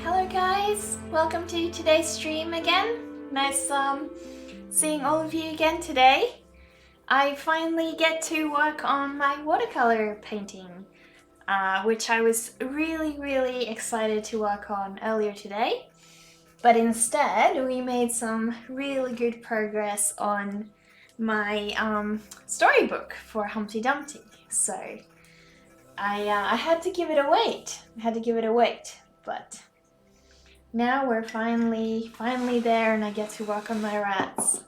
Hello guys, welcome to today's stream again. Nice seeing all of you again today. I finally get to work on my watercolor painting, which I was really excited to work on earlier today. But instead, we made some really good progress on my storybook for Humpty Dumpty. So I had to give it a wait. But now we're finally there and I get to work on my rats.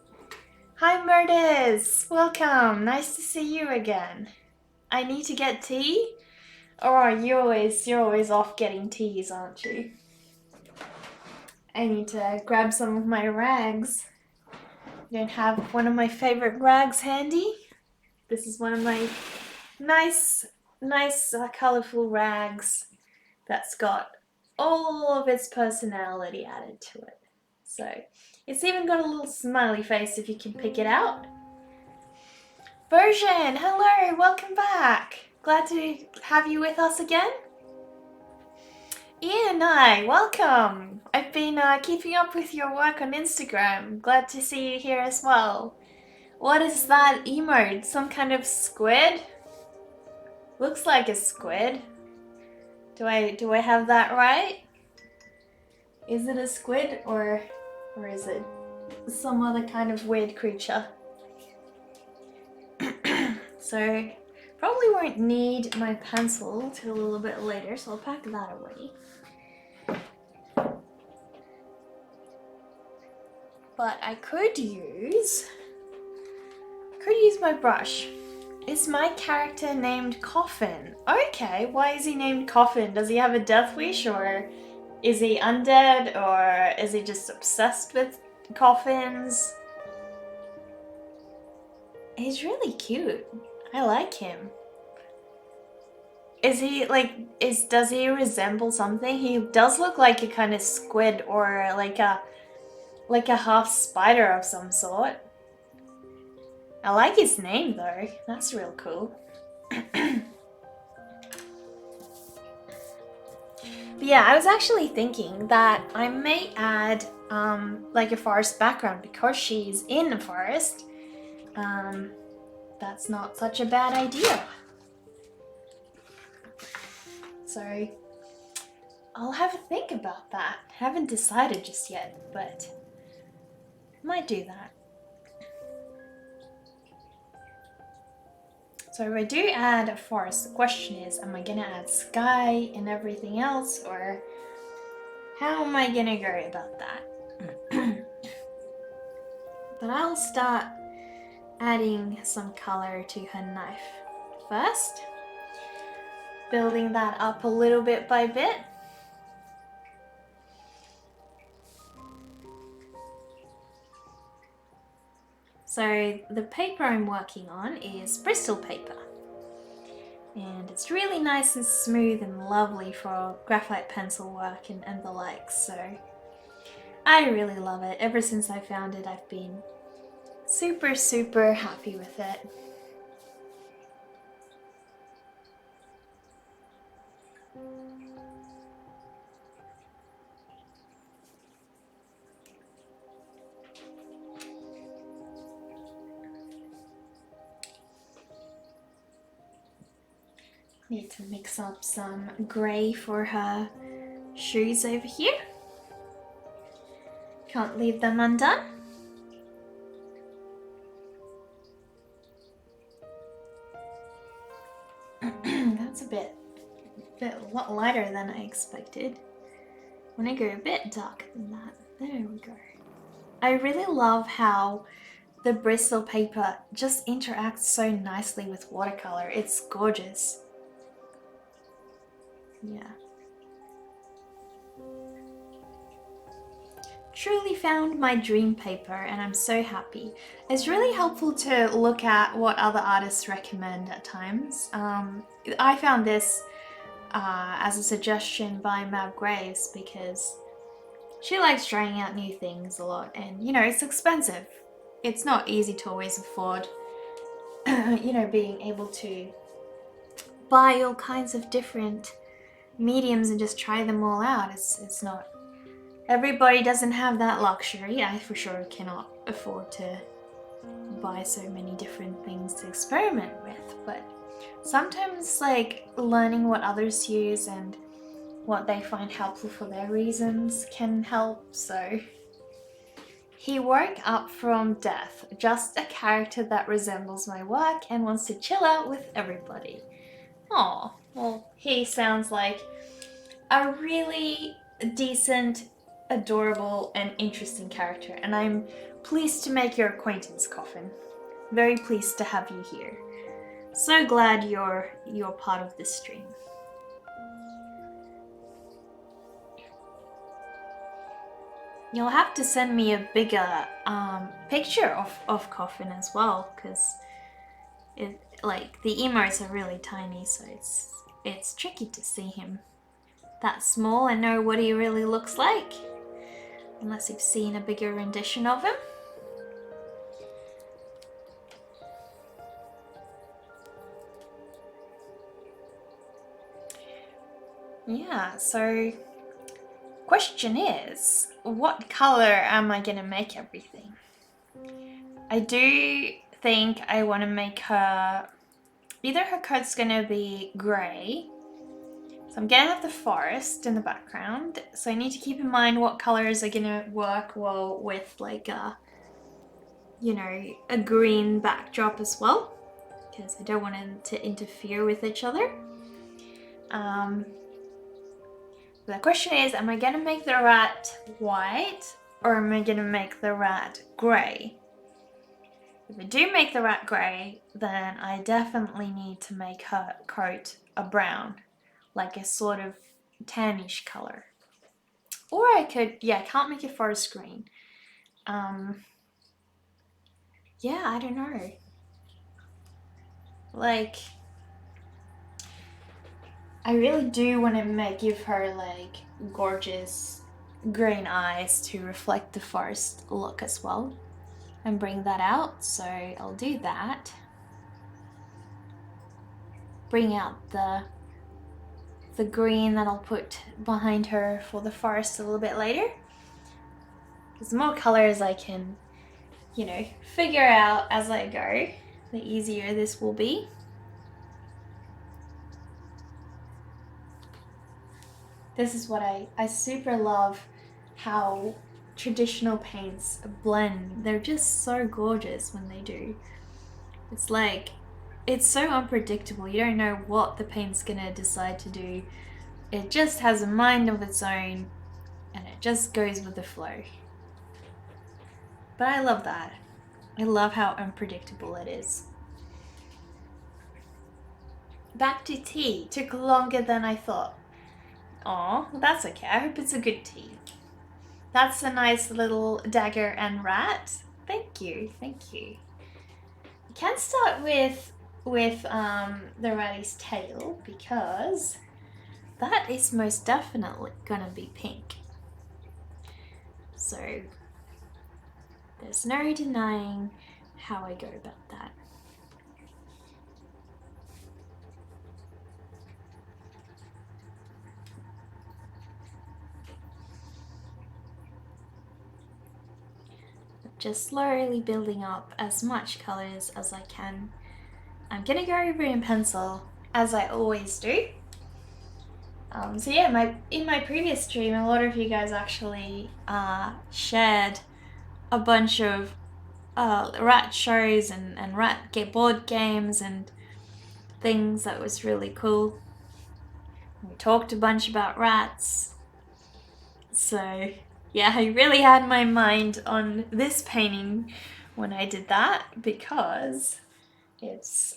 Hi Murdes! Welcome! Nice to see you again. I need to get tea? Or you're always off getting teas, aren't you? I need to grab some of my rags. Don't have one of my favorite rags handy. This is one of my nice colourful rags that's got all of its personality added to it. So it's even got a little smiley face if you can pick it out. Version, hello, welcome back. Glad to have you with us again. Ian, hi, welcome. I've been keeping up with your work on Instagram. Glad to see you here as well. What is that emote? Some kind of squid? Looks like a squid. Do I have that right? Is it a squid or is it some other kind of weird creature? So probably won't need my pencil till a little bit later, so I'll pack that away. But I could use my brush. Is my character named Coffin? Okay, why is he named Coffin? Does he have a death wish, or is he undead, or is he just obsessed with coffins? He's really cute. I like him. Is he does he resemble something? He does look like a kind of squid or like a half spider of some sort. I like his name though, that's real cool. But yeah, I was actually thinking that I may add like a forest background because she's in a forest. That's not such a bad idea. So I'll have a think about that. Haven't decided just yet, but might do that. So if I do add a forest, the question is, am I gonna add sky and everything else, or how am I gonna go about that? But I'll start adding some color to her knife first, building that up a little bit by bit. So the paper I'm working on is Bristol paper, and it's really nice and smooth and lovely for graphite pencil work and the like, so I really love it. Ever since I found it, I've been super happy with it. Need to mix up some grey for her shoes over here. Can't leave them undone. That's a lot lighter than I expected. I want to go a bit darker than that. There we go. I really love how the bristle paper just interacts so nicely with watercolor. It's gorgeous. Yeah. Truly found my dream paper and I'm so happy. It's really helpful to look at what other artists recommend at times. I found this as a suggestion by Mab Graves because she likes trying out new things a lot, and you know, it's expensive. It's not easy to always afford, you know, being able to buy all kinds of different mediums and just try them all out. It's not, everybody doesn't have that luxury. I for sure cannot afford to buy so many different things to experiment with, but sometimes like learning what others use and what they find helpful for their reasons can help. So he woke up from death, just a character that resembles my work and wants to chill out with everybody. Oh, well, he sounds like a really decent, adorable and interesting character, and I'm pleased to make your acquaintance, Coffin. Very pleased to have you here. So glad you're part of this stream. You'll have to send me a bigger picture of Coffin as well, because like the emotes are really tiny, so it's tricky to see him that small and know what he really looks like, unless you've seen a bigger rendition of him. Yeah, so question is, what color am I gonna make everything? I do think I want to make her, either her coat's gonna be grey, so I'm gonna have the forest in the background, so I need to keep in mind what colors are gonna work well with like a, you know, a green backdrop as well, because I don't want them to interfere with each other. The question is, am I gonna make the rat white or am I gonna make the rat grey? If I do make the rat grey, then I definitely need to make her coat a brown, like a sort of tannish color. Or I could, yeah, I can't make it forest green. Yeah, I don't know. Like, I really do want to give her like gorgeous green eyes to reflect the forest look as well and bring that out, so I'll do that. Bring out the green that I'll put behind her for the forest a little bit later, because the more colors I can, you know, figure out as I go, the easier this will be. This is what I super love, how traditional paints blend. They're just so gorgeous when they do. It's like, it's so unpredictable. You don't know what the paint's gonna decide to do. It just has a mind of its own and it just goes with the flow. But I love that. I love how unpredictable it is. Back to tea. Took longer than I thought. Aw, that's okay. I hope it's a good tea. That's a nice little dagger and rat. Thank you, thank you. You can start with the ratty's tail, because that is most definitely gonna be pink. So there's no denying how I go about that. Just slowly building up as much colors as I can. I'm gonna go over in pencil as I always do. So yeah, in my previous stream, a lot of you guys actually shared a bunch of rat shows and rat board games and things that was really cool. We talked a bunch about rats. So yeah, I really had my mind on this painting when I did that, because it's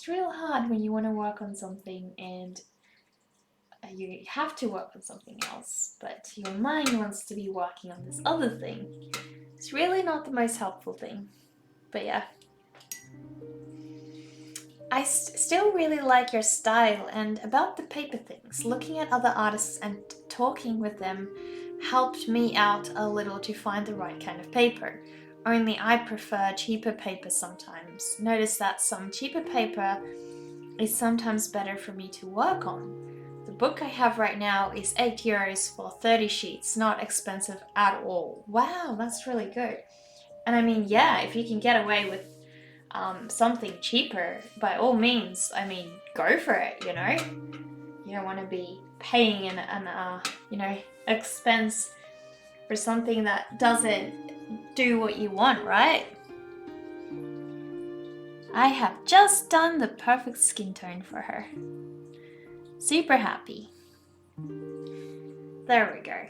real hard when you want to work on something and you have to work on something else, but your mind wants to be working on this other thing. It's really not the most helpful thing, but yeah. I still really like your style, and about the paper things, looking at other artists and talking with them helped me out a little to find the right kind of paper. Only I prefer cheaper paper sometimes. Notice that some cheaper paper is sometimes better for me to work on. The book I have right now is €8 for 30 sheets, not expensive at all. Wow, that's really good. And I mean, yeah, if you can get away with something cheaper, by all means, I mean, go for it, you know? You don't want to be paying an expense for something that doesn't do what you want, right? I have just done the perfect skin tone for her. Super happy. There we go.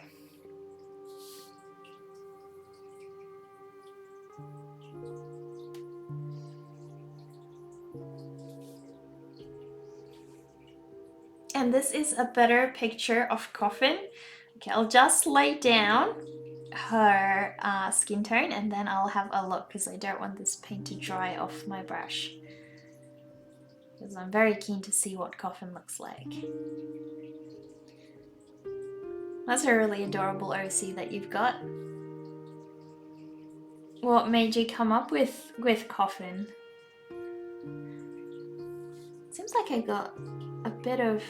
And this is a better picture of Coffin. Okay, I'll just lay down her skin tone and then I'll have a look, because I don't want this paint to dry off my brush. Because I'm very keen to see what Coffin looks like. That's a really adorable OC that you've got. What made you come up with Coffin? Seems like I got a bit of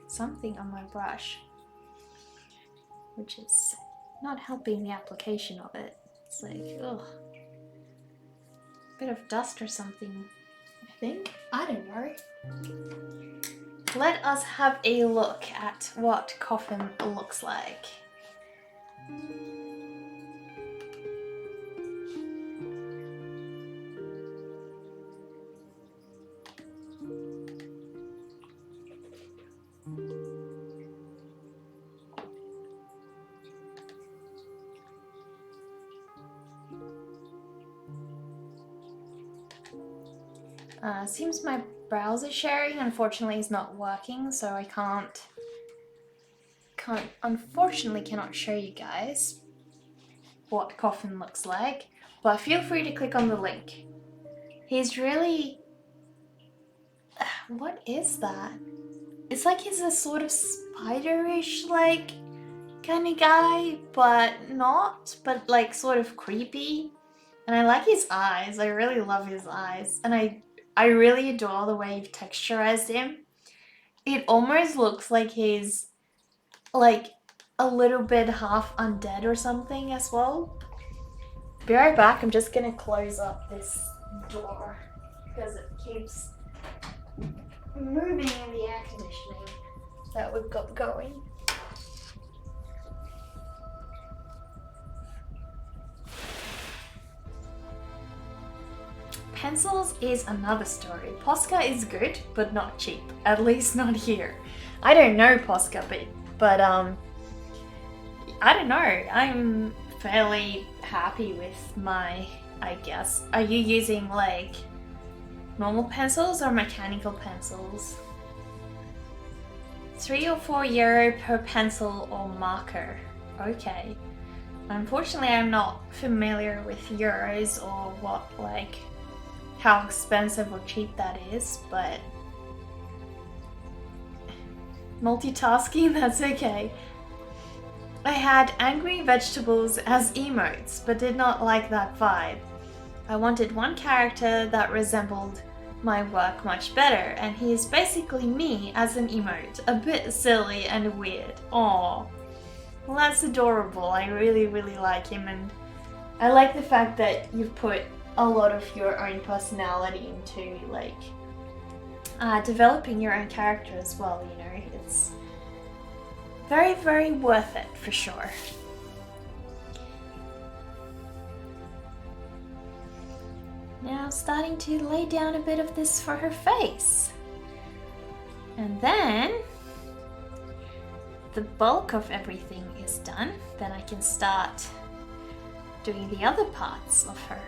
something on my brush, which is not helping the application of it. It's like, ugh, a bit of dust or something, I think. I don't know. Let us have a look at what Coffin looks like. Seems my browser sharing unfortunately is not working, so I unfortunately cannot show you guys what Coffin looks like, but feel free to click on the link. He's really, what is that? It's like he's a sort of spiderish like kind of guy, but not, but like sort of creepy. And I like his eyes. I really love his eyes, and I really adore the way you've texturized him. It almost looks like he's like a little bit half undead or something as well. Be right back. I'm just gonna close up this door because it keeps moving in the air conditioning that we've got going. Pencils is another story. Posca is good, but not cheap. At least not here. I don't know Posca, but I don't know. I'm fairly happy with my, I guess. Are you using like normal pencils or mechanical pencils? €3 or €4 per pencil or marker. Okay. Unfortunately, I'm not familiar with euros or what, like, how expensive or cheap that is, but multitasking, that's okay. I had angry vegetables as emotes, but did not like that vibe. I wanted one character that resembled my work much better, and he is basically me as an emote, a bit silly and weird. Aww. Well, that's adorable. I really, really like him, and I like the fact that you've put a lot of your own personality into, like, developing your own character as well, you know. It's very, very worth it for sure. Now starting to lay down a bit of this for her face. And then the bulk of everything is done, then I can start doing the other parts of her.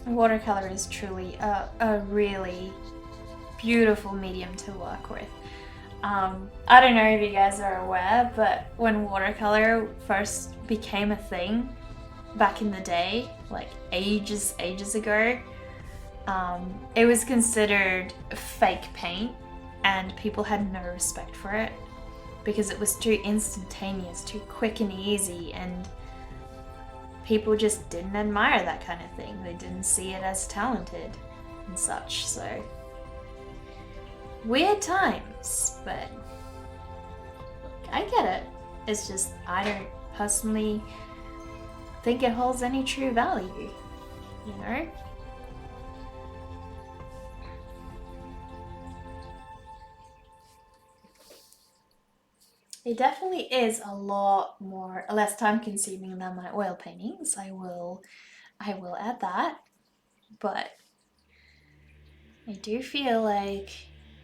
Watercolor is truly a really beautiful medium to work with. I don't know if you guys are aware, but when watercolor first became a thing back in the day, like ages ago, it was considered fake paint and people had no respect for it because it was too instantaneous, too quick and easy, and people just didn't admire that kind of thing. They didn't see it as talented and such, so weird times, but I get it. It's just I don't personally think it holds any true value, you know? It definitely is a lot less time consuming than my oil paintings. I will add that, but I do feel like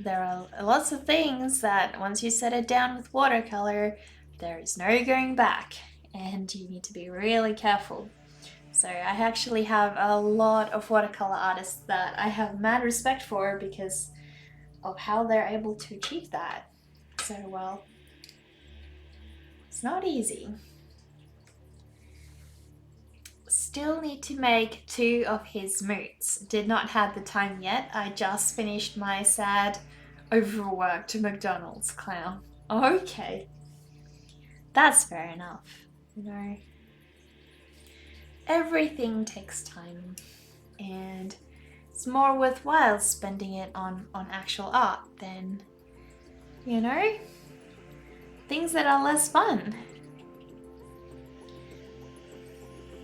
there are lots of things that once you set it down with watercolor, there is no going back, and you need to be really careful. So I actually have a lot of watercolor artists that I have mad respect for because of how they're able to achieve that so well. It's not easy. Still need to make 2 of his moods. Did not have the time yet. I just finished my sad, overworked McDonald's clown. Okay. That's fair enough. You know, everything takes time, and it's more worthwhile spending it on actual art than, you know, things that are less fun.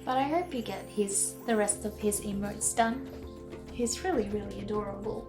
But I hope you get the rest of his emotes done. He's really, really adorable.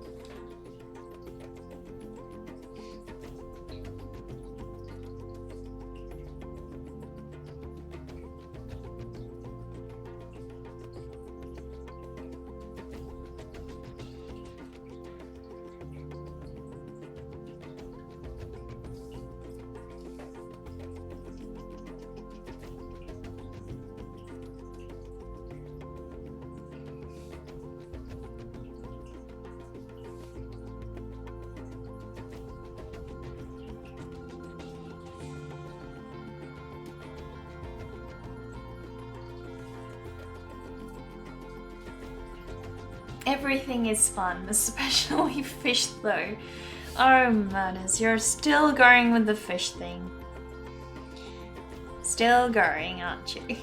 Everything is fun, especially fish though. Oh madness, you're still going with the fish thing. Still going, aren't you?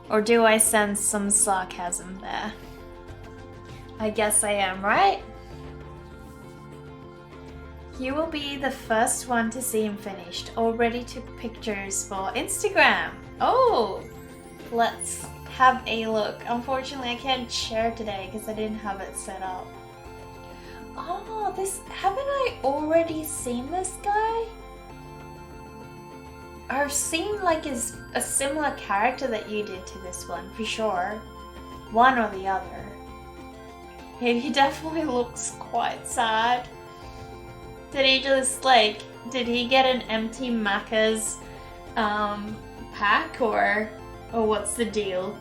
Or do I sense some sarcasm there? I guess I am, right? You will be the first one to see him finished. Already took pictures for Instagram. Oh! Let's have a look. Unfortunately, I can't share today because I didn't have it set up. Oh, haven't I already seen this guy? I've seen like a similar character that you did to this one, for sure. One or the other. He definitely looks quite sad. Did he get an empty Macca's pack, or what's the deal?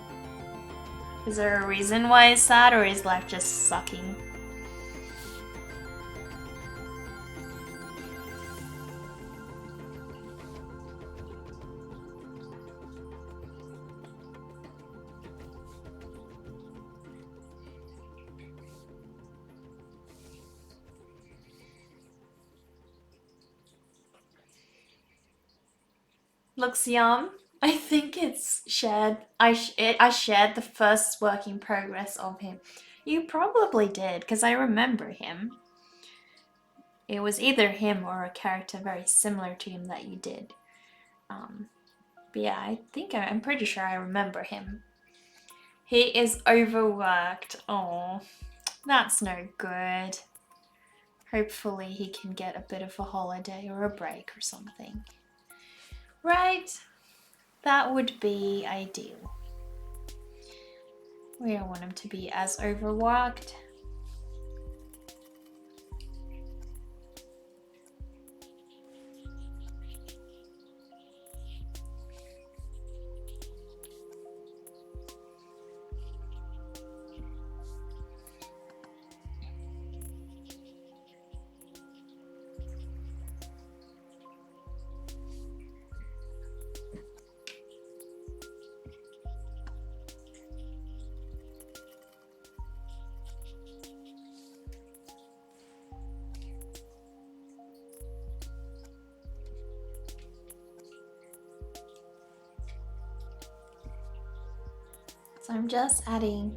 Is there a reason why he's sad, or is life just sucking? Looks yum. I think it's shared. I shared the first work in progress of him. You probably did, because I remember him. It was either him or a character very similar to him that you did. But yeah, I'm pretty sure I remember him. He is overworked. Oh, that's no good. Hopefully he can get a bit of a holiday or a break or something. Right? That would be ideal. We don't want him to be as overworked. So I'm just adding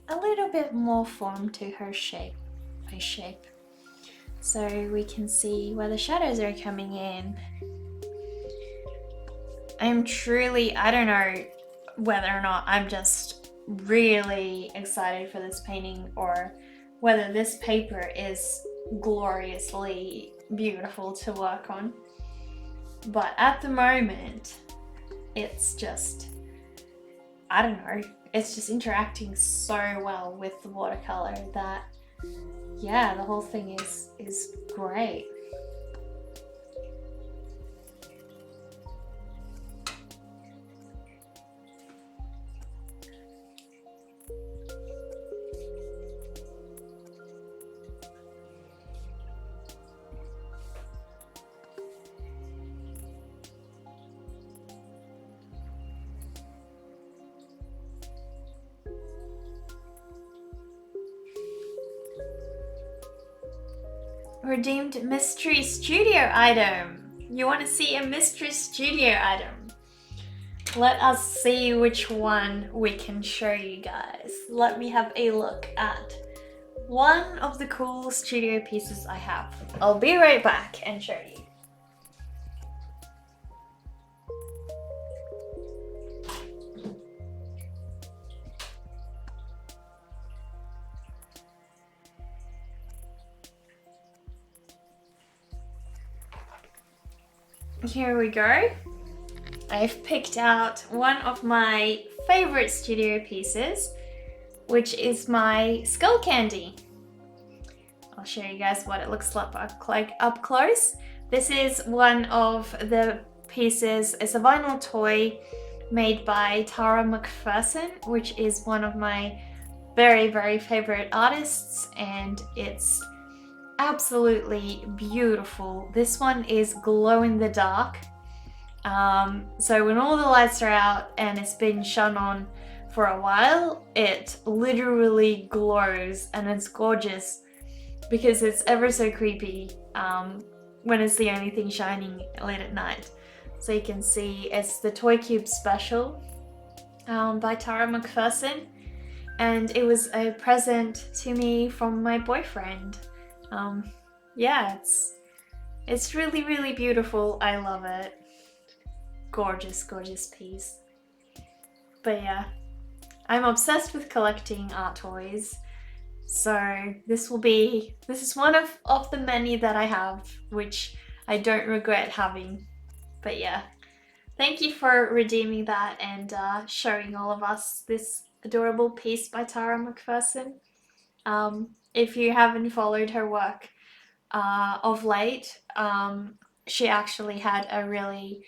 a little bit more form to her shape, so we can see where the shadows are coming in. I don't know whether or not I'm just really excited for this painting or whether this paper is gloriously beautiful to work on. But at the moment, it's just, I don't know, it's just interacting so well with the watercolor that, yeah, the whole thing is great. Redeemed mystery studio item. You want to see a mystery studio item? Let us see which one we can show you guys. Let me have a look at one of the cool studio pieces I have. I'll be right back and show you. Here we go. I've picked out one of my favorite studio pieces, which is my skull candy. I'll show you guys what it looks like up close. This is one of the pieces. It's a vinyl toy made by Tara McPherson, which is one of my very, very favorite artists, and it's absolutely beautiful. This one is glow in the dark. So when all the lights are out and it's been shone on for a while, it literally glows, and it's gorgeous because it's ever so creepy when it's the only thing shining late at night. So you can see it's the Toy Cube Special by Tara McPherson, and it was a present to me from my boyfriend. Yeah, it's really, really beautiful. I love it. Gorgeous, gorgeous piece. But yeah, I'm obsessed with collecting art toys. So this is one of the many that I have, which I don't regret having. But yeah, thank you for redeeming that and showing all of us this adorable piece by Tara McPherson. If you haven't followed her work of late, she actually had a really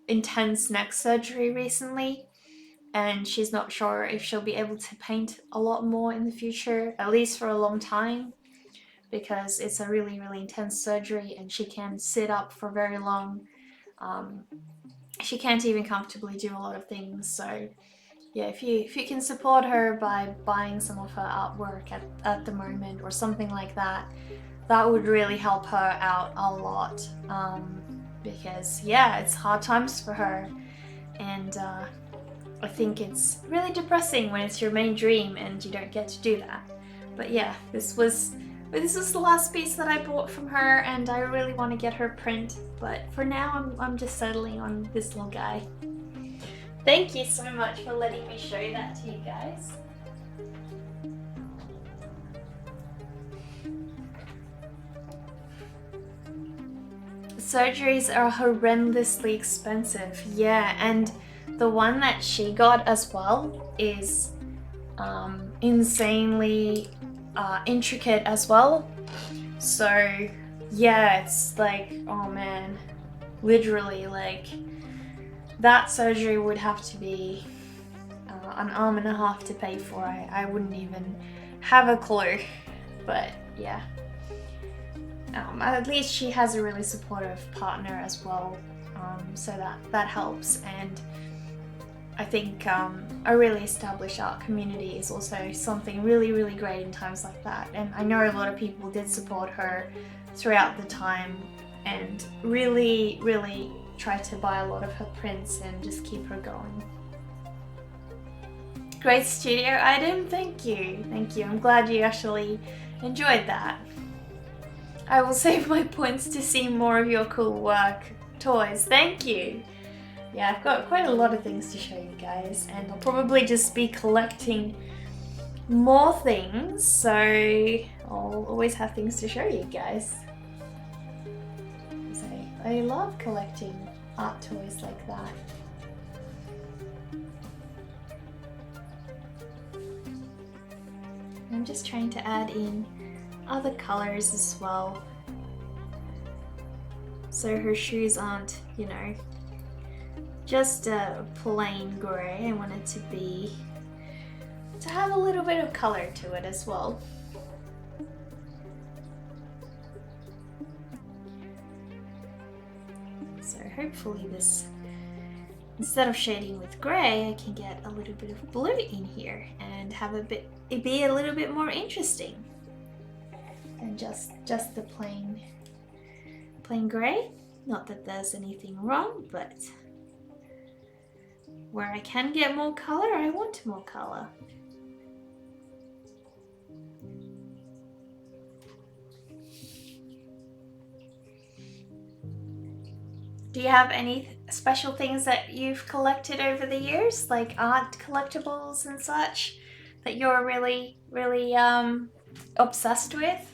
intense neck surgery recently, and she's not sure if she'll be able to paint a lot more in the future, at least for a long time, because it's a really, really intense surgery and she can't sit up for very long. She can't even comfortably do a lot of things. So yeah, if you can support her by buying some of her artwork at the moment or something like that, that would really help her out a lot, because yeah, it's hard times for her, and I think it's really depressing when it's your main dream and you don't get to do that. But yeah, this was the last piece that I bought from her, and I really want to get her print. But for now, I'm just settling on this little guy. Thank you so much for letting me show that to you guys. Surgeries are horrendously expensive, yeah, and the one that she got as well is insanely intricate as well. So yeah, it's like, oh man, literally, like, that surgery would have to be an arm and a half to pay for. I wouldn't even have a clue, but yeah. At least she has a really supportive partner as well, so that helps. And I think a really established art community is also something really, really great in times like that. And I know a lot of people did support her throughout the time and really, really try to buy a lot of her prints and just keep her going. Great studio item, thank you. Thank you, I'm glad you actually enjoyed that. I will save my points to see more of your cool work. Toys, thank you. Yeah, I've got quite a lot of things to show you guys, and I'll probably just be collecting more things, so I'll always have things to show you guys. I love collecting art toys like that. I'm just trying to add in other colors as well, so her shoes aren't, you know, just a plain grey. I want it to have a little bit of color to it as well. So hopefully this, instead of shading with grey, I can get a little bit of blue in here and have it be a little bit more interesting than just the plain grey. Not that there's anything wrong, but where I can get more color, I want more color. Do you have any special things that you've collected over the years, like art collectibles and such, that you're really, really obsessed with?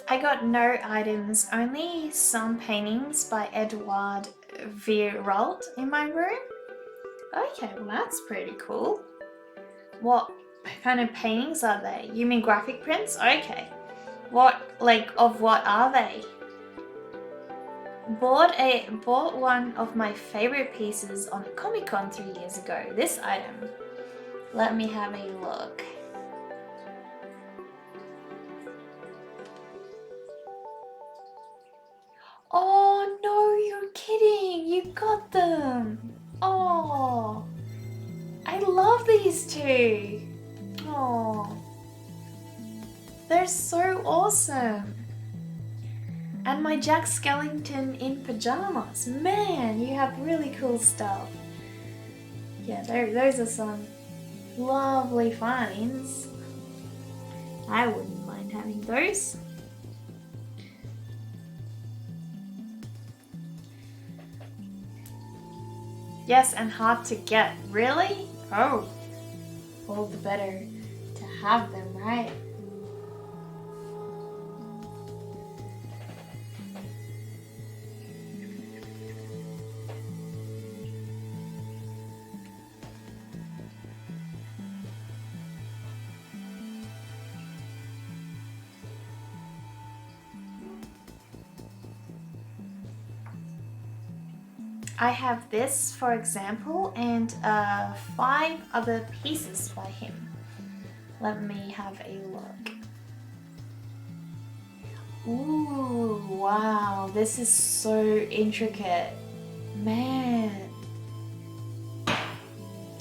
I got no items, only some paintings by Edouard Virault in my room. Okay, well that's pretty cool. What kind of paintings are they? You mean graphic prints? Okay. What are they? Bought one of my favorite pieces on Comic-Con 3 years ago. This item. Let me have a look. Oh no, you're kidding! You got them! Oh, I love these two! Oh, they're so awesome! And my Jack Skellington in pajamas. Man, you have really cool stuff. Yeah, those are some lovely finds. I wouldn't mind having those. Yes, and hard to get. Really? Oh, all the better to have them, right? I have this, for example, and 5 other pieces by him. Let me have a look. Ooh, wow, this is so intricate. Man.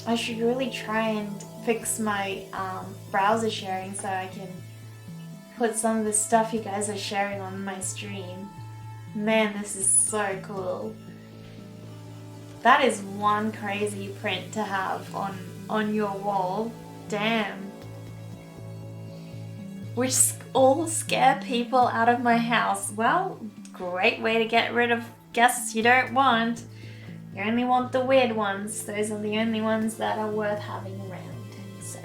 I should really try and fix my browser sharing so I can put some of the stuff you guys are sharing on my stream. Man, this is so cool. That is one crazy print to have on your wall. Damn. Which all scare people out of my house. Well, great way to get rid of guests you don't want. You only want the weird ones. Those are the only ones that are worth having around. So,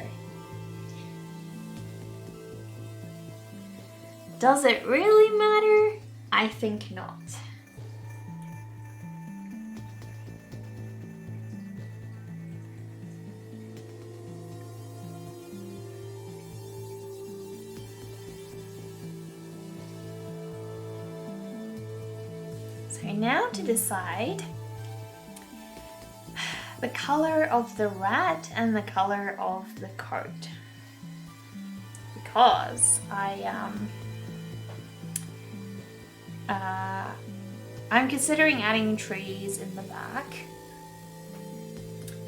does it really matter? I think not. So now to decide the color of the rat and the color of the coat, because I'm considering adding trees in the back.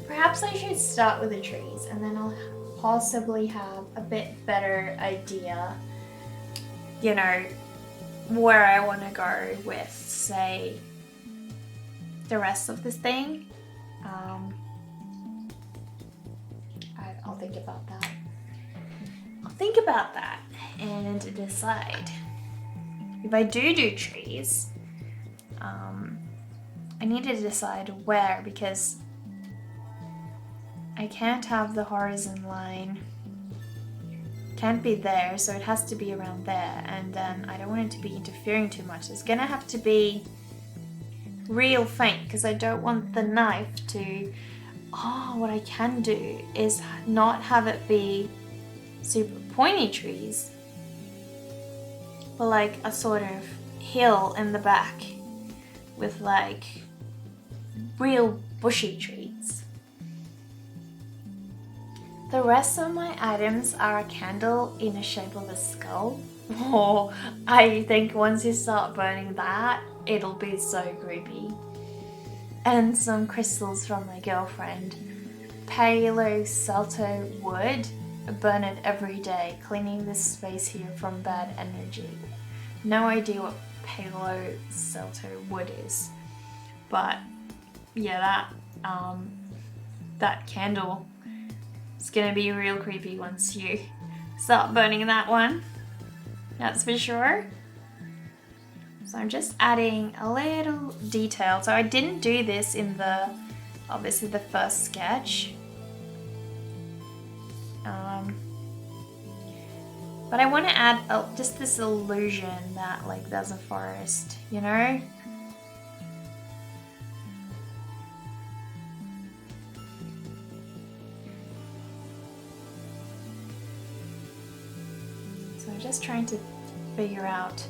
Perhaps I should start with the trees and then I'll possibly have a bit better idea, you know, where I want to go with, say, the rest of this thing. I'll think about that. I'll think about that and decide. If I do trees, I need to decide where, because I can't have the horizon line. Can't be there, so it has to be around there, and then I don't want it to be interfering too much. It's gonna have to be real faint because I don't want the knife to... Oh, what I can do is not have it be super pointy trees, but like a sort of hill in the back with like real bushy trees. The rest of my items are a candle in the shape of a skull. Oh, I think once you start burning that, it'll be so creepy. And some crystals from my girlfriend. Palo Santo wood. Burn it every day, cleaning this space here from bad energy. No idea what Palo Santo wood is, but yeah, that candle is gonna be real creepy once you start burning that one. That's for sure. So I'm just adding a little detail. So I didn't do this in obviously the first sketch. But I want to add just this illusion that like there's a forest, you know? So I'm just trying to figure out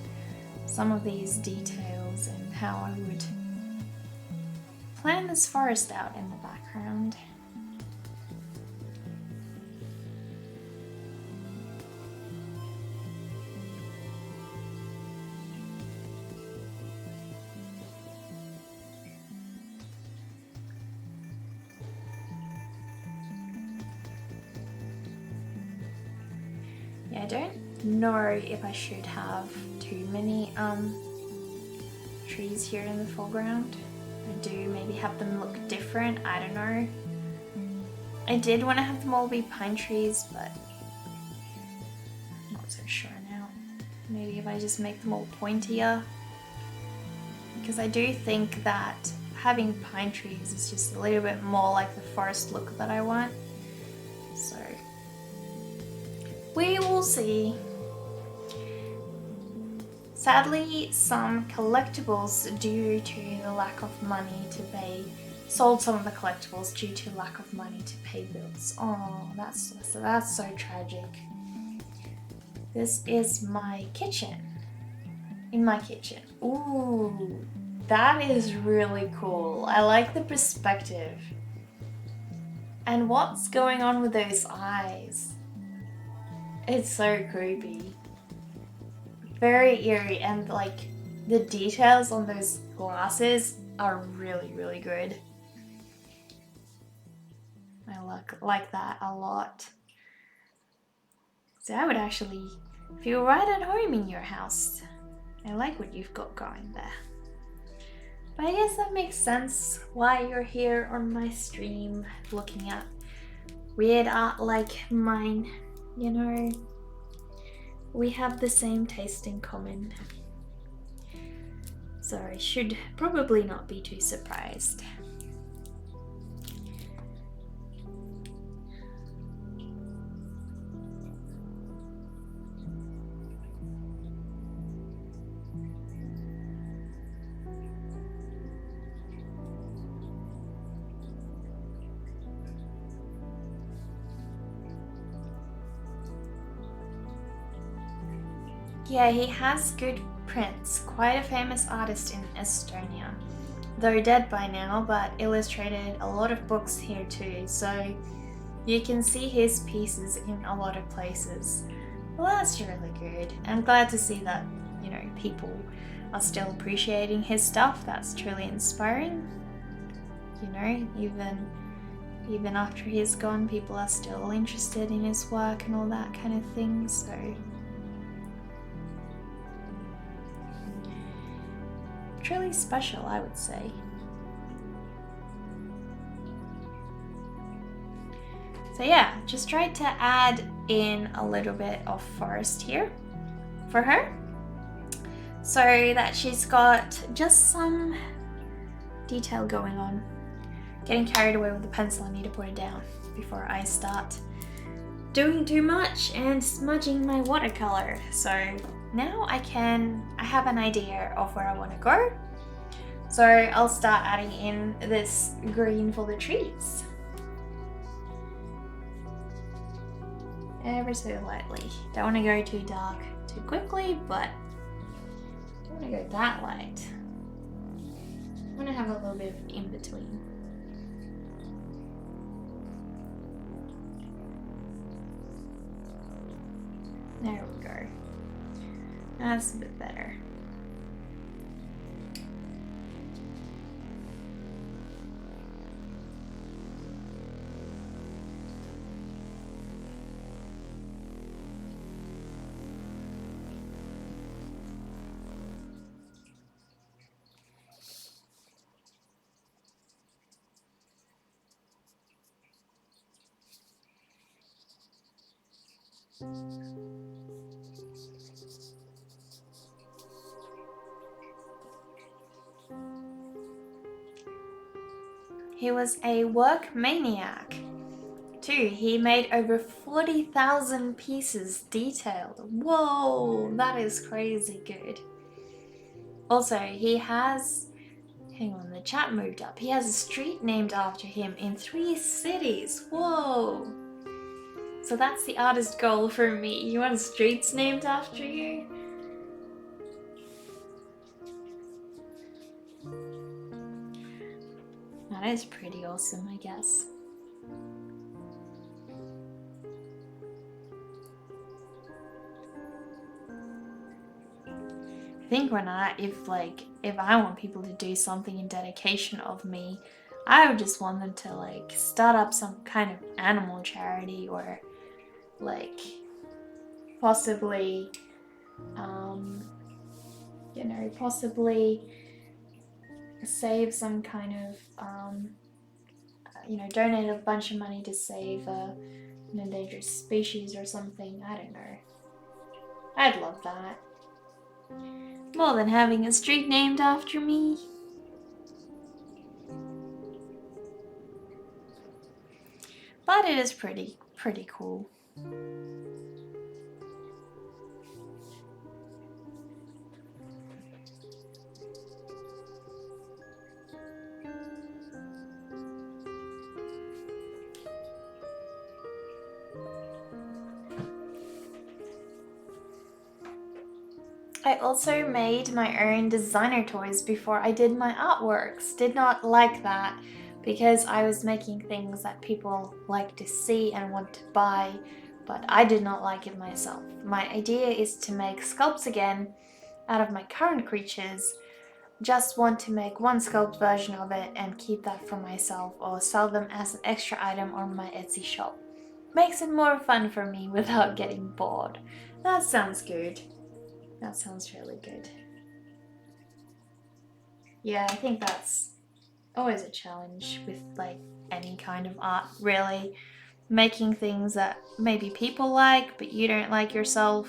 some of these details and how I would plan this forest out in the background. Yeah, I don't know if I should have too many trees here in the foreground. I do maybe have them look different, I don't know. I did want to have them all be pine trees, but I'm not so sure now. Maybe if I just make them all pointier, because I do think that having pine trees is just a little bit more like the forest look that I want. So we will see. Sadly, some collectibles due to the lack of money to pay, sold some of the collectibles due to lack of money to pay bills. Oh, that's so tragic. This is my kitchen. In my kitchen. Ooh, That is really cool. I like the perspective. And what's going on with those eyes? It's so creepy. Very eerie, and like the details on those glasses are really, really good. I like that a lot. So I would actually feel right at home in your house. I like what you've got going there. But I guess that makes sense why you're here on my stream looking at weird art like mine. You know, we have the same taste in common. So I should probably not be too surprised. Yeah, he has good prints. Quite a famous artist in Estonia. Though dead by now, but illustrated a lot of books here too, so you can see his pieces in a lot of places. Well, that's really good. I'm glad to see that, you know, people are still appreciating his stuff. That's truly inspiring. You know, even after he's gone, people are still interested in his work and all that kind of thing, so truly special, I would say. So yeah, just tried to add in a little bit of forest here for her, so that she's got just some detail going on. Getting carried away with the pencil, I need to put it down before I start doing too much and smudging my watercolor. So now I have an idea of where I want to go. So I'll start adding in this green for the trees. Ever so lightly. Don't want to go too dark too quickly, but don't want to go that light. I want to have a little bit of in between. There we go. That's a bit better. He was a work maniac too. He made over 40,000 pieces detailed. Whoa, that is crazy good. Also, he has, hang on, the chat moved up. He has a street named after him in 3 cities. Whoa. So that's the artist goal for me. You want streets named after you? That is pretty awesome, I guess. I think if I want people to do something in dedication of me, I would just want them to like start up some kind of animal charity, or like possibly possibly save some kind of donate a bunch of money to save an endangered species or something. I don't know. I'd love that. More than having a street named after me. But it is pretty cool. I also made my own designer toys before I did my artworks. Did not like that because I was making things that people like to see and want to buy, but I did not like it myself. My idea is to make sculpts again out of my current creatures. Just want to make one sculpt version of it and keep that for myself or sell them as an extra item on my Etsy shop. Makes it more fun for me without getting bored. That sounds good. That sounds really good. Yeah, I think that's always a challenge with like any kind of art, really. Making things that maybe people like, but you don't like yourself,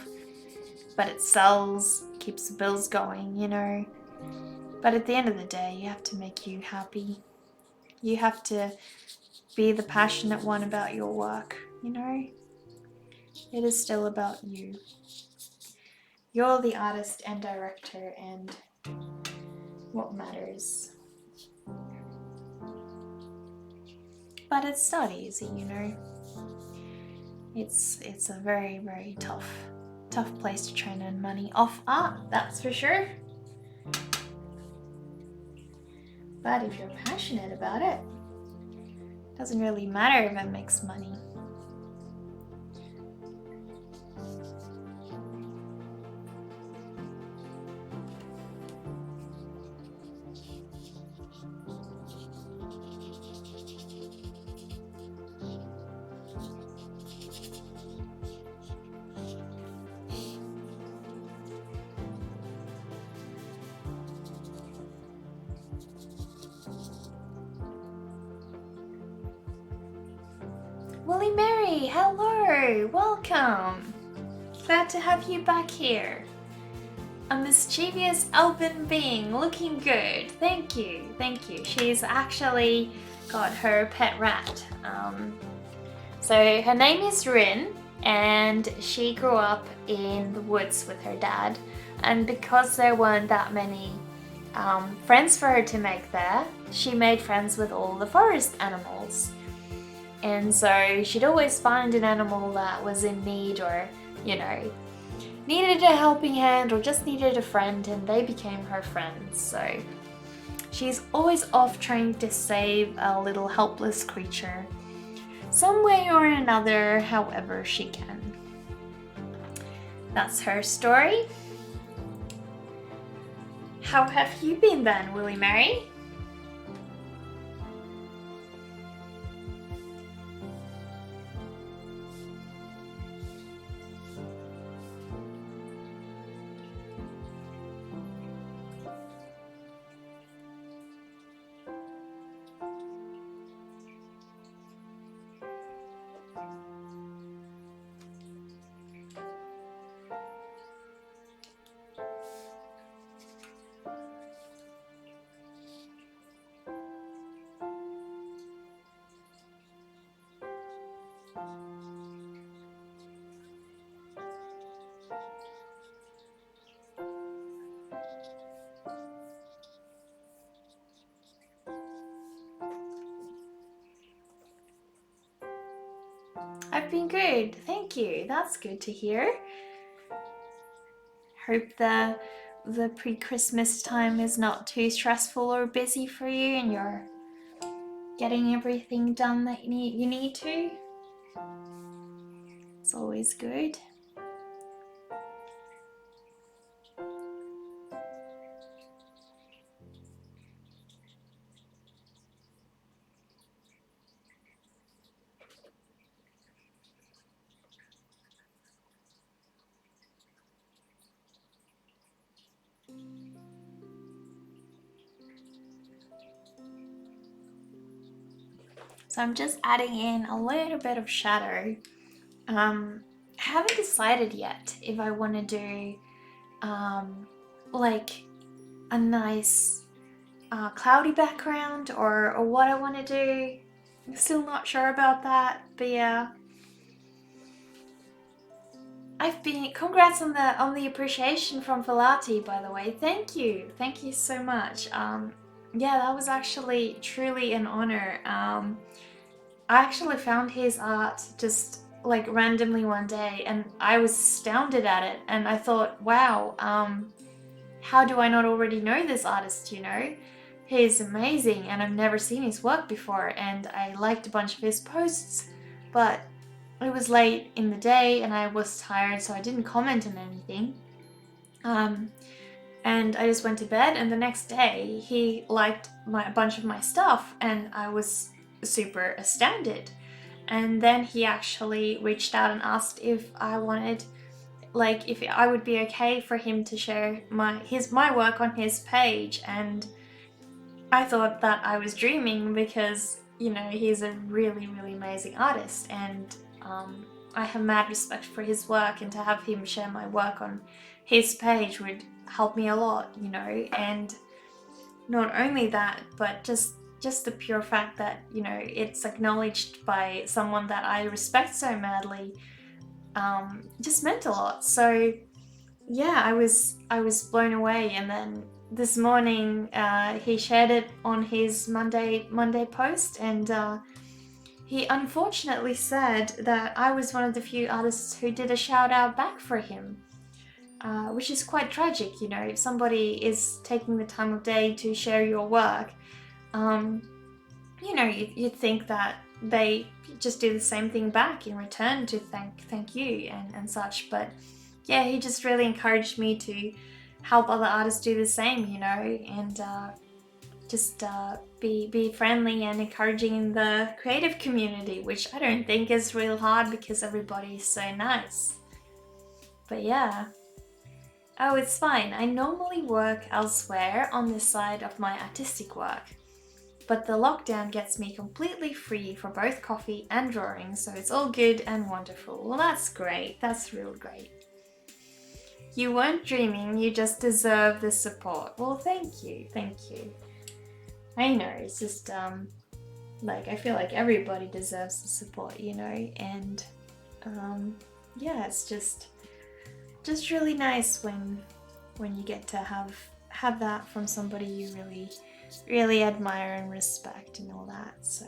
but it sells, keeps the bills going, you know. But at the end of the day, you have to make you happy. You have to be the passionate one about your work, you know. It is still about you. You're the artist and director, and what matters. But it's not easy, you know. It's a very, very tough place to try and earn money off art, that's for sure. But if you're passionate about it, doesn't really matter if it makes money. Willie Mary, hello, welcome. Glad to have you back here. A mischievous elven being, looking good. Thank you, thank you. She's actually got her pet rat. So her name is Rin, and she grew up in the woods with her dad. And because there weren't that many friends for her to make there, she made friends with all the forest animals. And so she'd always find an animal that was in need or, you know, needed a helping hand or just needed a friend, and they became her friends. So she's always off trying to save a little helpless creature, some way or another, however she can. That's her story. How have you been then, Willie Mary? I've been good, thank you. That's good to hear. Hope the pre-Christmas time is not too stressful or busy for you and you're getting everything done that you need to. It's always good. So I'm just adding in a little bit of shadow. I haven't decided yet if I want to do like a nice cloudy background or what I want to do. I'm still not sure about that, but yeah. Congrats on the appreciation from Velati, by the way. Thank you so much. Yeah, that was actually truly an honor. I actually found his art just like randomly one day, and I was astounded at it, and I thought, wow, how do I not already know this artist, you know? He's amazing, and I've never seen his work before, and I liked a bunch of his posts, but it was late in the day and I was tired, so I didn't comment on anything. And I just went to bed, and the next day he liked a bunch of my stuff, and I was super astounded. And then he actually reached out and asked if I wanted, like, if I would be okay for him to share my work on his page. And I thought that I was dreaming, because, you know, he's a really, really amazing artist, and I have mad respect for his work, and to have him share my work on his page would help me a lot, you know. And not only that, but just the pure fact that, you know, it's acknowledged by someone that I respect so madly, just meant a lot. So yeah, I was blown away. And then this morning, he shared it on his Monday post, and he unfortunately said that I was one of the few artists who did a shout out back for him, which is quite tragic. You know, if somebody is taking the time of day to share your work, you know, you'd think that they just do the same thing back in return to thank you and such. But yeah, he just really encouraged me to help other artists do the same, you know, and just be friendly and encouraging in the creative community, which I don't think is real hard because everybody is so nice. But yeah. Oh, it's fine. I normally work elsewhere on this side of my artistic work, but the lockdown gets me completely free for both coffee and drawing, so it's all good and wonderful. Well, that's great. That's real great. You weren't dreaming, you just deserve the support. Well, thank you. Thank you. I know, it's just, like, I feel like everybody deserves the support, you know, and, yeah, it's just really nice when you get to have that from somebody you really admire and respect and all that. So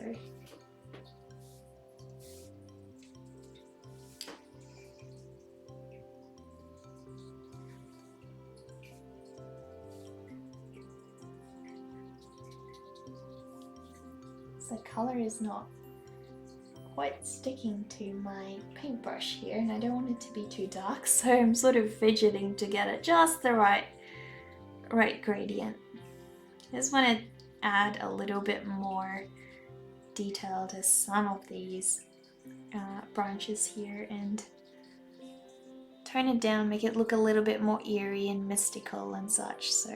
the color is not quite sticking to my paintbrush here, and I don't want it to be too dark, so I'm sort of fidgeting to get it just the right gradient. I just want to add a little bit more detail to some of these branches here and tone it down, make it look a little bit more eerie and mystical and such. So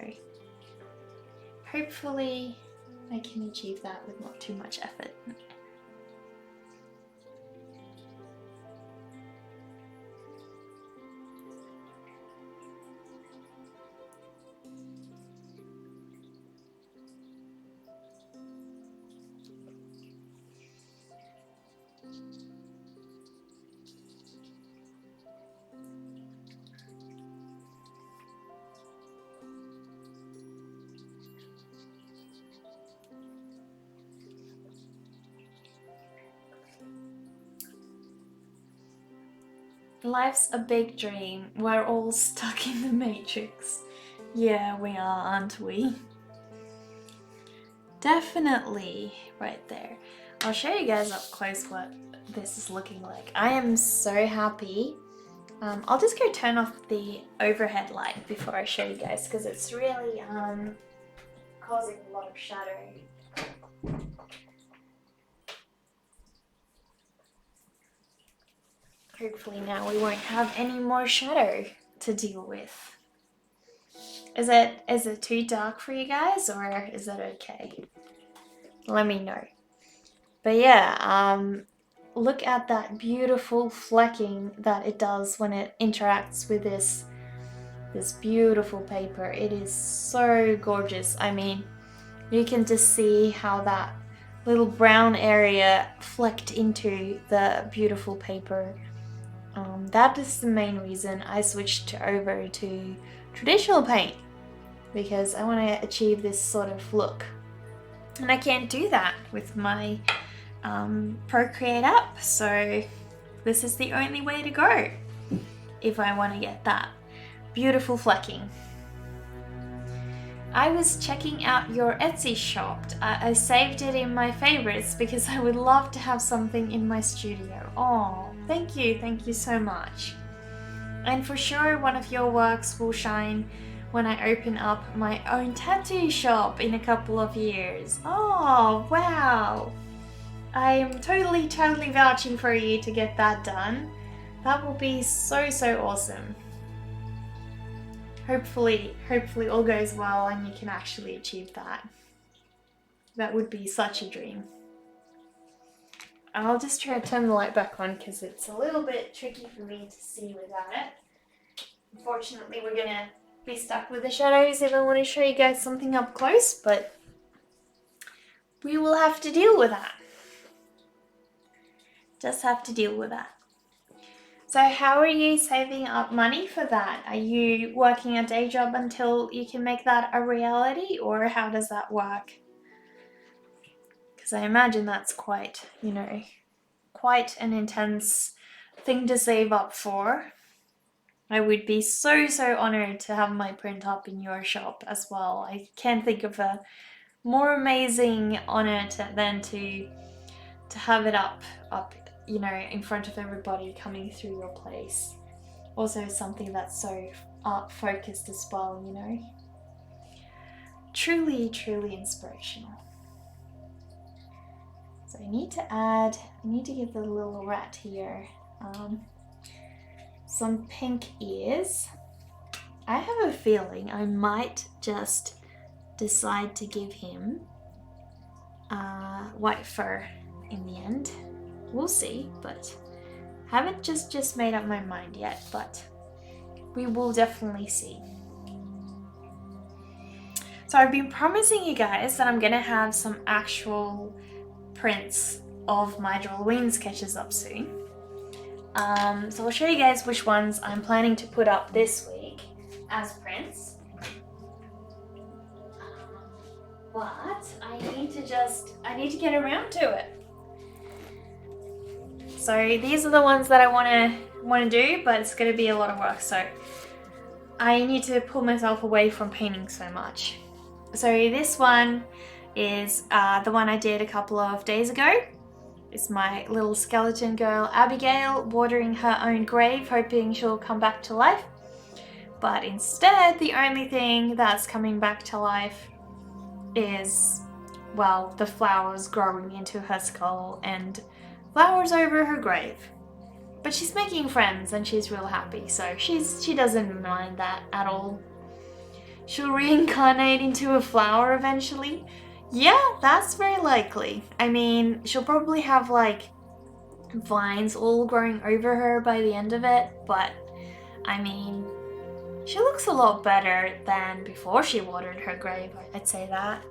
hopefully I can achieve that with not too much effort. Life's a big dream. We're all stuck in the matrix. Yeah, we are, aren't we? Definitely right there. I'll show you guys up close what this is looking like. I am so happy. I'll just go turn off the overhead light before I show you guys, because it's really causing a lot of shadow. Hopefully now we won't have any more shadow to deal with. Is it too dark for you guys, or is it okay? Let me know. But yeah, look at that beautiful flecking that it does when it interacts with this beautiful paper. It is so gorgeous. I mean, you can just see how that little brown area flecked into the beautiful paper. That is the main reason I switched over to traditional paint, because I want to achieve this sort of look, and I can't do that with my Procreate app. So this is the only way to go if I want to get that beautiful flecking. I was checking out your Etsy shop. I saved it in my favorites because I would love to have something in my studio. Oh, thank you so much. And for sure one of your works will shine when I open up my own tattoo shop in a couple of years. Oh, wow. I am totally vouching for you to get that done. That will be so awesome. Hopefully all goes well and you can actually achieve that. That would be such a dream. I'll just try to turn the light back on because it's a little bit tricky for me to see without it. Unfortunately, we're gonna be stuck with the shadows if I want to show you guys something up close, but we will have to deal with that. Just have to deal with that. So how are you saving up money for that? Are you working a day job until you can make that a reality, or how does that work? Because I imagine that's quite, quite an intense thing to save up for. I would be so honored to have my print up in your shop as well. I can't think of a more amazing honor than to have it up in front of everybody coming through your place. Also something that's so art focused as well, Truly inspirational. So I need to give the little rat here some pink ears. I have a feeling I might just decide to give him white fur in the end. We'll see, but haven't just made up my mind yet, but we will definitely see. So I've been promising you guys that I'm gonna have some actual prints of my Halloween sketches up soon. So I'll show you guys which ones I'm planning to put up this week as prints. But I need to get around to it. So these are the ones that I want to do, but it's going to be a lot of work. So I need to pull myself away from painting so much. So this one is the one I did a couple of days ago. It's my little skeleton girl Abigail watering her own grave, hoping she'll come back to life. But instead, the only thing that's coming back to life is, well, the flowers growing into her skull and flowers over her grave. But she's making friends and she's real happy, so she doesn't mind that at all. She'll reincarnate into a flower eventually. Yeah, that's very likely. I mean, she'll probably have like vines all growing over her by the end of it, but I mean, she looks a lot better than before she watered her grave, I'd say that.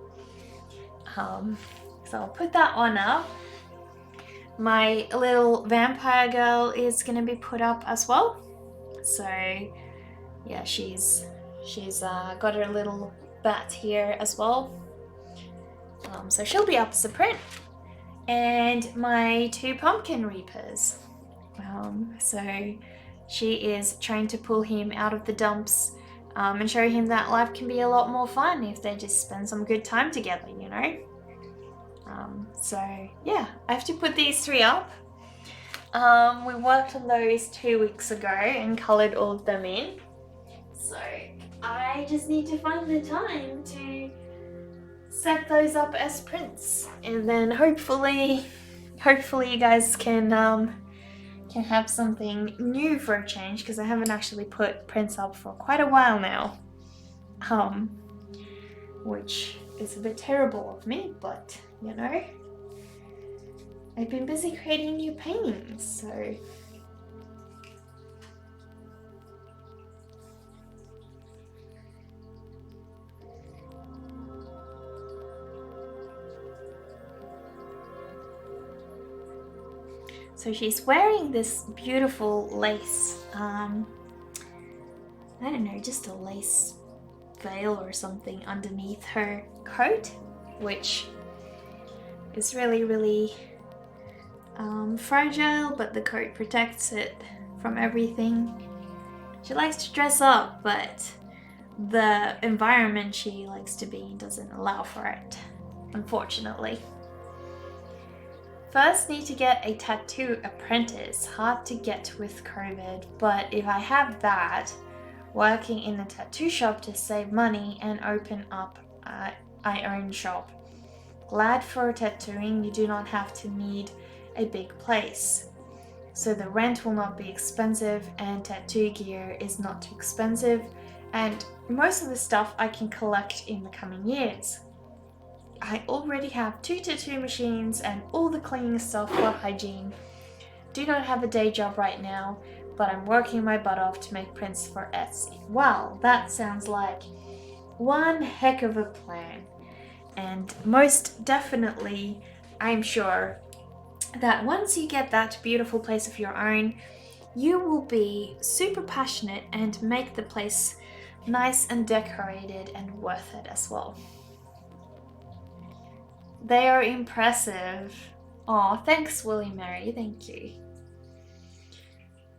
So I'll put that one up. My little vampire girl is gonna be put up as well. So yeah, she's got her little bat here as well. So she'll be up as a print. And my two pumpkin reapers. So she is trying to pull him out of the dumps and show him that life can be a lot more fun if they just spend some good time together, So yeah, I have to put these three up. We worked on those 2 weeks ago and coloured all of them in. So I just need to find the time to set those up as prints, and then hopefully you guys can have something new for a change, because I haven't actually put prints up for quite a while now, which is a bit terrible of me, but I've been busy creating new paintings, so she's wearing this beautiful lace, I don't know, just a lace veil or something underneath her coat, which is really fragile, but the coat protects it from everything. She likes to dress up, but the environment she likes to be in doesn't allow for it, unfortunately. First, need to get a tattoo apprentice. Hard to get with COVID, but if I have that, working in a tattoo shop to save money and open up my own shop. Glad for tattooing, you do not have to need a big place. So the rent will not be expensive and tattoo gear is not too expensive, and most of the stuff I can collect in the coming years. I already have 2 tattoo machines and all the cleaning stuff for hygiene. Do not have a day job right now, but I'm working my butt off to make prints for Etsy. Wow, that sounds like one heck of a plan. And most definitely, I'm sure that once you get that beautiful place of your own, you will be super passionate and make the place nice and decorated and worth it as well. They are impressive. Aw, thanks, Willie Mary, thank you.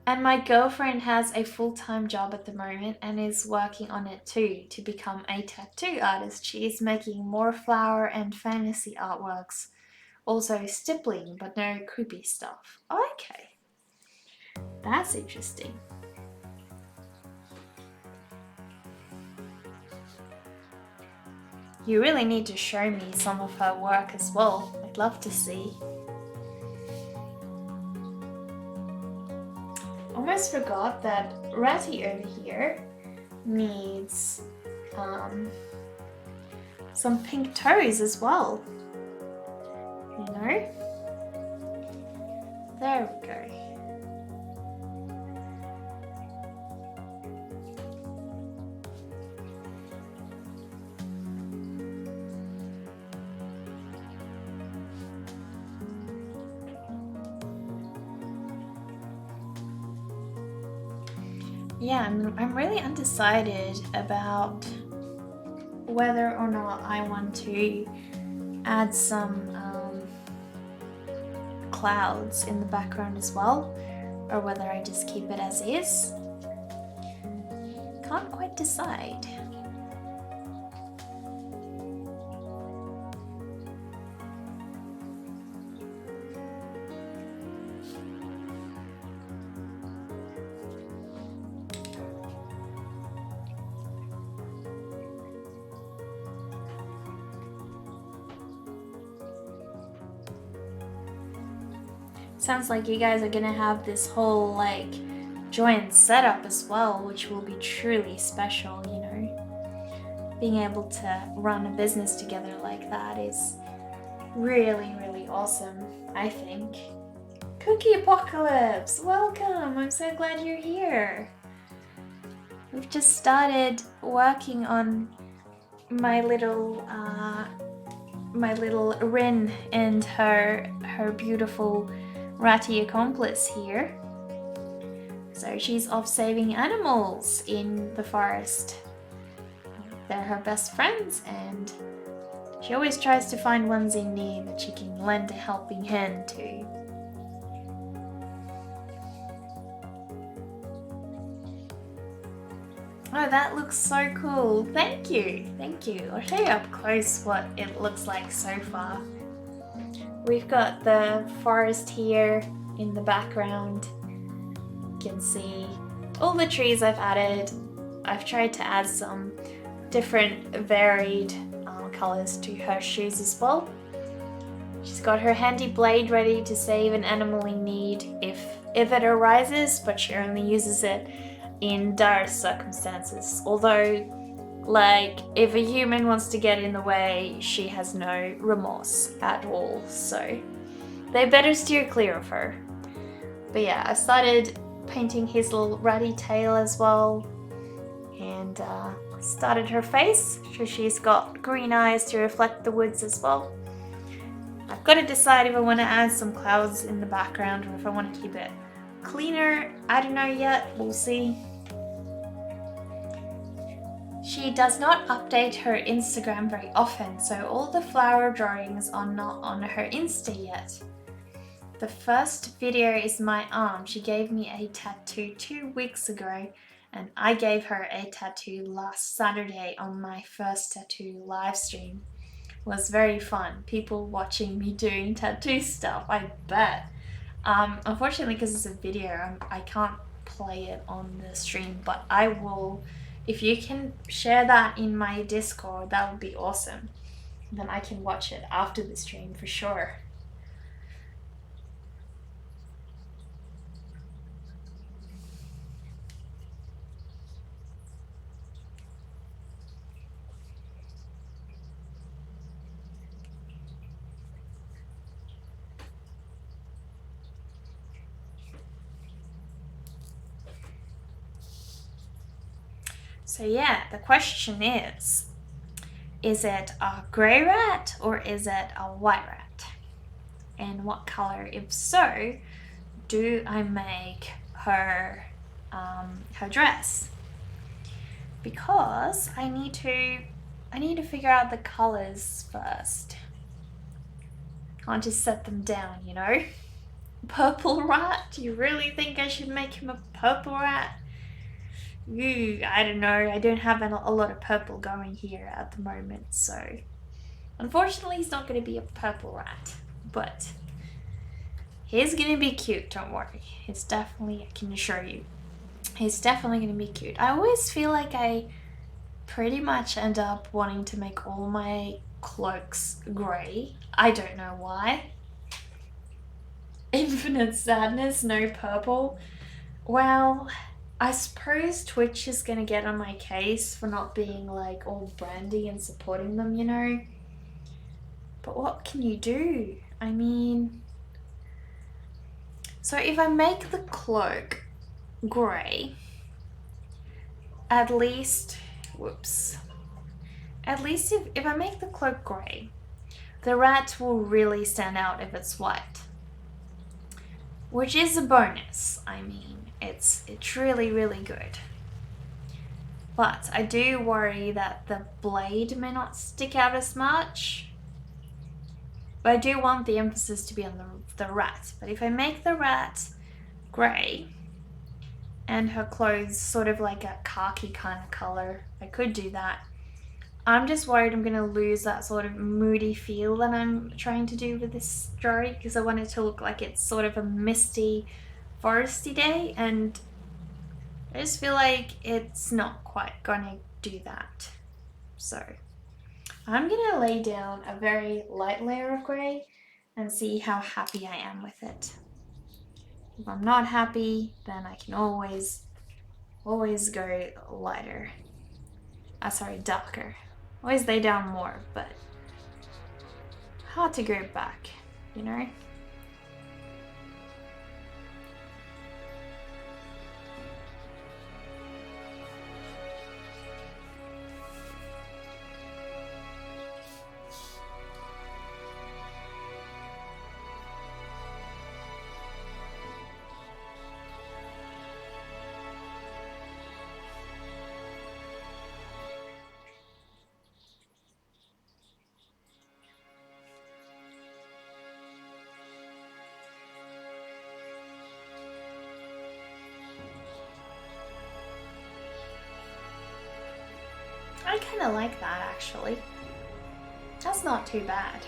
And my girlfriend has a full-time job at the moment and is working on it too to become a tattoo artist. She is making more flower and fantasy artworks. Also stippling, but no creepy stuff. Okay. That's interesting. You really need to show me some of her work as well. I'd love to see. Almost forgot that Ratty over here needs some pink toes as well. You know? There we go. Yeah, I'm really undecided about whether or not I want to add some clouds in the background as well, or whether I just keep it as is. Can't quite decide. Sounds like you guys are gonna have this whole like joint setup as well, which will be truly special, you know. Being able to run a business together like that is really, really awesome, I think. Cookie Apocalypse, welcome! I'm so glad you're here. We've just started working on my little Rin and her beautiful ratty accomplice here. So she's off saving animals in the forest. They're her best friends and she always tries to find ones in need that she can lend a helping hand to. Oh, that looks so cool. Thank you. Thank you. I'll show you up close what it looks like so far. We've got the forest here in the background. You can see all the trees I've added. I've tried to add some different varied colors to her shoes as well. She's got her handy blade ready to save an animal in need if it arises, but she only uses it in dire circumstances. Although, like, if a human wants to get in the way, she has no remorse at all, so they better steer clear of her. But yeah, I started painting his little ratty tail as well, and started her face, so she's got green eyes to reflect the woods as well. I've got to decide if I want to add some clouds in the background or if I want to keep it cleaner. I don't know yet, we'll see. She does not update her Instagram very often, so all the flower drawings are not on her Insta yet. The first video is my aunt. She gave me a tattoo 2 weeks ago, and I gave her a tattoo last Saturday on my first tattoo live stream. It was very fun. People watching me doing tattoo stuff, I bet. Unfortunately, because it's a video, I can't play it on the stream, but I will. If you can share that in my Discord, that would be awesome. Then I can watch it after the stream for sure. So yeah, the question is it a grey rat or is it a white rat? And what color? If so, do I make her dress? Because I need to figure out the colors first. Can't just set them down, you know? Purple rat? Do you really think I should make him a purple rat? Ooh, I don't know. I don't have a lot of purple going here at the moment, so unfortunately he's not going to be a purple rat, but he's going to be cute, don't worry. It's definitely, I can assure you, he's definitely going to be cute. I always feel like I pretty much end up wanting to make all my cloaks grey. I don't know why. Infinite sadness, no purple. Well, I suppose Twitch is gonna get on my case for not being like all brandy and supporting them, you know? But what can you do? I mean, so if I make the cloak grey, at least, if I make the cloak grey, the rat will really stand out if it's white. Which is a bonus. I mean, it's really, really good. But I do worry that the blade may not stick out as much. But I do want the emphasis to be on the rat. But if I make the rat grey and her clothes sort of like a khaki kind of color, I could do that. I'm just worried I'm going to lose that sort of moody feel that I'm trying to do with this story, because I want it to look like it's sort of a misty, foresty day, and I just feel like it's not quite going to do that. So I'm going to lay down a very light layer of grey and see how happy I am with it. If I'm not happy, then I can always go lighter. Darker. Always lay down more, but hard to go back, you know? I kind of like that, actually. That's not too bad.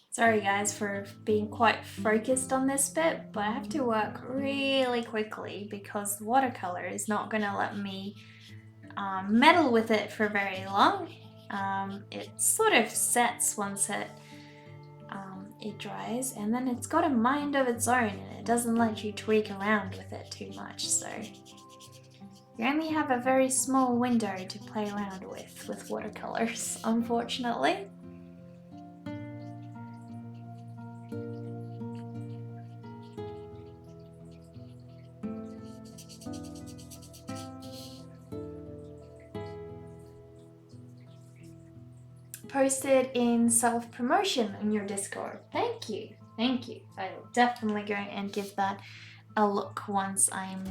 Sorry guys for being quite focused on this bit, but I have to work really quickly because the watercolor is not going to let me meddle with it for very long. It sort of sets once it dries, and then it's got a mind of its own and it doesn't let you tweak around with it too much, so you only have a very small window to play around with watercolors, unfortunately. Posted in self-promotion in your Discord. Thank Thank you. Thank you. I will definitely go and give that a look once I'm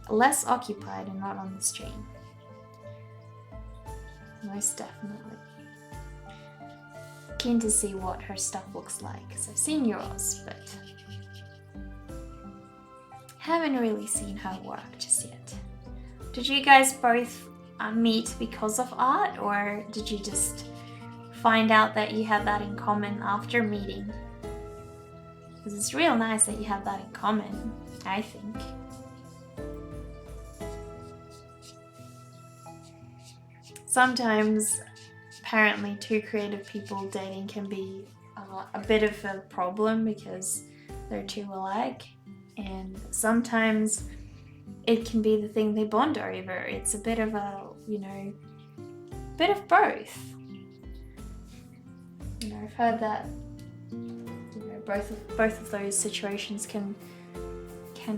less occupied and not on the stream. Most definitely. Keen to see what her stuff looks like, because I've seen yours, but haven't really seen her work just yet. Did you guys both meet because of art, or did you just find out that you had that in common after meeting? Because it's real nice that you have that in common, I think. Sometimes, apparently, two creative people dating can be a bit of a problem because they're too alike, and sometimes it can be the thing they bond over. It's a bit of a, bit of both. I've heard that both of those situations can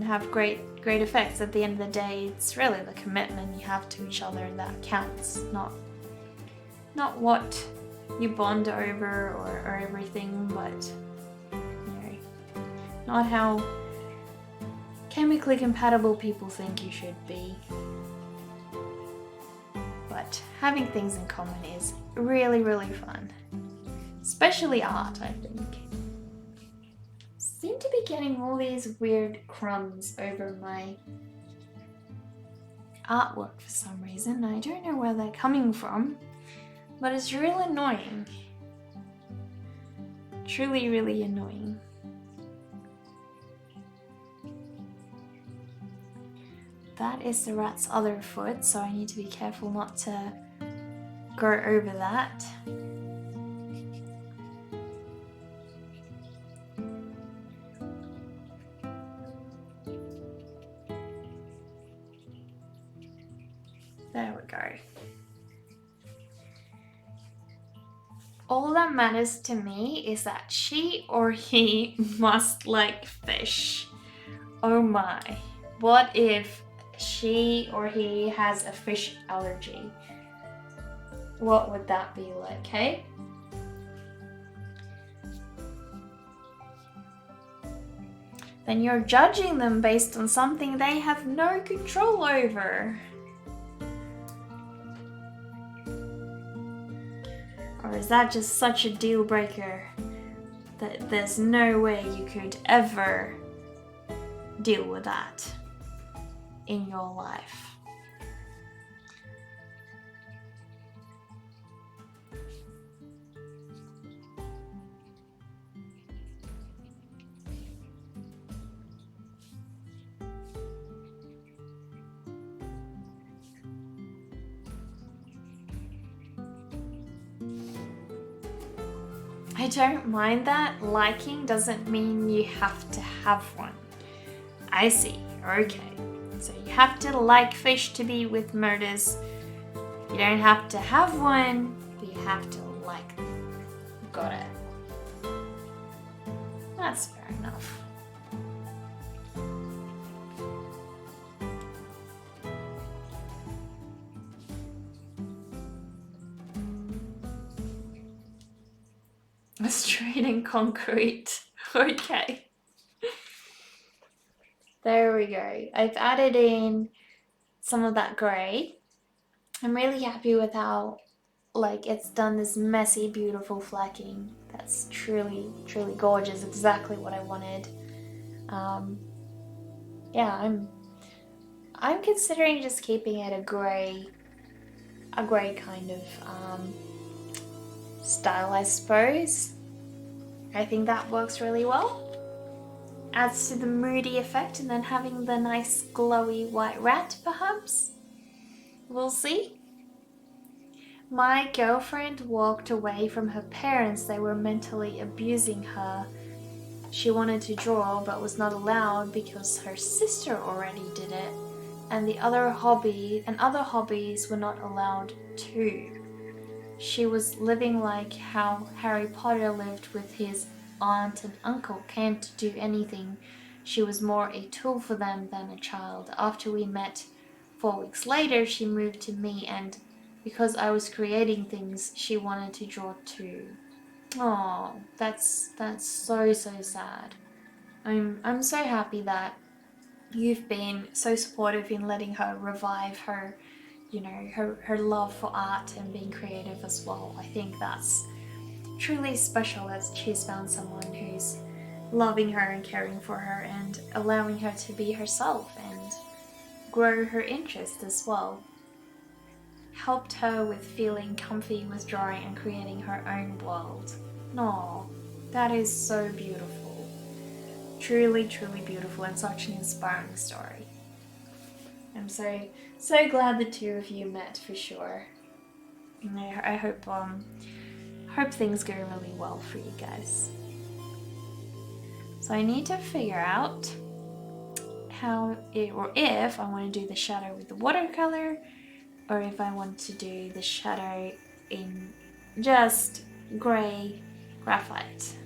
have great effects. At the end of the day, it's really the commitment you have to each other that counts, not what you bond over or everything, but not how chemically compatible people think you should be. But having things in common is really, really fun. Especially art, I think. Seem to be getting all these weird crumbs over my artwork for some reason. I don't know where they're coming from, but it's really annoying. Truly, really annoying. That is the rat's other foot, so I need to be careful not to go over that. There we go. All that matters to me is that she or he must like fish. Oh my. What if she or he has a fish allergy? What would that be like, hey? Then you're judging them based on something they have no control over. Or is that just such a deal breaker that there's no way you could ever deal with that in your life? I don't mind that. Liking doesn't mean you have to have one. I see. Okay. So you have to like fish to be with murders. You don't have to have one, but you have to like them. Got it. That's fair enough. Straight in concrete. Okay. There we go. I've added in some of that grey. I'm really happy with how it's done this messy, beautiful flecking. That's truly, truly gorgeous. Exactly what I wanted. Yeah, I'm considering just keeping it a grey kind of style, I suppose. I think that works really well. Adds to the moody effect, and then having the nice glowy white rat, perhaps. We'll see. My girlfriend walked away from her parents. They were mentally abusing her. She wanted to draw but was not allowed because her sister already did it, and other hobbies were not allowed too. She was living like how Harry Potter lived with his aunt and uncle. Can't do anything. She was more a tool for them than a child. After we met 4 weeks later, she moved to me, and because I was creating things, she wanted to draw too. Oh, that's so sad. I'm so happy that you've been so supportive in letting her revive her, you know, her love for art and being creative as well. I think that's truly special that she's found someone who's loving her and caring for her and allowing her to be herself and grow her interest as well. Helped her with feeling comfy with drawing and creating her own world. No, that is so beautiful. Truly, truly beautiful and such an inspiring story. I'm so glad the two of you met for sure. And I hope things go really well for you guys. So I need to figure out how it, or if I want to do the shadow with the watercolor, or if I want to do the shadow in just grey graphite.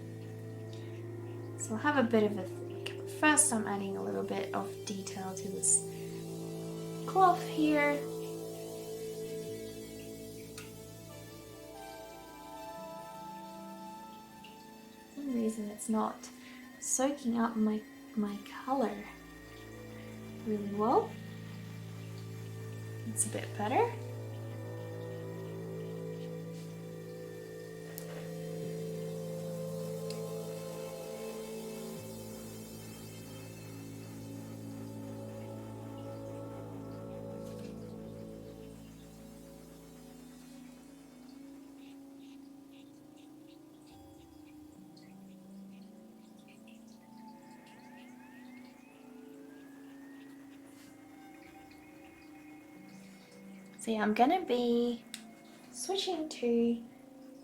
So I'll have a bit of a think. But first I'm adding a little bit of detail to this cloth here. For some reason it's not soaking up my color really well. It's a bit better. So yeah, I'm gonna be switching to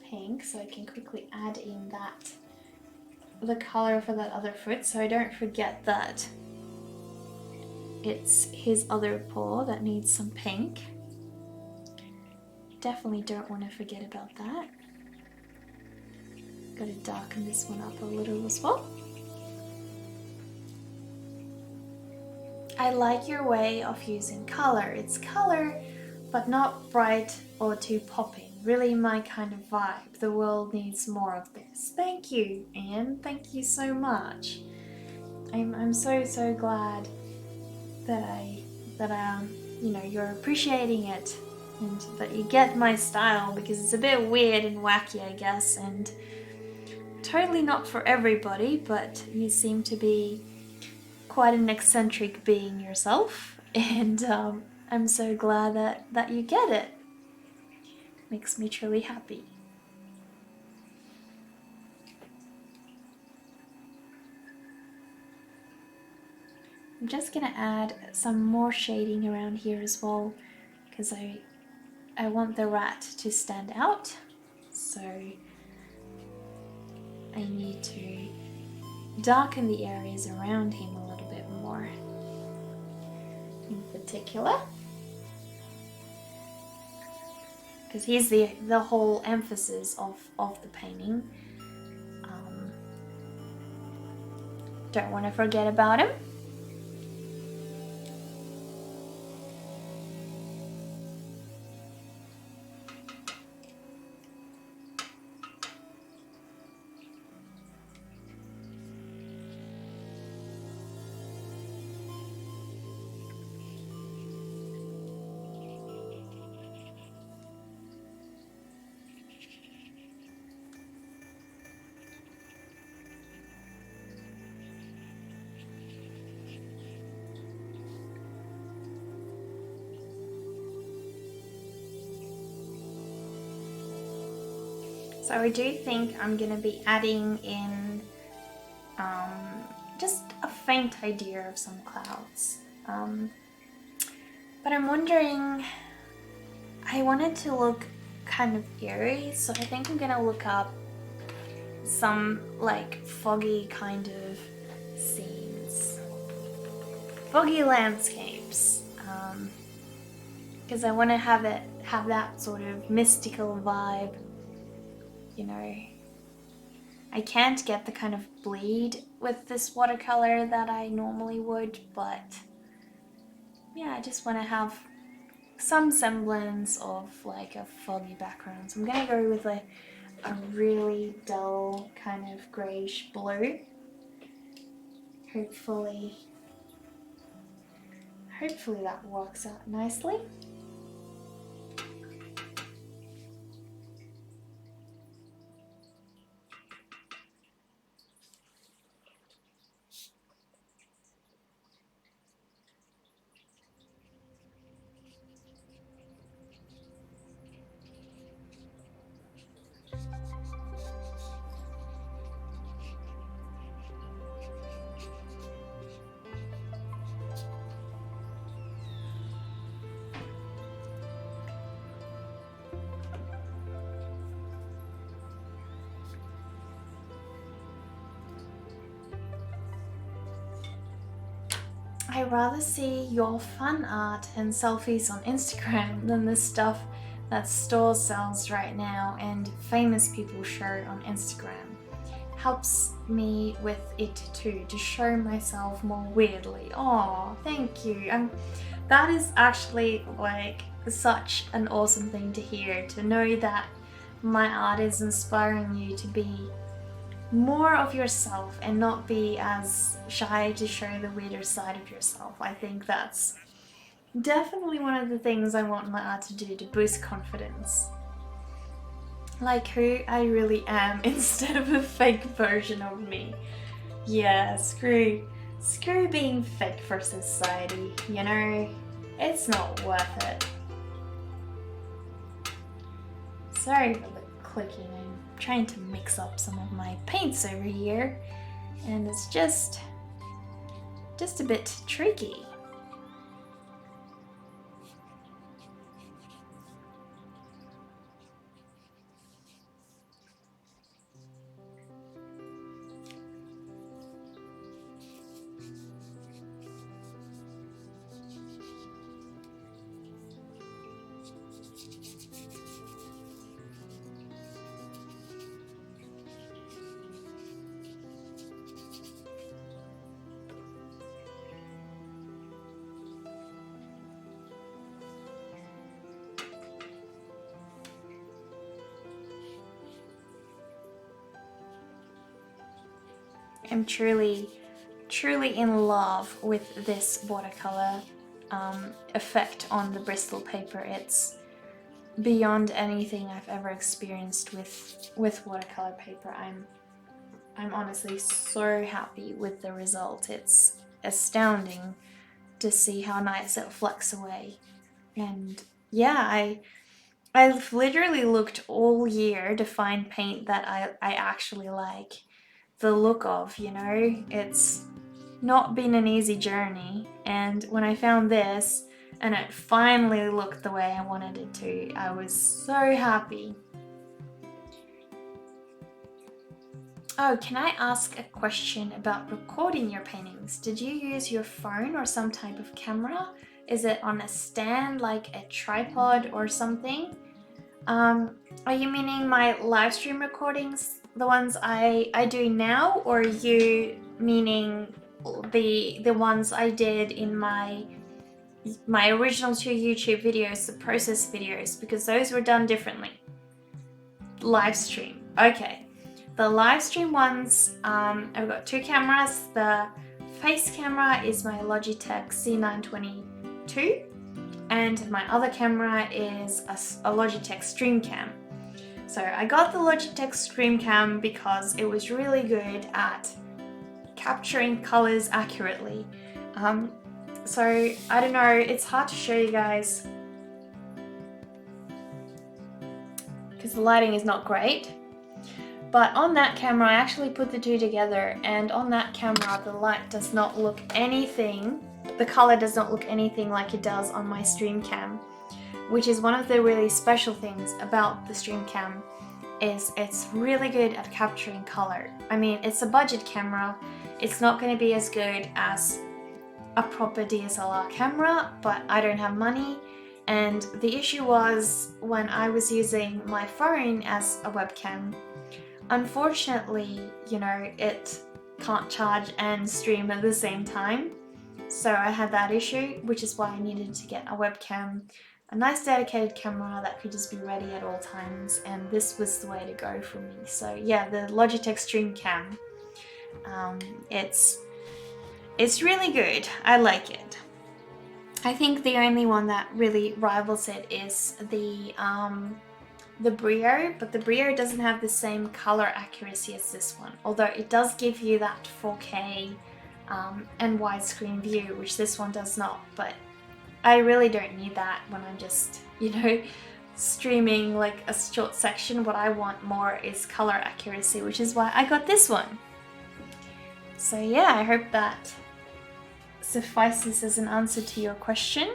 pink so I can quickly add in the color for that other foot so I don't forget that it's his other paw that needs some pink. Definitely don't want to forget about that. Gotta darken this one up a little as well. I like your way of using color. It's color, but not bright or too popping. Really my kind of vibe. The world needs more of this. Thank you, Anne. Thank you so much. I'm so glad that you know, you're appreciating it and that you get my style, because it's a bit weird and wacky, I guess, and totally not for everybody, but you seem to be quite an eccentric being yourself, and I'm so glad that you get it. Makes me truly happy. I'm just gonna add some more shading around here as well, because I want the rat to stand out, so I need to darken the areas around him a little bit more in particular, because he's the whole emphasis of the painting. Don't want to forget about him. So I do think I'm going to be adding in just a faint idea of some clouds. But I'm wondering, I want it to look kind of eerie, so I think I'm going to look up some like foggy kind of scenes. Foggy landscapes. Because I want to have that sort of mystical vibe. You know, I can't get the kind of bleed with this watercolor that I normally would, but yeah, I just want to have some semblance of like a foggy background. So I'm gonna go with a a really dull kind of greyish blue. Hopefully that works out nicely. I rather see your fun art and selfies on Instagram than the stuff that store sells right now and famous people show on Instagram. Helps me with it too, to show myself more weirdly. Oh, thank you. That is actually like such an awesome thing to hear, to know that my art is inspiring you to be more of yourself and not be as shy to show the weirder side of yourself. I think that's definitely one of the things I want my art to do, to boost confidence. Like who I really am instead of a fake version of me. Yeah, screw being fake for society, you know? It's not worth it. Sorry for the clicking. I'm trying to mix up some of my paints over here, and it's just a bit tricky. I'm truly in love with this watercolor effect on the Bristol paper. It's beyond anything I've ever experienced with watercolor paper. I'm honestly so happy with the result. It's astounding to see how nice it flecks away. And yeah, I've literally looked all year to find paint that I actually like the look of, you know? It's not been an easy journey, and when I found this and it finally looked the way I wanted it to, I was so happy. Oh, can I ask a question about recording your paintings? Did you use your phone or some type of camera? Is it on a stand, like a tripod or something? Are you meaning my live stream recordings, the ones I do now, or are you meaning the ones I did in my original 2 YouTube videos, the process videos, because those were done differently? Live stream, okay. The live stream ones, I've got 2 cameras. The face camera is my Logitech C922, and my other camera is a Logitech StreamCam. So I got the Logitech StreamCam because it was really good at capturing colors accurately. So I don't know, it's hard to show you guys because the lighting is not great. But on that camera, I actually put the two together, and on that camera, the light does not look anything, the color does not look anything like it does on my StreamCam, which is one of the really special things about the StreamCam, is it's really good at capturing color. I mean, it's a budget camera, it's not going to be as good as a proper DSLR camera, but I don't have money. And the issue was when I was using my phone as a webcam, unfortunately, you know, it can't charge and stream at the same time. So I had that issue, which is why I needed to get a webcam a nice dedicated camera that could just be ready at all times, and this was the way to go for me. So yeah, the Logitech Stream Cam, it's really good. I like it. I think the only one that really rivals it is the Brio, but the Brio doesn't have the same color accuracy as this one, although it does give you that 4K and widescreen view, which this one does not. But I really don't need that when I'm just, streaming like a short section. What I want more is color accuracy, which is why I got this one. So yeah, I hope that suffices as an answer to your question.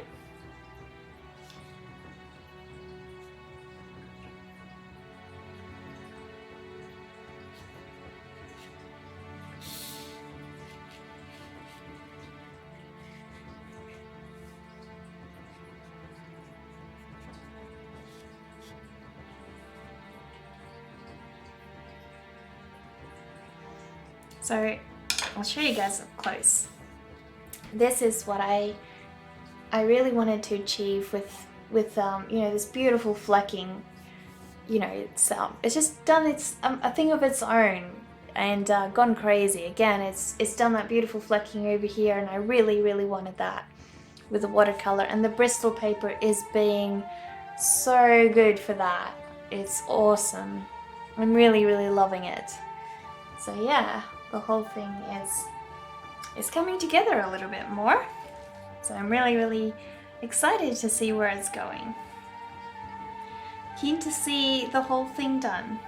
So I'll show you guys up close. This is what I really wanted to achieve with this beautiful flecking. It's just done its a thing of its own and gone crazy. Again, it's done that beautiful flecking over here, and I really wanted that with the watercolor, and the Bristol paper is being so good for that. It's awesome. I'm really loving it. So yeah, the whole thing is coming together a little bit more. So I'm really excited to see where it's going. Keen to see the whole thing done.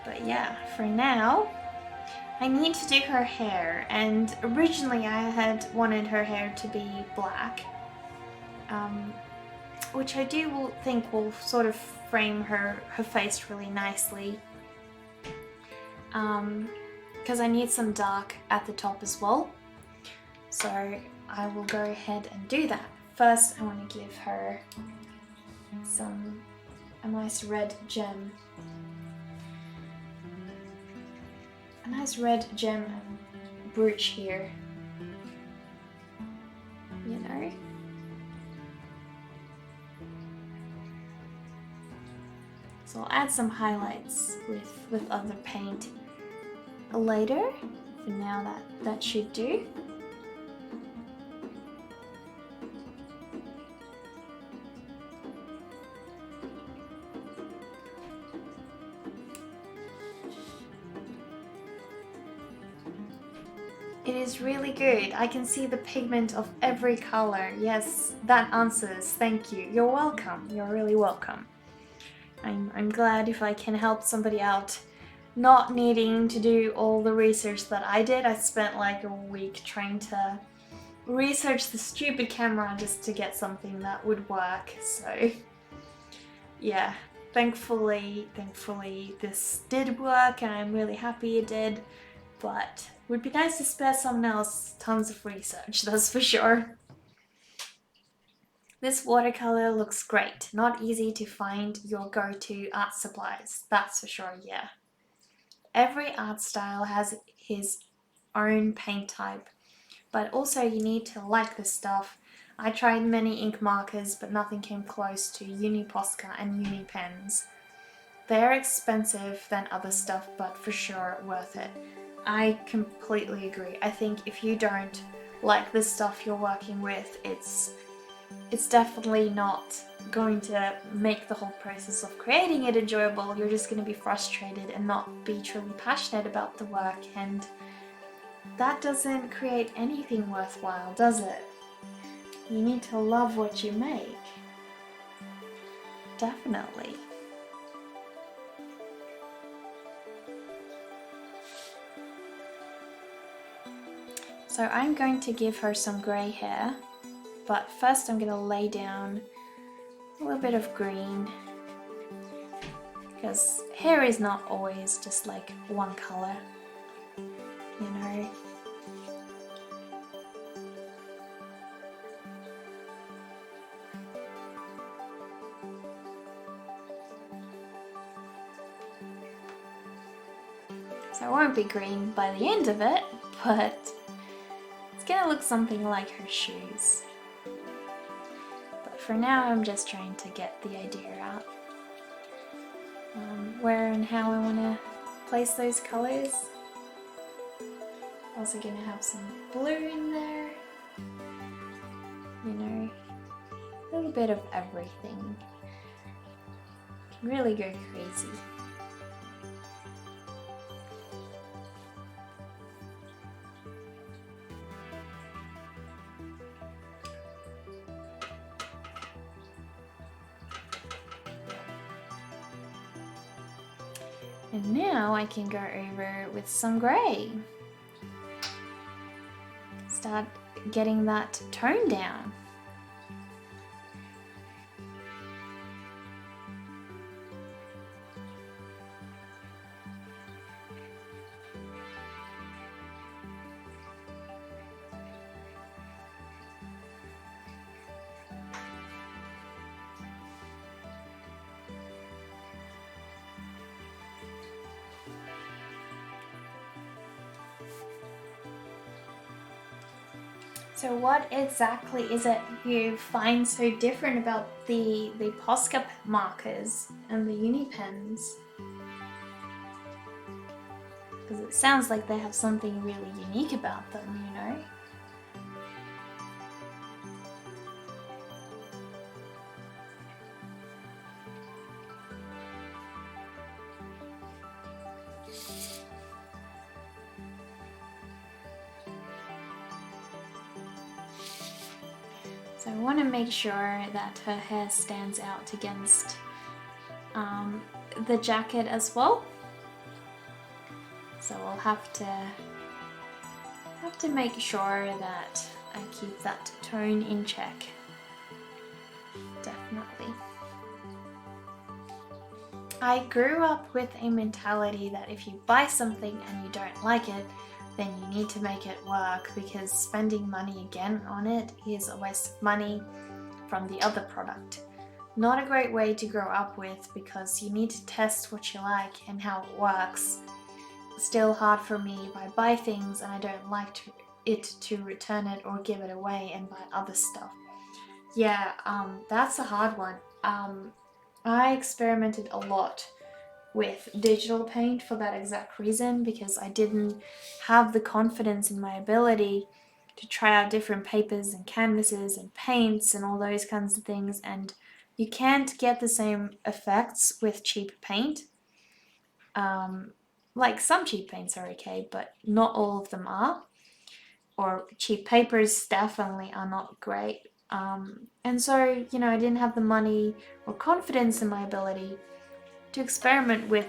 But yeah, for now, I need to do her hair, and originally I had wanted her hair to be black, which I think will sort of frame her face really nicely. Because I need some dark at the top as well. So I will go ahead and do that. First, I want to give her a nice red gem. A nice red gem brooch here. So I'll add some highlights with other paint later. For now, that should do. It is really good. I can see the pigment of every color. Yes, that answers. Thank you. You're welcome. You're really welcome. I'm glad if I can help somebody out not needing to do all the research that I did. I spent like a week trying to research the stupid camera just to get something that would work. So yeah, thankfully this did work, and I'm really happy it did. But it would be nice to spare someone else tons of research, that's for sure. This watercolor looks great. Not easy to find your go-to art supplies, that's for sure, yeah. Every art style has his own paint type, but also you need to like this stuff. I tried many ink markers, but nothing came close to Uni Posca and Uni pens. They're expensive than other stuff, but for sure worth it. I completely agree. I think if you don't like the stuff you're working with, it's definitely not going to make the whole process of creating it enjoyable. You're just going to be frustrated and not be truly passionate about the work, and that doesn't create anything worthwhile, does it? You need to love what you make. Definitely. So I'm going to give her some grey hair, but first I'm going to lay down a little bit of green, because hair is not always just like one colour, you know. So it won't be green by the end of it, but it's gonna look something like her shoes. But for now I'm just trying to get the idea out. Where and how I want to place those colours. Also going to have some blue in there. You know, a little bit of everything. Can really go crazy. And now I can go over with some grey. Start getting that tone down. So what exactly is it you find so different about the Posca markers and the uni pens? Because it sounds like they have something really unique about them, you know? So I want to make sure that her hair stands out against the jacket as well. So I'll have to make sure that I keep that tone in check. Definitely. I grew up with a mentality that if you buy something and you don't like it, then you need to make it work, because spending money again on it is a waste of money from the other product. Not a great way to grow up with, because you need to test what you like and how it works. Still hard for me if I buy things and I don't like it to return it or give it away and buy other stuff. Yeah, that's a hard one. I experimented a lot with digital paint for that exact reason, because I didn't have the confidence in my ability to try out different papers and canvases and paints and all those kinds of things, and you can't get the same effects with cheap paint. Like some cheap paints are okay, but not all of them are, or cheap papers definitely are not great. And so, you know, I didn't have the money or confidence in my ability to experiment with,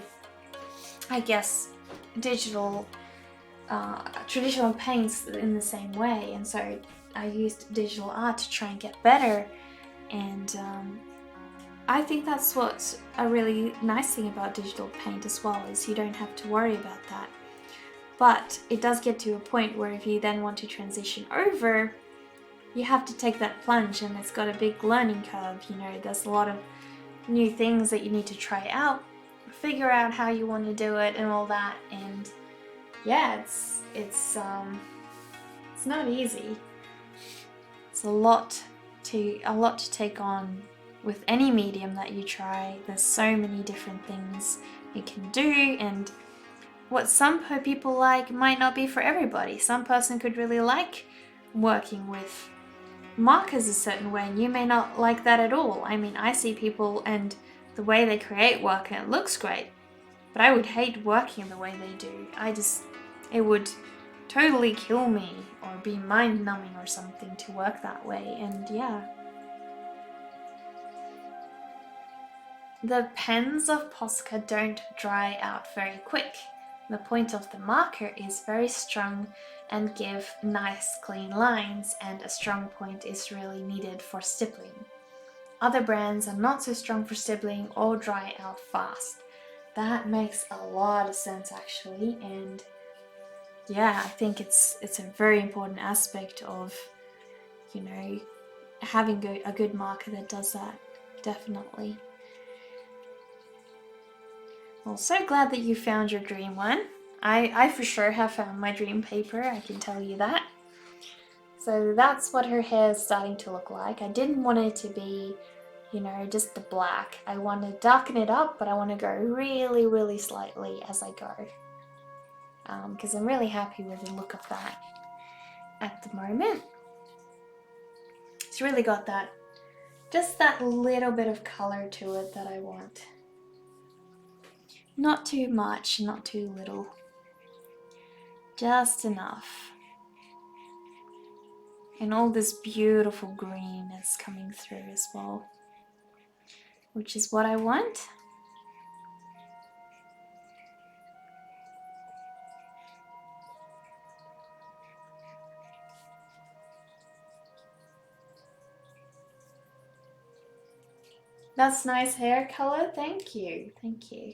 I guess, digital, traditional paints in the same way. And so I used digital art to try and get better. And I think that's what's a really nice thing about digital paint as well, is you don't have to worry about that. But it does get to a point where if you then want to transition over, you have to take that plunge, and it's got a big learning curve. You know, there's a lot of new things that you need to try out, figure out how you want to do it and all that. And yeah, it's not easy. It's a lot to take on with any medium that you try. There's so many different things you can do, and what some people like might not be for everybody. Some person could really like working with markers a certain way, and you may not like that at all. I mean, I see people and the way they create work and it looks great, but I would hate working the way they do. It would totally kill me or be mind-numbing or something to work that way. And yeah, the pens of Posca don't dry out very quick. The point of the marker is very strong and give nice clean lines, and a strong point is really needed for stippling. Other brands are not so strong for stippling or dry out fast. That makes a lot of sense actually, and yeah, I think it's a very important aspect of, you know, having a good marker that does that, definitely. Well, so glad that you found your dream one. I for sure have found my dream paper, I can tell you that. So that's what her hair is starting to look like. I didn't want it to be, you know, just the black. I want to darken it up, but I want to go really, really slightly as I go. Because I'm really happy with the look of that at the moment. It's really got that, just that little bit of color to it that I want. Not too much, not too little. Just enough. And all this beautiful green is coming through as well, which is what I want. That's nice hair color, thank you, thank you.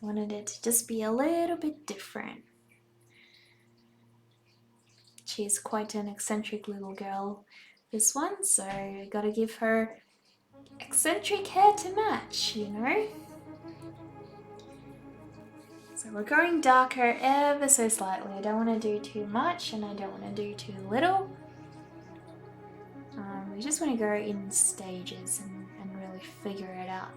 Wanted it to just be a little bit different. She's quite an eccentric little girl, this one, so I gotta give her eccentric hair to match, you know? So we're going darker ever so slightly. I don't want to do too much and I don't want to do too little. We just want to go in stages and really figure it out.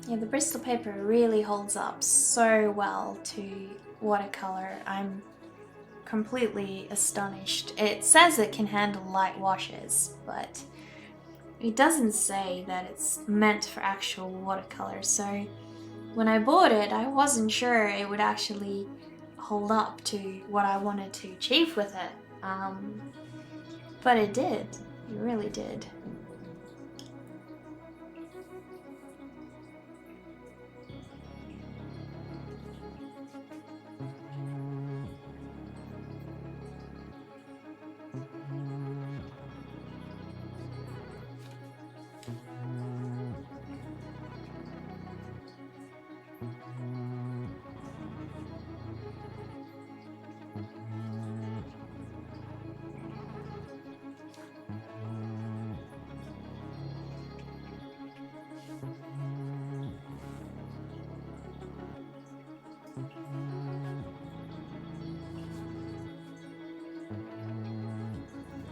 Yeah, the Bristol paper really holds up so well to watercolor. I'm completely astonished. It says it can handle light washes, but it doesn't say that it's meant for actual watercolor. So when I bought it, I wasn't sure it would actually hold up to what I wanted to achieve with it. But it did. It really did.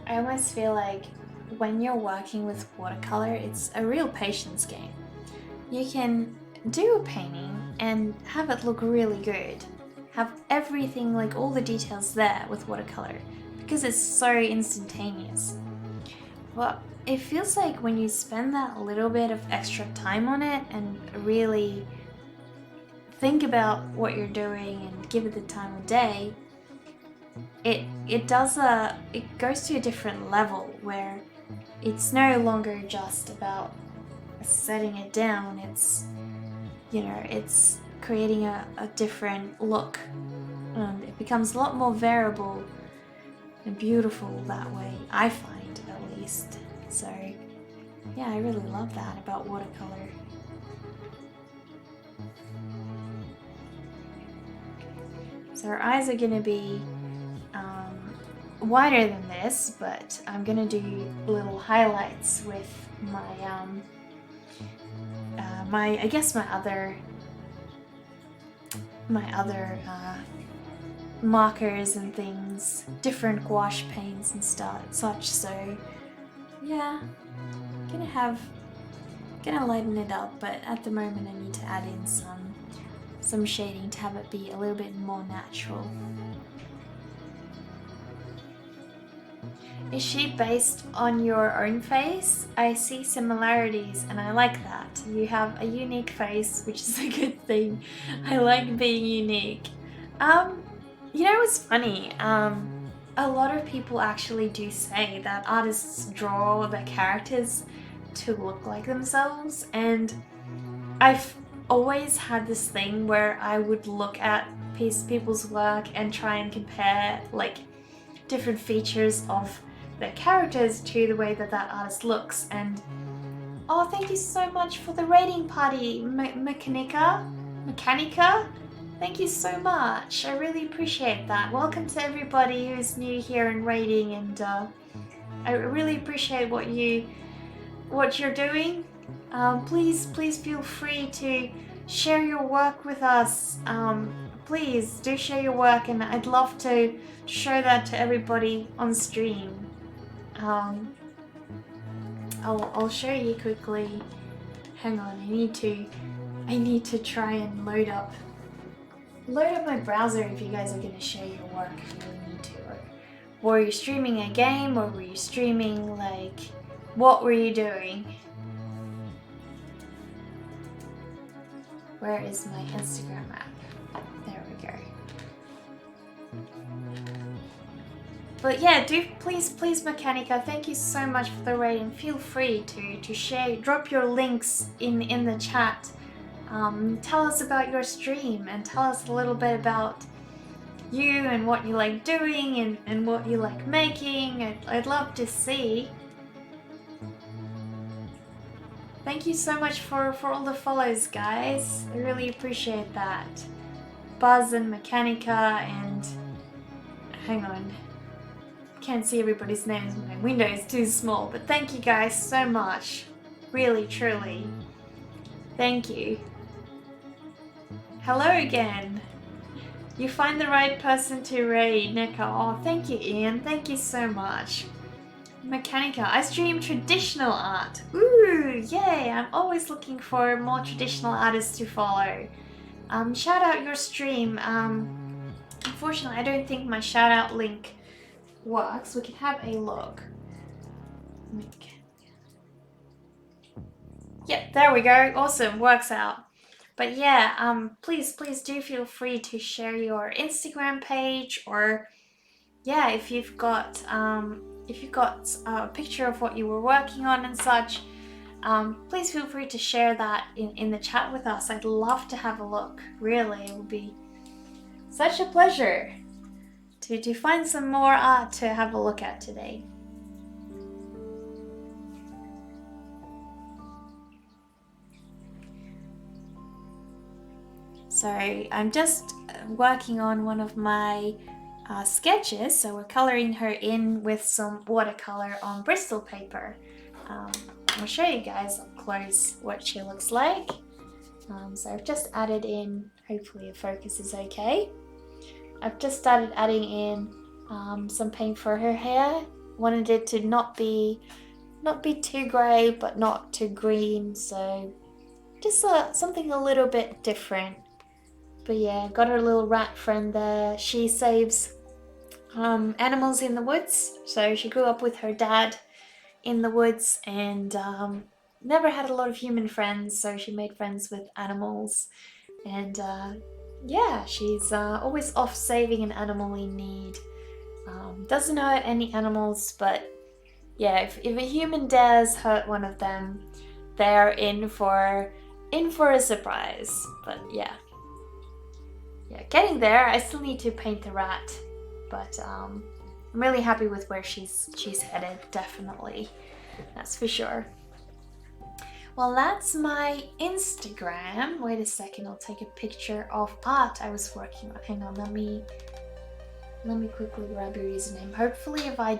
I almost feel like when you're working with watercolor, it's a real patience game. You can do a painting and have it look really good, have everything, like all the details there with watercolor, because it's so instantaneous. But it feels like when you spend that little bit of extra time on it and really think about what you're doing and give it the time of day, it goes to a different level where it's no longer just about setting it down. It's, you know, it's creating a different look. It becomes a lot more variable and beautiful that way, I find, at least. So yeah, I really love that about watercolor. So her eyes are gonna be wider than this, but I'm gonna do little highlights with my I guess my other markers and things, different gouache paints and such. So yeah, gonna lighten it up, but at the moment I need to add in some shading to have it be a little bit more natural. Is she based on your own face? I see similarities and I like that. You have a unique face, which is a good thing. I like being unique. You know what's funny? A lot of people actually do say that artists draw their characters to look like themselves, and I've always had this thing where I would look at people's work and try and compare like different features of their characters to the way that artist looks. And oh, thank you so much for the raiding party, Mechanica. Thank Thank you so much. I really appreciate that. Welcome to everybody who's new here and raiding, and I really appreciate what you're doing. Please feel free to share your work with us. Please do share your work, and I'd love to show that to everybody on stream. I'll show you quickly. Hang on, I need to try and load up my browser if you guys are gonna share your work, if you really need to. Or were you streaming a game, or were you streaming, like, what were you doing? Where is my Instagram app? There we go. But yeah, do please Mechanica, thank you so much for the raid, and feel free to share, drop your links in the chat. Tell us about your stream, and tell us a little bit about you and what you like doing, and what you like making. I'd love to see. Thank you so much for all the follows, guys. I really appreciate that. Buzz and Mechanica and... hang on. Can't see everybody's names, my window is too small, but thank you guys so much. Really, truly. Thank you. Hello again. You find the right person to raid, Neko. Oh, thank you, Ian. Thank you so much. Mechanica, I stream traditional art. Ooh, yay! I'm always looking for more traditional artists to follow. Shout out your stream. Unfortunately, I don't think my shout out link works. We can have a look. Yep, there we go. Awesome, works out. But yeah, please do feel free to share your Instagram page, or yeah, if you've got a picture of what you were working on and such, please feel free to share that in the chat with us. I'd love to have a look. Really, it would be such a pleasure to find some more art to have a look at today. So I'm just working on one of my sketches, so we're colouring her in with some watercolour on Bristol paper. I'll show you guys up close what she looks like. So I've just added in, hopefully the focus is okay. I've just started adding in some paint for her hair. Wanted it to not be too grey but not too green, so just something a little bit different. But yeah, got her little rat friend there. She saves animals in the woods. So she grew up with her dad in the woods, and never had a lot of human friends, so she made friends with animals. And yeah, she's always off saving an animal in need. Doesn't hurt any animals, but yeah, if a human dares hurt one of them, they're in for a surprise. But yeah, getting there. I still need to paint the rat, but I'm really happy with where she's headed. Definitely, that's for sure. Well, that's my Instagram. Wait a second, I'll take a picture of art I was working on. Hang on, let me quickly grab your username. Hopefully, if I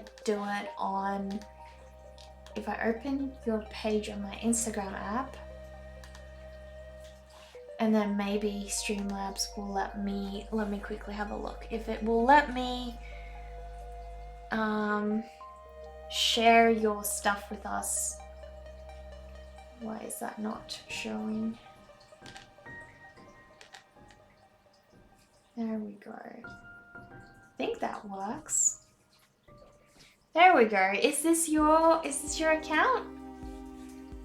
open your page on my Instagram app, and then maybe Streamlabs will let me quickly have a look. If it will let me share your stuff with us. Why is that not showing? There we go. I think that works. There we go. Is this your account?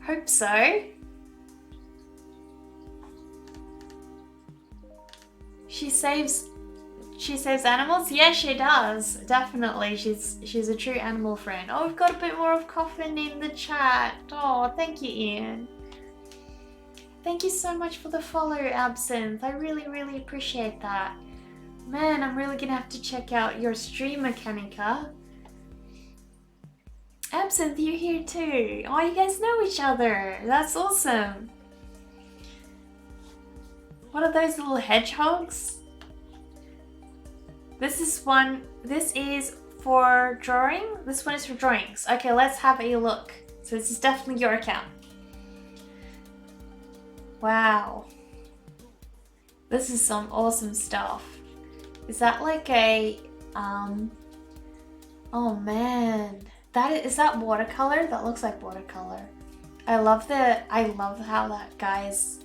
Hope so. She saves animals? Yeah, she does. Definitely. She's a true animal friend. Oh, we've got a bit more of Coffin in the chat. Oh, thank you, Ian. Thank you so much for the follow, Absinthe. I really, really appreciate that. Man, I'm really gonna have to check out your stream, Mechanica. Absinthe, you're here too. Oh, you guys know each other. That's awesome. What are those little hedgehogs? This is for drawing. This one is for drawings. Okay, let's have a look. So this is definitely your account. Wow. This is some awesome stuff. Is that like a, oh man. Is that watercolor? That looks like watercolor. I love how that guy's,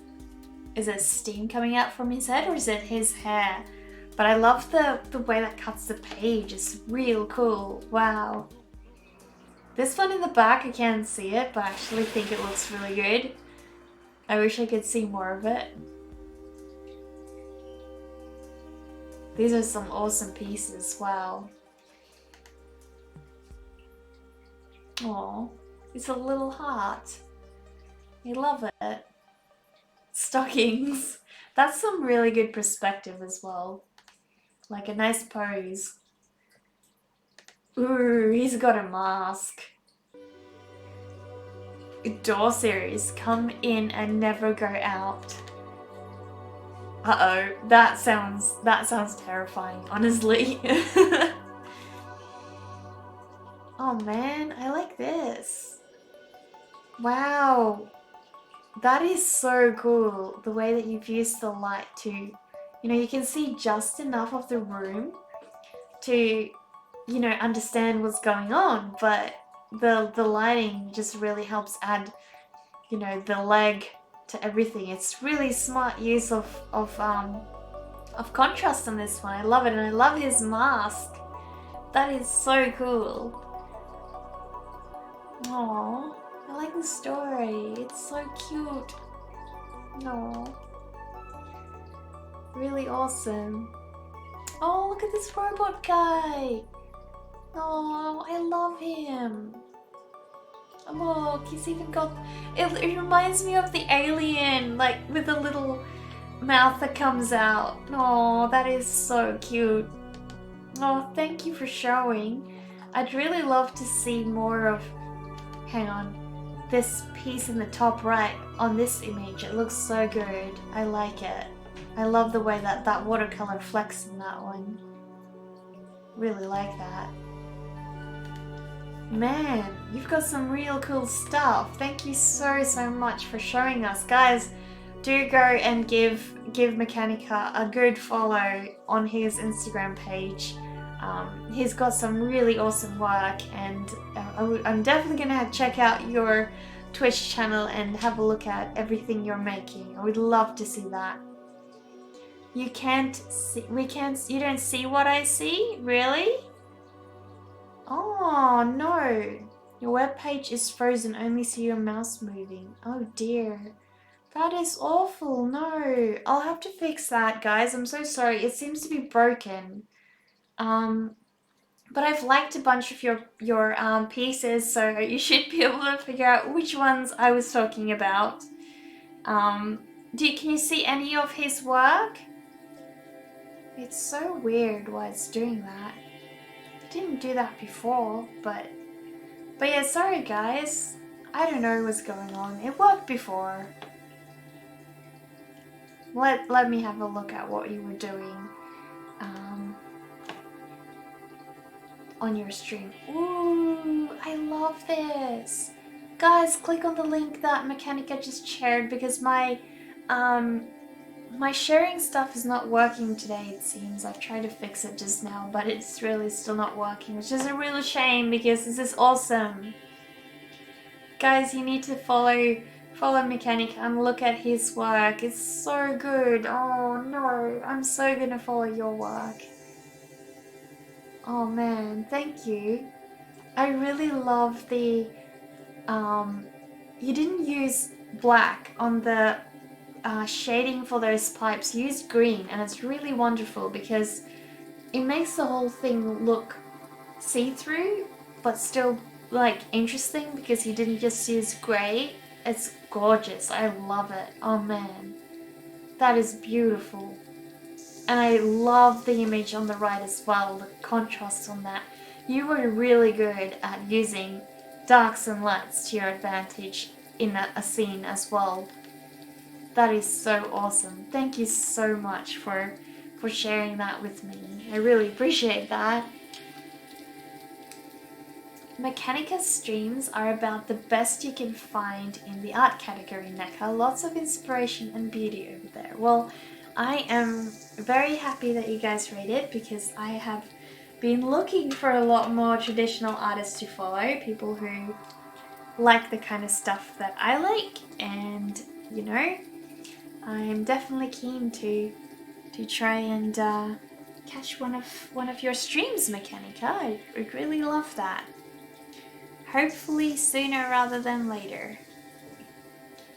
is it steam coming out from his head or is it his hair? But I love the way that cuts the page. It's real cool. Wow. This one in the back, I can't see it, but I actually think it looks really good. I wish I could see more of it. These are some awesome pieces. Wow. Oh, it's a little heart. I love it. Stockings. That's some really good perspective as well. Like a nice pose. Ooh, he's got a mask. Door series, come in and never go out. Uh-oh, that sounds terrifying, honestly. Oh man, I like this. Wow. That is so cool, the way that you've used the light to, you know, you can see just enough of the room to, you know, understand what's going on, but the lighting just really helps add, you know, the leg to everything. It's really smart use of contrast on this one. I love it, and I love his mask. That is so cool. Aww, I like the story. It's so cute. Aww. Really awesome. Oh, look at this robot guy. Oh, I love him. Look, he's even got... It reminds me of the alien, like with the little mouth that comes out. Oh, that is so cute. Oh, thank you for showing. I'd really love to see more of... Hang on. This piece in the top right on this image. It looks so good. I like it. I love the way that watercolor flecks in that one. Really like that. Man, you've got some real cool stuff. Thank you so much for showing us. Guys, do go and give Mechanica a good follow on his Instagram page. He's got some really awesome work, and I'm definitely gonna check out your Twitch channel and have a look at everything you're making. I would love to see that. You can't see, you don't see what I see? Really? Oh no, your webpage is frozen, only see your mouse moving. Oh dear, that is awful. No, I'll have to fix that, guys. I'm so sorry, it seems to be broken. But I've liked a bunch of your pieces, so you should be able to figure out which ones I was talking about. Can you see any of his work? It's so weird why it's doing that. Didn't do that before, but yeah, sorry guys. I don't know what's going on. It worked before. Let me have a look at what you were doing on your stream. Ooh, I love this. Guys, click on the link that Mechanica just shared, because my sharing stuff is not working today, it seems. I've tried to fix it just now, but it's really still not working, which is a real shame because this is awesome. Guys, you need to follow Mechanica and look at his work. It's so good. Oh no, I'm so gonna follow your work. Oh man, thank you. I really love the, you didn't use black on the shading for those pipes. You used green, and it's really wonderful because it makes the whole thing look see-through, but still like interesting because you didn't just use grey. It's gorgeous. I love it. Oh man, that is beautiful. And I love the image on the right as well, the contrast on that. You were really good at using darks and lights to your advantage in a scene as well. That is so awesome. Thank you so much for sharing that with me. I really appreciate that. Mechanica's streams are about the best you can find in the art category, NECA. Lots of inspiration and beauty over there. Well, I am very happy that you guys rate it because I have been looking for a lot more traditional artists to follow, people who like the kind of stuff that I like, and you know, I'm definitely keen to try and catch one of your streams, Mechanica. I'd really love that. Hopefully sooner rather than later.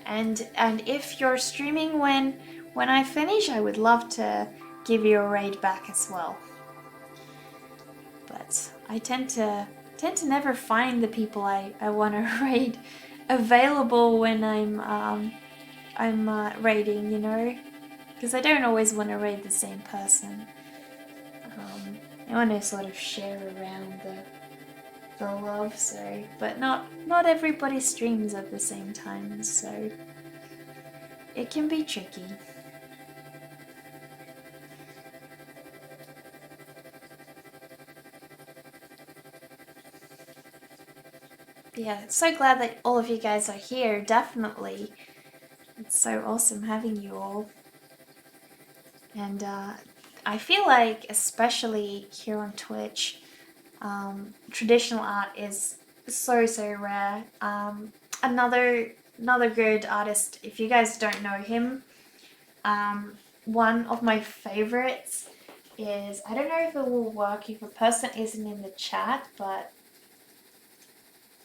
And if you're streaming when I finish, I would love to give you a raid back as well. But I tend to never find the people I want to raid available when I'm raiding, you know, because I don't always want to raid the same person. I want to sort of share around the love, so, but not everybody streams at the same time, so it can be tricky. Yeah, so glad that all of you guys are here, definitely. It's so awesome having you all. And I feel like, especially here on Twitch, traditional art is so rare. Another good artist, if you guys don't know him, one of my favorites is, I don't know if it will work if a person isn't in the chat, but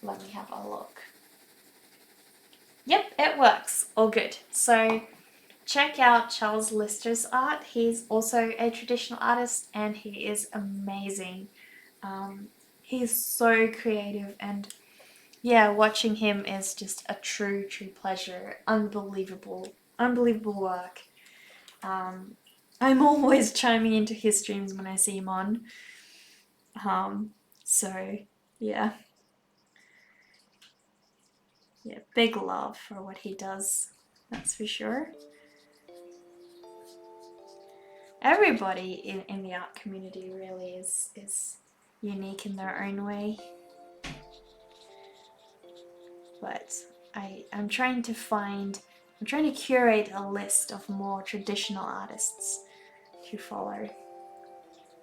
let me have a look. Yep, it works. All good. So check out Charles Lister's art. He's also a traditional artist and he is amazing. He's so creative, and yeah, watching him is just a true pleasure. Unbelievable work. I'm always chiming into his streams when I see him on. So yeah, big love for what he does, that's for sure. Everybody in the art community really is unique in their own way. But I'm trying to curate a list of more traditional artists to follow.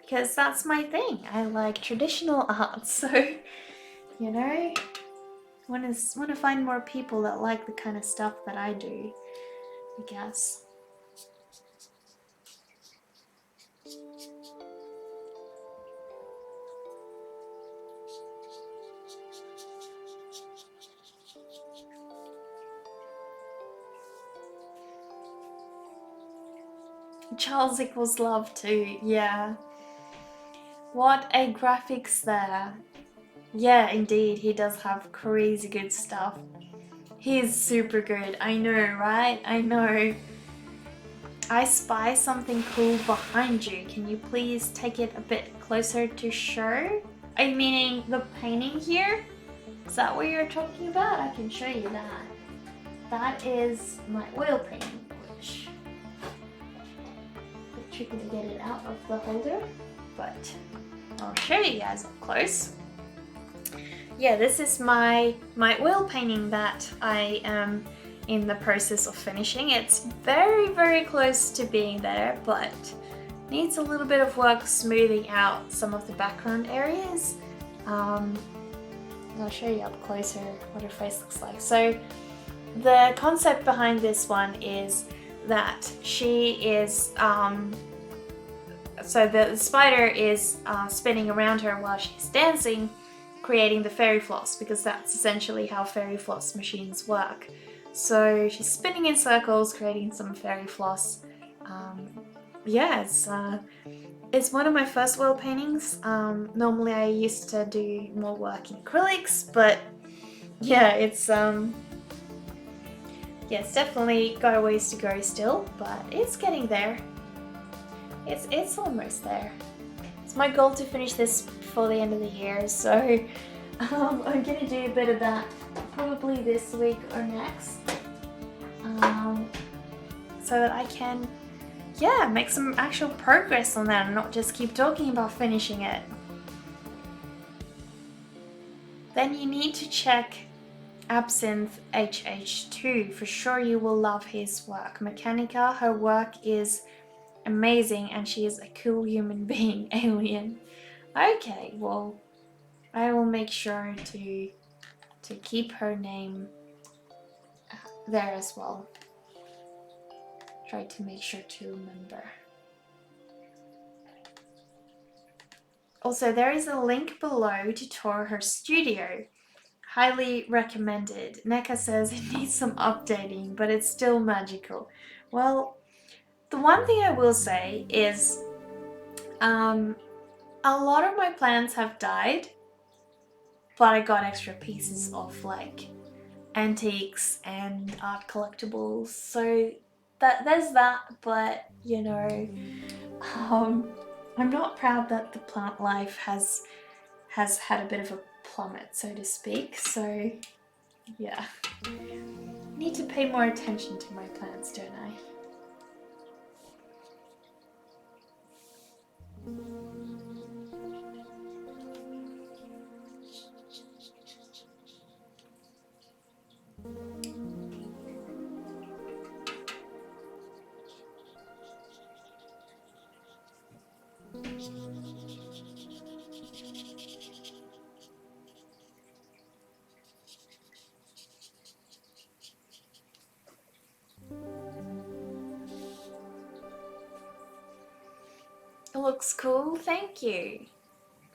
Because that's my thing. I like traditional art, so, you know, want to find more people that like the kind of stuff that I do, I guess. Charles equals love too, yeah. What a graphics there. Yeah, indeed, he does have crazy good stuff. He's super good, I know, right? I know. I spy something cool behind you. Can you please take it a bit closer to show? Are you meaning the painting here? Is that what you're talking about? I can show you that. That is my oil painting, which a bit tricky to get it out of the holder, but I'll show you guys up close. Yeah, this is my oil painting that I am in the process of finishing. It's very close to being there, but needs a little bit of work smoothing out some of the background areas. I'll show you up closer what her face looks like. So the concept behind this one is that she is, so the spider is spinning around her while she's dancing, creating the fairy floss, because that's essentially how fairy floss machines work. So she's spinning in circles, creating some fairy floss. Yeah, it's one of my first oil paintings. Normally I used to do more work in acrylics, but yeah, it's definitely got a ways to go still, but it's getting there. It's almost there. It's my goal to finish this before the end of the year, so I'm gonna do a bit of that probably this week or next. so that I can, yeah, make some actual progress on that and not just keep talking about finishing it. Then you need to check Absinthe HH2. For sure you will love his work. Mechanica, her work is amazing and she is a cool human being, alien. Okay, well, I will make sure to keep her name there as well. Try to make sure to remember. Also, there is a link below to tour her studio. Highly recommended. NECA says it needs some updating, but it's still magical. Well, the one thing I will say is a lot of my plants have died, but I got extra pieces of like antiques and art collectibles, so there's that. But you know, I'm not proud that the plant life has had a bit of a plummet, so to speak. So yeah, I need to pay more attention to my plants, don't I? It looks cool, thank you.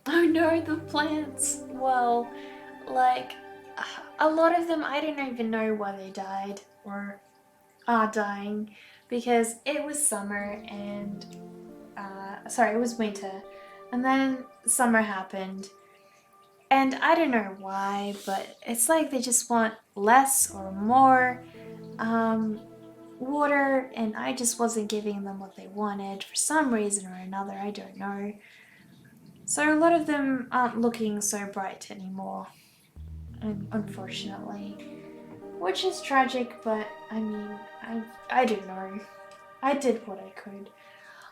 Oh no, the plants. Well, like, a lot of them, I don't even know why they died or are dying, because it was summer and, sorry, it was winter, and then summer happened. And I don't know why, but it's like they just want less or more water, and I just wasn't giving them what they wanted for some reason or another, I don't know. So a lot of them aren't looking so bright anymore, unfortunately. Which is tragic, but I mean, I don't know. I did what I could.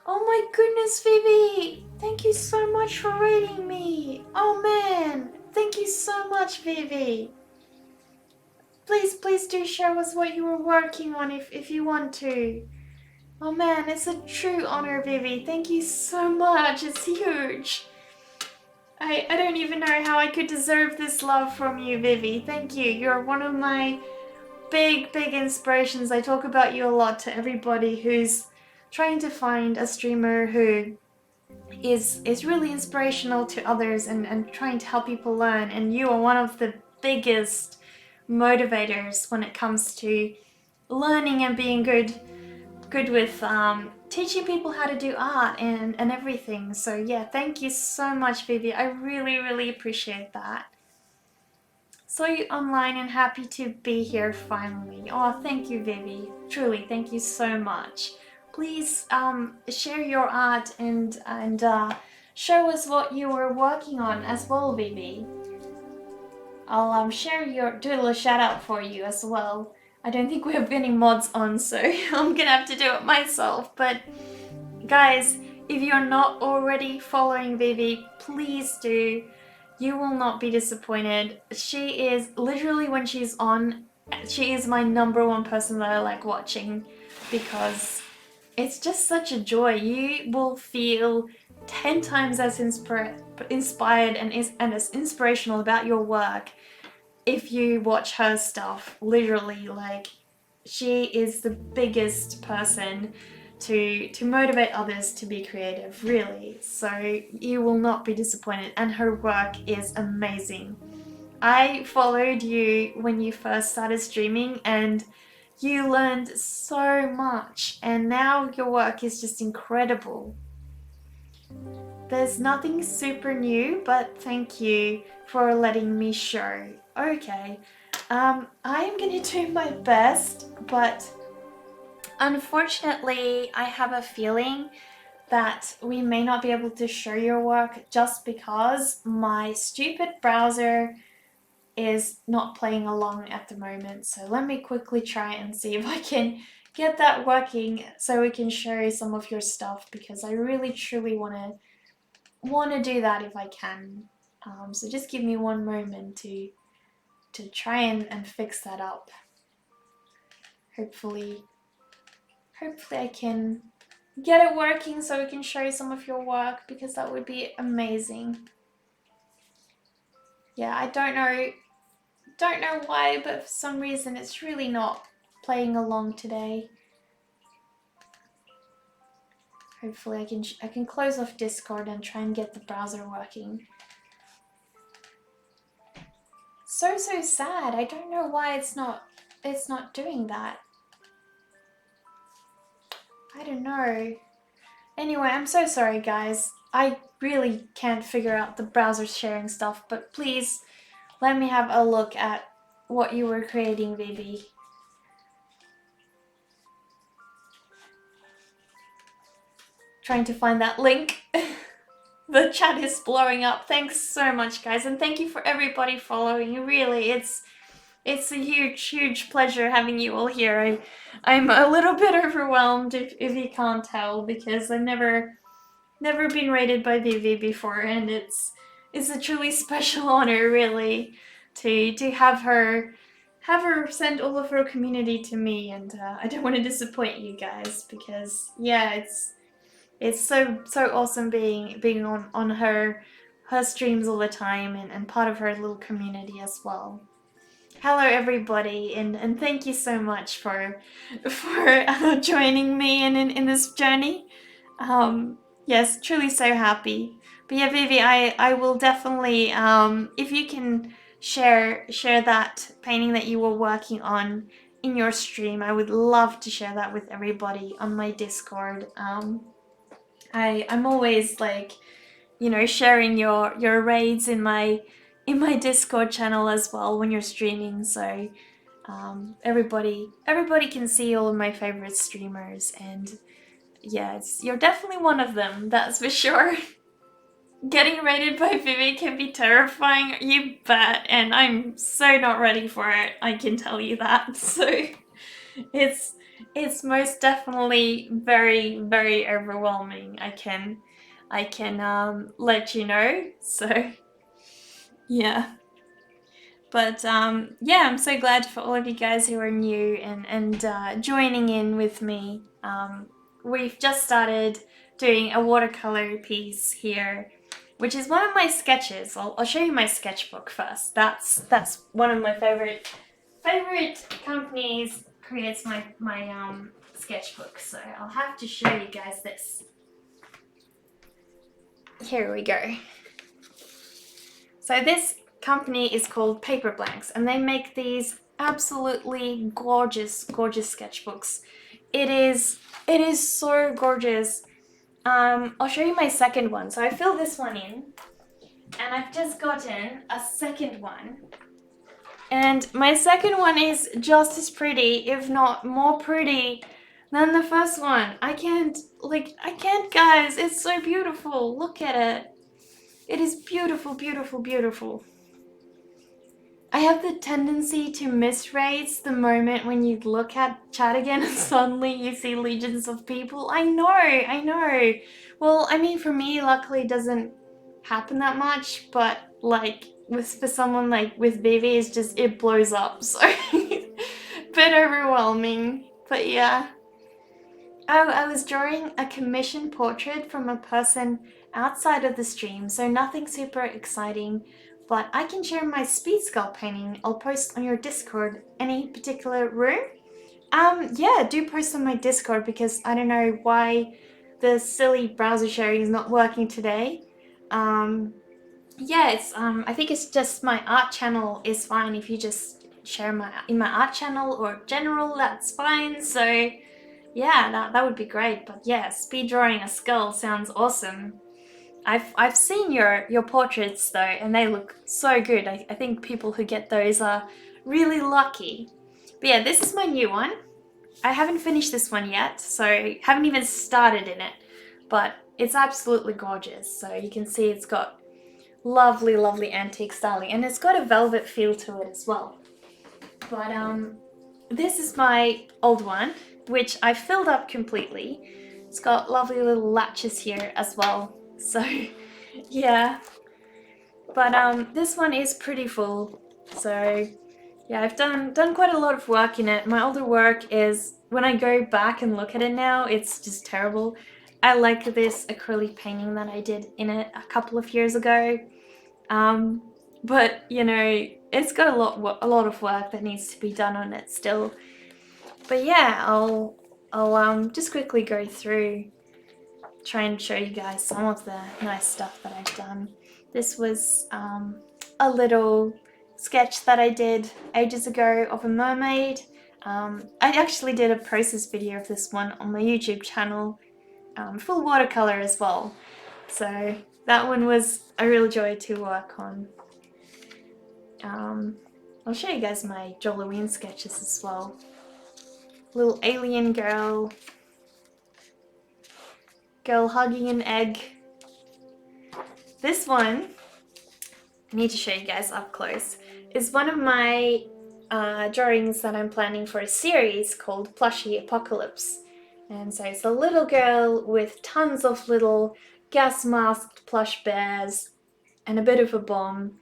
Oh my goodness, Vivi! Thank you so much for rating me! Oh man! Thank you so much, Vivi! Please do show us what you were working on if you want to. Oh man, it's a true honor, Vivi. Thank you so much. It's huge. I don't even know how I could deserve this love from you, Vivi. Thank you. You're one of my big inspirations. I talk about you a lot to everybody who's trying to find a streamer who is really inspirational to others and trying to help people learn, and you are one of the biggest motivators when it comes to learning and being good with teaching people how to do art and everything. So yeah, thank you so much, Vivi. I really appreciate that. Saw you online and happy to be here finally. Oh, thank you, Vivi. Truly, thank you so much. Please share your art and show us what you were working on as well, Vivi. I'll do a little shout out for you as well. I don't think we have any mods on, so I'm gonna have to do it myself. But guys, if you're not already following Vivi, please do. You will not be disappointed. She is literally, when she's on, she is my #1 person that I like watching, because it's just such a joy. You will feel 10 times as inspired and as inspirational about your work if you watch her stuff. Literally, like, she is the biggest person to motivate others to be creative, really. So you will not be disappointed, and her work is amazing. I followed you when you first started streaming and you learned so much, and now your work is just incredible. There's nothing super new, but thank you for letting me show. Okay, I am gonna do my best, but unfortunately I have a feeling that we may not be able to show your work just because my stupid browser is not playing along at the moment. So let me quickly try and see if I can get that working so we can show some of your stuff, because I really truly want to do that if I can. So just give me one moment to try and fix that up. Hopefully I can get it working so we can show some of your work, because that would be amazing. Yeah, I don't know why, but for some reason it's really not playing along today. Hopefully I can close off Discord and try and get the browser working. So sad. I don't know why it's not doing that. I don't know. Anyway, I'm so sorry guys. I really can't figure out the browser sharing stuff, but please let me have a look at what you were creating, Vivi. Trying to find that link. The chat is blowing up. Thanks so much guys, and thank you for everybody following. Really, it's a huge pleasure having you all here. I'm a little bit overwhelmed if you can't tell, because I've never been rated by Vivi before, and it's a truly special honor, really, to have her send all of her community to me. And I don't want to disappoint you guys, because yeah, it's so awesome being on her streams all the time, and part of her little community as well. Hello everybody, and thank you so much for joining me in this journey. Yes, truly so happy. But yeah, Vivi, I will definitely, if you can share that painting that you were working on in your stream, I would love to share that with everybody on my Discord. I'm always like, you know, sharing your raids in my Discord channel as well when you're streaming, so everybody can see all of my favorite streamers, and yeah, you're definitely one of them, that's for sure. Getting rated by Vivi can be terrifying, you bet, and I'm so not ready for it, I can tell you that. So it's most definitely very overwhelming. I can let you know. So yeah. But yeah, I'm so glad for all of you guys who are new and joining in with me. We've just started doing a watercolor piece here, which is one of my sketches. I'll show you my sketchbook first. That's one of my favorite companies creates my sketchbook. So I'll have to show you guys this. Here we go. So this company is called Paper Blanks, and they make these absolutely gorgeous sketchbooks. It is so gorgeous. I'll show you my second one. So I filled this one in, and I've just gotten a second one, and my second one is just as pretty, if not more pretty, than the first one. I can't guys, it's so beautiful. Look at it. It is beautiful. I have the tendency to misrace the moment when you look at chat again and suddenly you see legions of people. I know. Well, I mean, for me, luckily it doesn't happen that much, but like for someone like with Vivi, it's just, it blows up, so bit overwhelming. But yeah. Oh, I was drawing a commission portrait from a person outside of the stream, so nothing super exciting, but I can share my speed sculpt painting. I'll post on your Discord. Any particular room? Yeah, do post on my Discord, because I don't know why the silly browser sharing is not working today. Yeah, it's I think it's just my art channel is fine. If you just share in my art channel or general, that's fine. So yeah, that would be great. But yeah, speed drawing a skull sounds awesome. I've seen your portraits though, and they look so good. I think people who get those are really lucky. But yeah, this is my new one. I haven't finished this one yet, so haven't even started in it, but it's absolutely gorgeous. So you can see it's got lovely antique styling, and it's got a velvet feel to it as well. But this is my old one. which I filled up completely. It's got lovely little latches here as well, so yeah. But this one is pretty full, so yeah, I've done quite a lot of work in it. My older work is, when I go back and look at it now, it's just terrible. I like this acrylic painting that I did in it a couple of years ago. But you know, it's got a lot of work that needs to be done on it still. But yeah, I'll just quickly go through, try and show you guys some of the nice stuff that I've done. This was a little sketch that I did ages ago of a mermaid. I actually did a process video of this one on my YouTube channel, full watercolor as well. So that one was a real joy to work on. I'll show you guys my Joloween sketches as well. Little alien girl hugging an egg. This one, I need to show you guys up close, is one of my drawings that I'm planning for a series called Plushie Apocalypse. And so it's a little girl with tons of little gas masked plush bears and a bit of a bomb.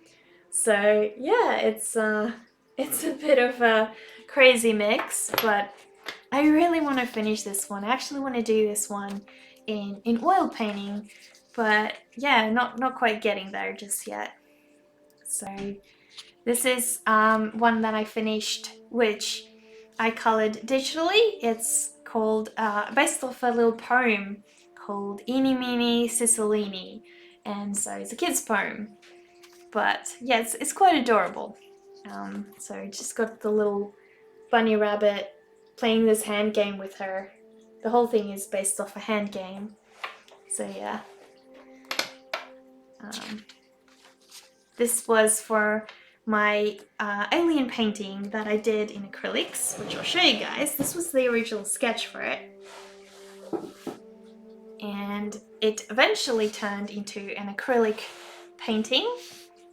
So yeah, it's a bit of a crazy mix, but I really want to finish this one. I actually want to do this one in oil painting, but yeah, not quite getting there just yet. So this is one that I finished, which I colored digitally. It's called, based off a little poem called Eeny Meeny Cicilline, and so it's a kid's poem. But yeah, it's quite adorable. So just got the little bunny rabbit playing this hand game with her. The whole thing is based off a hand game. So yeah. This was for my alien painting that I did in acrylics, which I'll show you guys. This was the original sketch for it. And it eventually turned into an acrylic painting.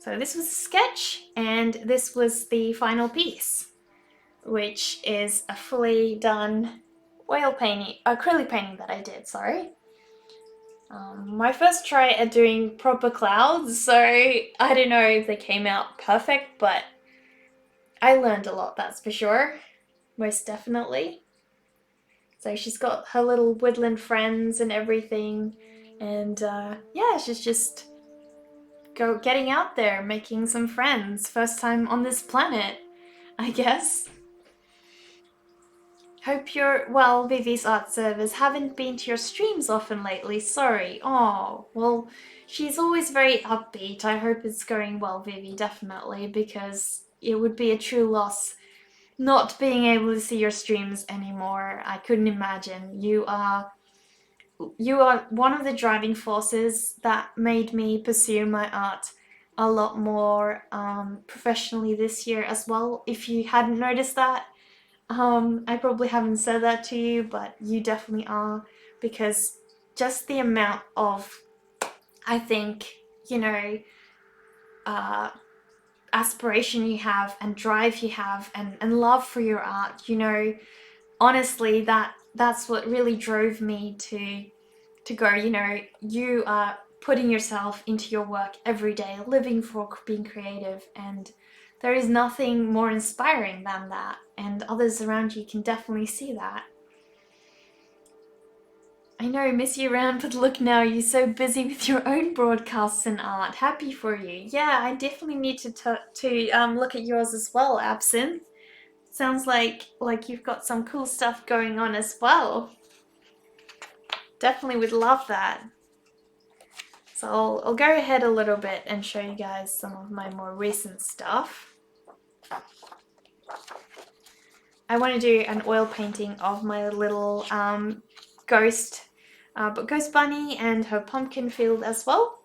So this was a sketch, and this was the final piece, which is a fully done acrylic painting that I did, sorry. My first try at doing proper clouds, so I don't know if they came out perfect, but I learned a lot, that's for sure, most definitely. So she's got her little woodland friends and everything, and yeah, she's just getting out there, making some friends. First time on this planet, I guess. Hope you're well, Vivi's art servers. Haven't been to your streams often lately, sorry. Oh, well, she's always very upbeat. I hope it's going well, Vivi, definitely, because it would be a true loss not being able to see your streams anymore. I couldn't imagine. You are one of the driving forces that made me pursue my art a lot more professionally this year as well. If you hadn't noticed that, I probably haven't said that to you, but you definitely are, because just the amount of, I think, you know, aspiration you have and drive you have and love for your art, you know, honestly, that's what really drove me to go, you know, you are putting yourself into your work every day, living for being creative, and there is nothing more inspiring than that, and others around you can definitely see that. I know, miss you around, but look now, you're so busy with your own broadcasts and art. Happy for you. Yeah, I definitely need to look at yours as well, Absinthe. Sounds like you've got some cool stuff going on as well. Definitely would love that. So I'll go ahead a little bit and show you guys some of my more recent stuff. I want to do an oil painting of my little ghost bunny and her pumpkin field as well.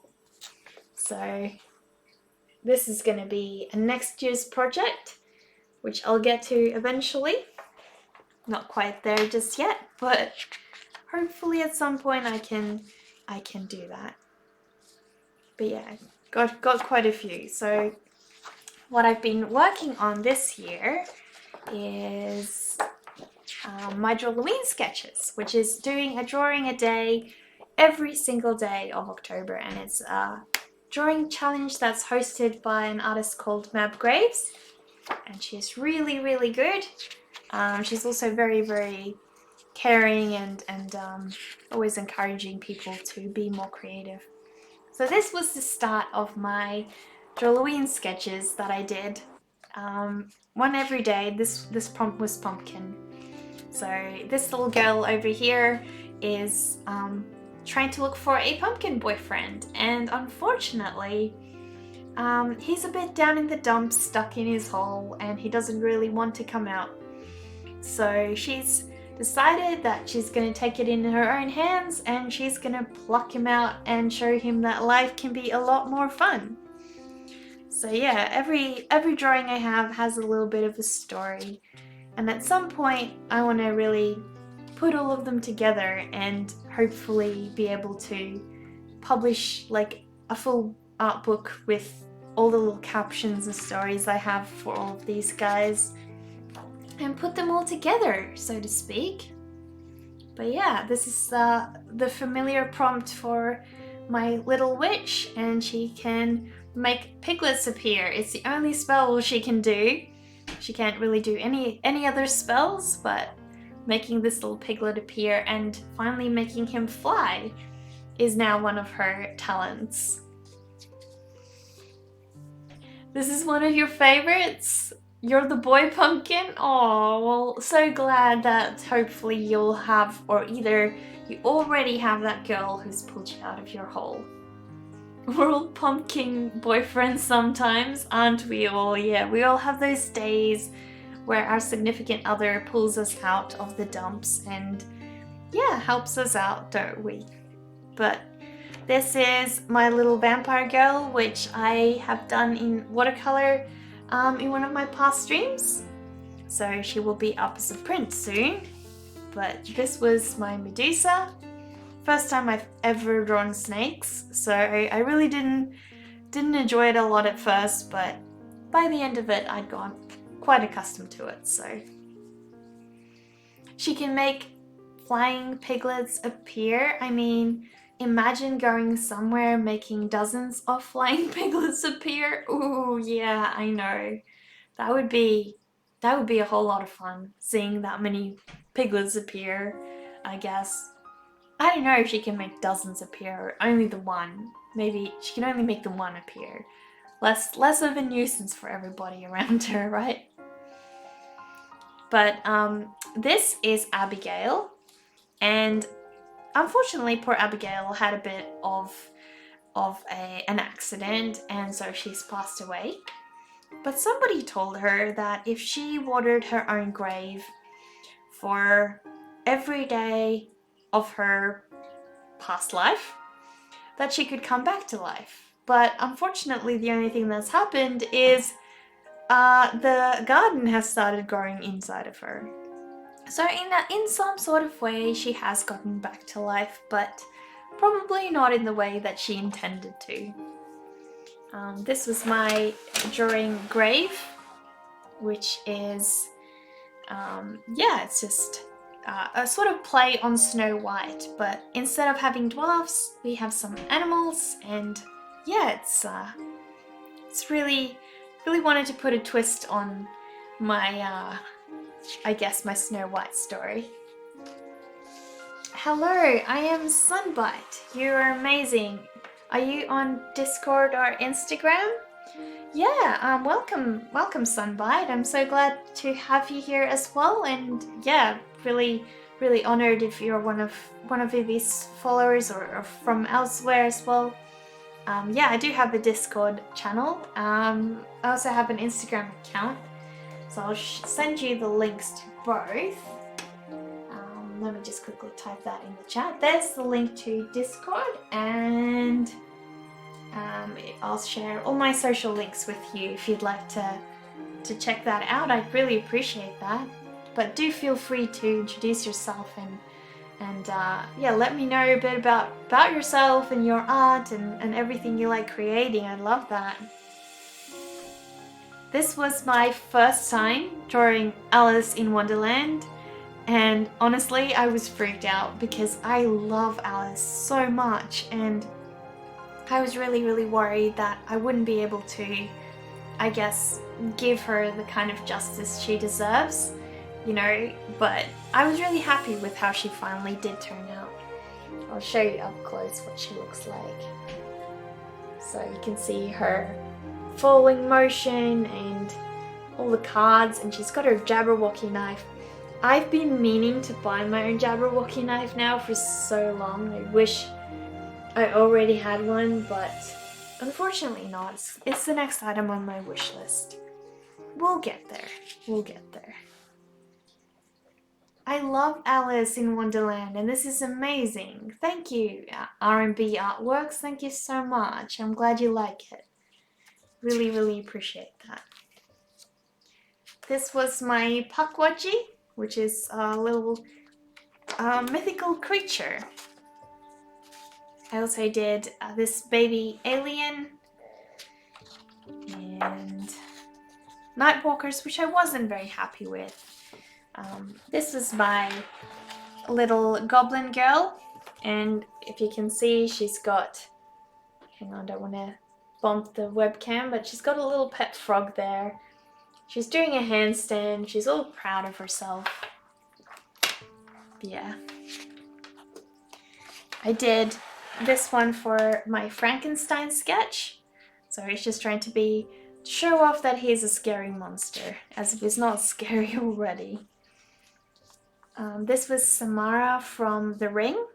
So this is going to be a next year's project, which I'll get to eventually. Not quite there just yet, but hopefully at some point I can do that. But yeah, got quite a few. So what I've been working on this year is my Drawloween sketches, which is doing a drawing a day every single day of October, and it's a drawing challenge that's hosted by an artist called Mab Graves, and she's really, really good. She's also very, very caring and always encouraging people to be more creative. So this was the start of my Drawloween sketches that I did. One every day. This prompt was pumpkin. So this little girl over here is trying to look for a pumpkin boyfriend, and unfortunately he's a bit down in the dumps, stuck in his hole, and he doesn't really want to come out. So she's decided that she's going to take it in her own hands, and she's going to pluck him out and show him that life can be a lot more fun. So yeah, every drawing I have has a little bit of a story, and at some point I want to really put all of them together and hopefully be able to publish like a full art book with all the little captions and stories I have for all of these guys and put them all together, so to speak. But yeah, this is the familiar prompt for my little witch, and she can make piglets appear. It's the only spell she can do. She can't really do any other spells, but making this little piglet appear and finally making him fly is now one of her talents. This is one of your favorites? You're the boy pumpkin? Oh, well, so glad that hopefully you'll have, or either you already have that girl who's pulled you out of your hole. We're all pumpkin boyfriends sometimes, aren't we all? Yeah, we all have those days where our significant other pulls us out of the dumps and yeah, helps us out, don't we? But this is my little vampire girl, which I have done in watercolor in one of my past streams. So she will be up as a print soon. But this was my Medusa. First time I've ever drawn snakes, so I really didn't enjoy it a lot at first, but by the end of it I'd gone quite accustomed to it. So she can make flying piglets appear. I mean, imagine going somewhere making dozens of flying piglets appear. Ooh, yeah, I know. That would be a whole lot of fun, seeing that many piglets appear, I guess. I don't know if she can make dozens appear or only the one. Maybe she can only make the one appear. Less of a nuisance for everybody around her, right? But this is Abigail, and unfortunately poor Abigail had a bit of an accident, and so she's passed away. But somebody told her that if she watered her own grave for every day of her past life, that she could come back to life. But unfortunately the only thing that's happened is the garden has started growing inside of her. So in some sort of way she has gotten back to life, but probably not in the way that she intended to. This was my drawing grave, which is yeah, it's just a sort of play on Snow White, but instead of having dwarfs, we have some animals, and yeah, it's really wanted to put a twist on my I guess my Snow White story. Hello, I am Sunbite. You are amazing. Are you on Discord or Instagram? Yeah, welcome Sunbite. I'm so glad to have you here as well, and yeah, really honored if you're one of these followers or from elsewhere as well. Yeah, I do have a Discord channel. I also have an Instagram account, so I'll send you the links to both. Let me just quickly type that in the chat. There's the link to Discord, and I'll share all my social links with you if you'd like to check that out. I'd really appreciate that. But do feel free to introduce yourself and yeah, let me know a bit about yourself and your art and everything you like creating. I love that. This was my first time drawing Alice in Wonderland, And honestly, I was freaked out because I love Alice so much, and I was really worried that I wouldn't be able to, I guess, give her the kind of justice she deserves, you know, but I was really happy with how she finally did turn out. I'll show you up close what she looks like. So you can see her falling motion and all the cards, and she's got her Jabberwocky knife. I've been meaning to buy my own Jabberwocky knife now for so long. I wish I already had one, but unfortunately not. It's the next item on my wish list. We'll get there. We'll get there. I love Alice in Wonderland, and this is amazing. Thank you, R&B Artworks. Thank you so much. I'm glad you like it. Really appreciate that. This was my Pukwudgie, which is a little mythical creature. I also did this baby alien and Nightwalkers, which I wasn't very happy with. This was my little goblin girl, and if you can see, she's got, hang on, I don't want to bump the webcam, but she's got a little pet frog there. She's doing a handstand. She's all proud of herself. Yeah. I did this one for my Frankenstein sketch. So he's just trying to show off that he's a scary monster, as if he's not scary already. This was Samara from The Ring,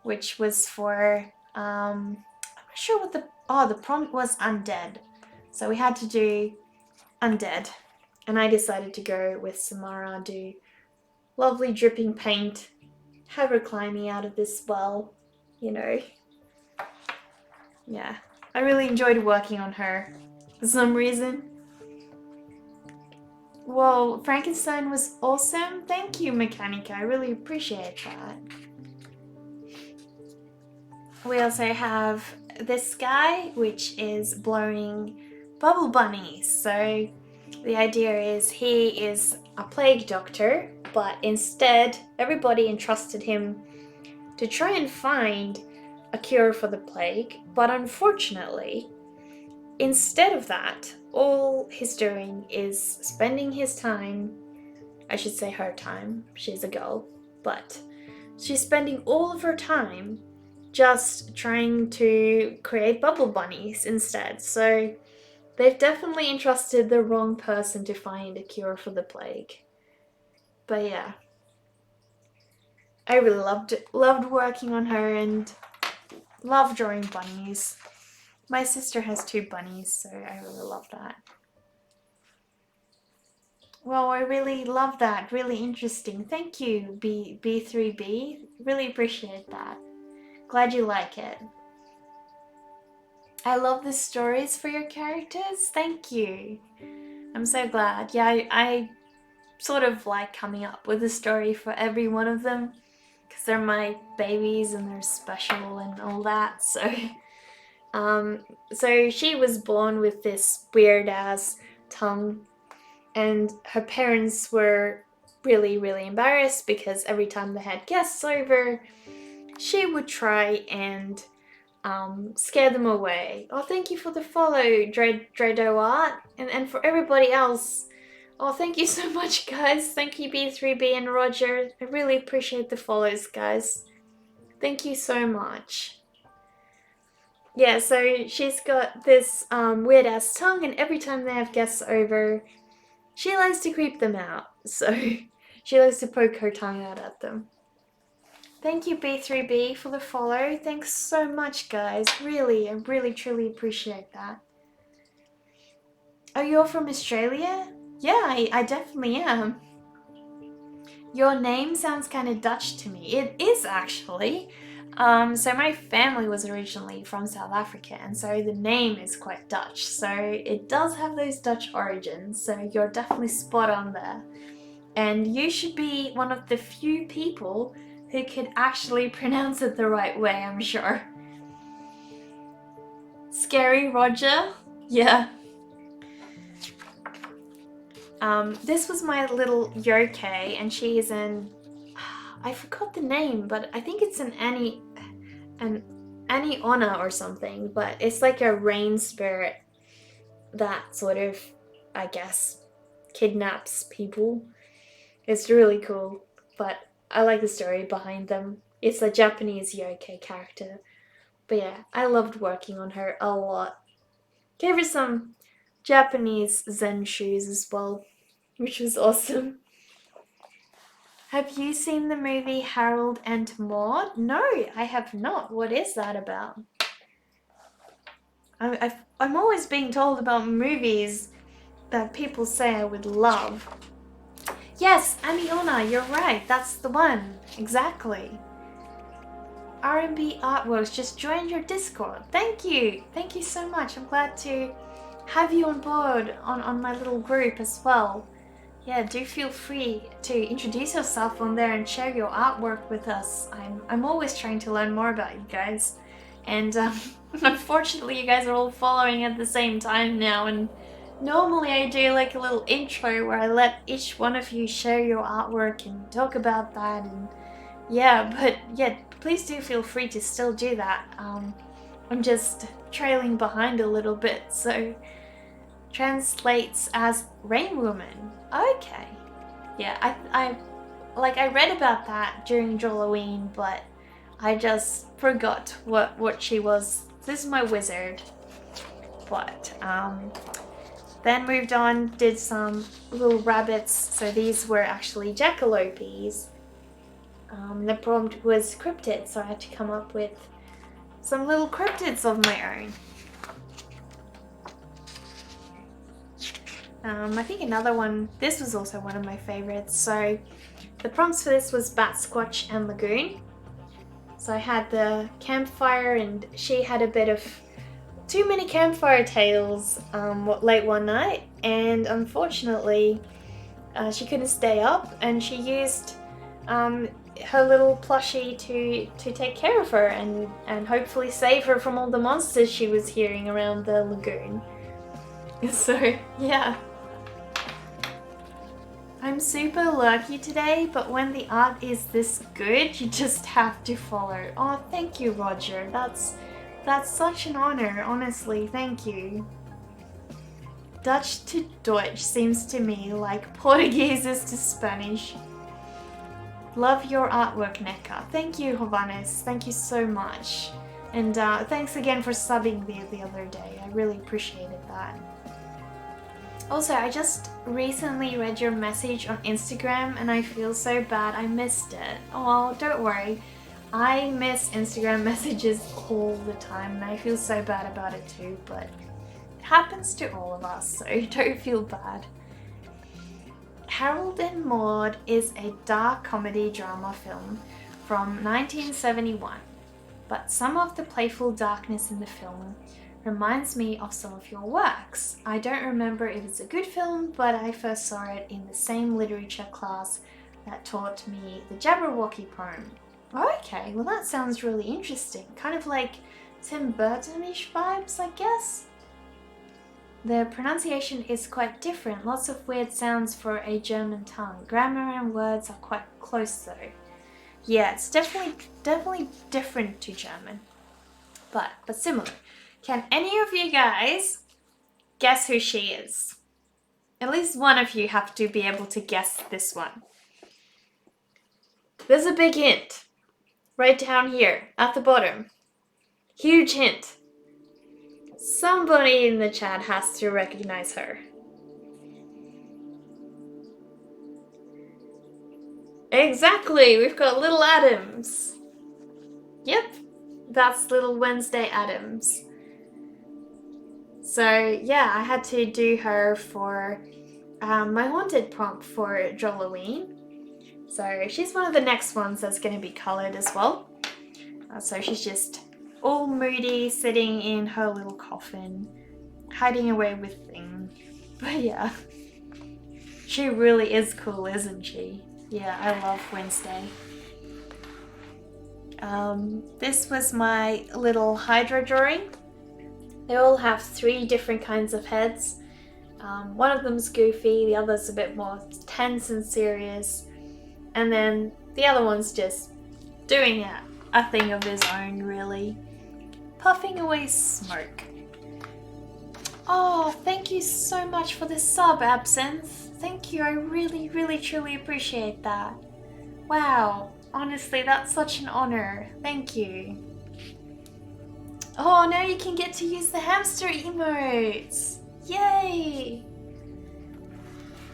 which was for, I'm not sure what the prompt was undead. So we had to do undead, and I decided to go with Samara, do lovely dripping paint, have her climbing out of this well, you know. Yeah, I really enjoyed working on her for some reason. Well, Frankenstein was awesome. Thank you, Mechanica. I really appreciate that. We also have this guy, which is blowing bubble bunnies. So the idea is he is a plague doctor, but instead everybody entrusted him to try and find a cure for the plague. But unfortunately, instead of that, all he's doing is spending his time, I should say her time, she's a girl, but she's spending all of her time just trying to create bubble bunnies instead. So they've definitely entrusted the wrong person to find a cure for the plague. But yeah, I really loved working on her and love drawing bunnies. My sister has 2 bunnies, so I really love that. Well, I really love that. Really interesting. Thank you, B3B. Really appreciate that. Glad you like it. I love the stories for your characters. Thank you. I'm so glad. Yeah, I sort of like coming up with a story for every one of them because they're my babies and they're special and all that. So she was born with this weird ass tongue, and her parents were really embarrassed because every time they had guests over, she would try and scare them away. Oh, thank you for the follow, Dredo Art, and for everybody else. Oh, thank you so much, guys. Thank you, B3B and Roger. I really appreciate the follows, guys. Thank you so much. Yeah, so she's got this weird ass tongue, and every time they have guests over, she likes to creep them out. So she likes to poke her tongue out at them. Thank you, B3B, for the follow. Thanks so much, guys. Really, I really truly appreciate that. Oh, you're from Australia? Yeah, I definitely am. Your name sounds kind of Dutch to me. It is actually. So my family was originally from South Africa, and so the name is quite Dutch. So it does have those Dutch origins, so you're definitely spot on there. And you should be one of the few people who could actually pronounce it the right way, I'm sure. Scary Roger? Yeah. This was my little yokai, and she is I forgot the name, but I think it's an Annie Ona or something, but it's like a rain spirit that sort of, I guess, kidnaps people. It's really cool, but I like the story behind them. It's a Japanese yokai character. But yeah, I loved working on her a lot. Gave her some Japanese Zen shoes as well, which was awesome. Have you seen the movie Harold and Maude? No, I have not. What is that about? I'm always being told about movies that people say I would love. Yes, Amiona, you're right. That's the one. Exactly. R&B Artworks just joined your Discord. Thank you. Thank you so much. I'm glad to have you on board on my little group as well. Yeah, do feel free to introduce yourself on there and share your artwork with us. I'm always trying to learn more about you guys. And unfortunately you guys are all following at the same time now, and normally I do like a little intro where I let each one of you share your artwork and talk about that, and yeah, but yeah, please do feel free to still do that. I'm just trailing behind a little bit, so translates as Rain Woman. Okay. Yeah, I read about that during Halloween, but I just forgot what she was. This is my wizard. But then moved on, did some little rabbits. So these were actually jackalopes. The prompt was cryptids, so I had to come up with some little cryptids of my own. I think another one, this was also one of my favorites. So the prompts for this was Bat, Squatch and Lagoon. So I had the campfire, and she had a bit of too many campfire tales late one night, and unfortunately she couldn't stay up, and she used her little plushie to take care of her and hopefully save her from all the monsters she was hearing around the lagoon. So yeah. I'm super lucky today, but when the art is this good, you just have to follow. Oh, thank you, Roger. That's such an honor, honestly. Thank you. Dutch to Deutsch seems to me like Portuguese is to Spanish. Love your artwork, Neka. Thank you, Jovanes. Thank you so much. And thanks again for subbing the other day. I really appreciated that. Also, I just recently read your message on Instagram and I feel so bad I missed it. Oh, don't worry. I miss Instagram messages all the time and I feel so bad about it too, but it happens to all of us, so don't feel bad. Harold and Maude is a dark comedy drama film from 1971, but some of the playful darkness in the film reminds me of some of your works. I don't remember if it's a good film, but I first saw it in the same literature class that taught me the Jabberwocky poem. Okay, well that sounds really interesting. Kind of like Tim Burton-ish vibes, I guess. The pronunciation is quite different, lots of weird sounds for a German tongue. Grammar and words are quite close though. Yeah, it's definitely different to German, but similar. Can any of you guys guess who she is? At least one of you have to be able to guess this one. There's a big hint right down here at the bottom. Huge hint. Somebody in the chat has to recognize her. Exactly, we've got little Adams. Yep, that's little Wednesday Adams. So yeah, I had to do her for my haunted prompt for Halloween. So she's one of the next ones that's going to be coloured as well. So she's just all moody, sitting in her little coffin, hiding away with things. But yeah, she really is cool, isn't she? Yeah, I love Wednesday. This was my little Hydra drawing. They all have 3 different kinds of heads. One of them's goofy, the other's a bit more tense and serious, and then the other one's just doing a thing of his own, really. Puffing away smoke. Oh, thank you so much for the sub, Absinthe. Thank you, I really, really, truly appreciate that. Wow, honestly, that's such an honor. Thank you. Oh, now you can get to use the hamster emotes. Yay!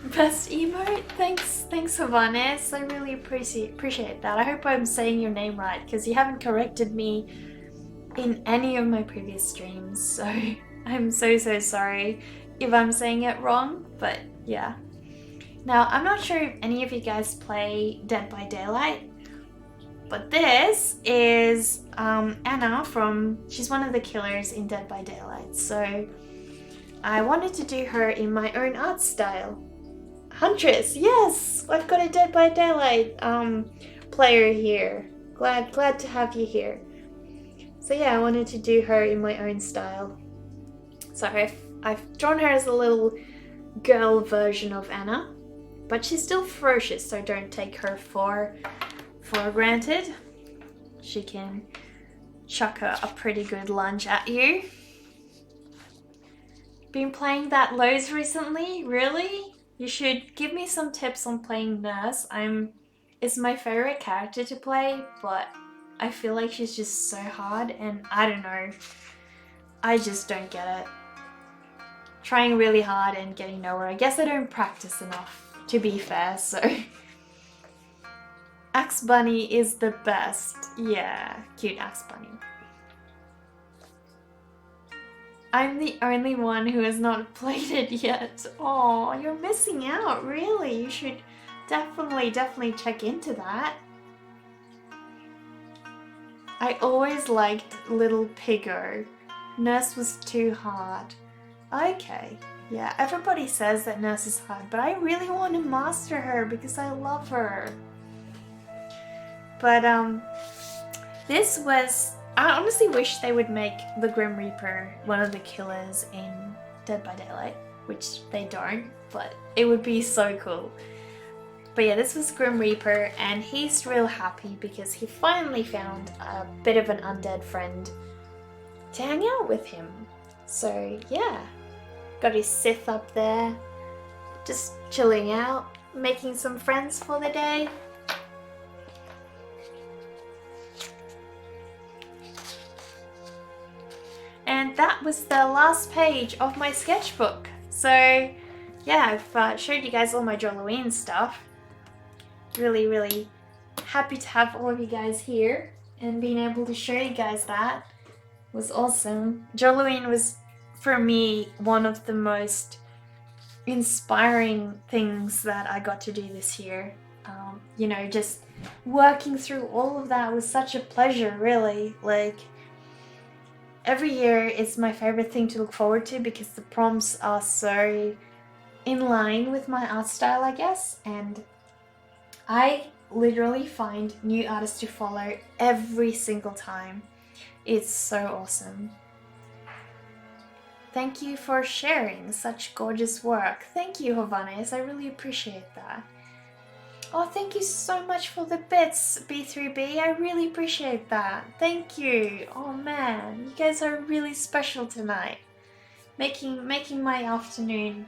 Best emote? Thanks, Havanes. I really appreciate that. I hope I'm saying your name right, because you haven't corrected me in any of my previous streams, so I'm so sorry if I'm saying it wrong, but yeah. Now, I'm not sure if any of you guys play Dead by Daylight, but this is Anna she's one of the killers in Dead by Daylight, so I wanted to do her in my own art style. Huntress, yes! I've got a Dead by Daylight player here. Glad to have you here. So yeah, I wanted to do her in my own style. So I've drawn her as a little girl version of Anna, but she's still ferocious, so don't take her for granted. She can chuck a pretty good lunge at you. Been playing that Lowe's recently? Really? You should give me some tips on playing Nurse. It's my favorite character to play, but I feel like she's just so hard, and I don't know. I just don't get it. Trying really hard and getting nowhere. I guess I don't practice enough, to be fair, so. Axe Bunny is the best. Yeah, cute Axe Bunny. I'm the only one who has not played it yet. Oh, you're missing out, really. You should definitely check into that. I always liked Little Piggo. Nurse was too hard. Okay, yeah, everybody says that Nurse is hard, but I really want to master her because I love her. But I honestly wish they would make the Grim Reaper one of the killers in Dead by Daylight, which they don't, but it would be so cool. But yeah, this was Grim Reaper, and he's real happy because he finally found a bit of an undead friend to hang out with him. So yeah, got his Sith up there, just chilling out, making some friends for the day. And that was the last page of my sketchbook. So yeah, I've showed you guys all my Joloween stuff. Really happy to have all of you guys here and being able to show you guys that was awesome. Joloween was, for me, one of the most inspiring things that I got to do this year. You know, just working through all of that was such a pleasure, really. Like, every year it's my favorite thing to look forward to because the prompts are so in line with my art style, I guess, and I literally find new artists to follow every single time. It's so awesome. Thank you for sharing such gorgeous work. Thank you, Havanes. I really appreciate that. Oh, thank you so much for the bits, B3B. I really appreciate that. Thank you. Oh man, you guys are really special tonight. Making my afternoon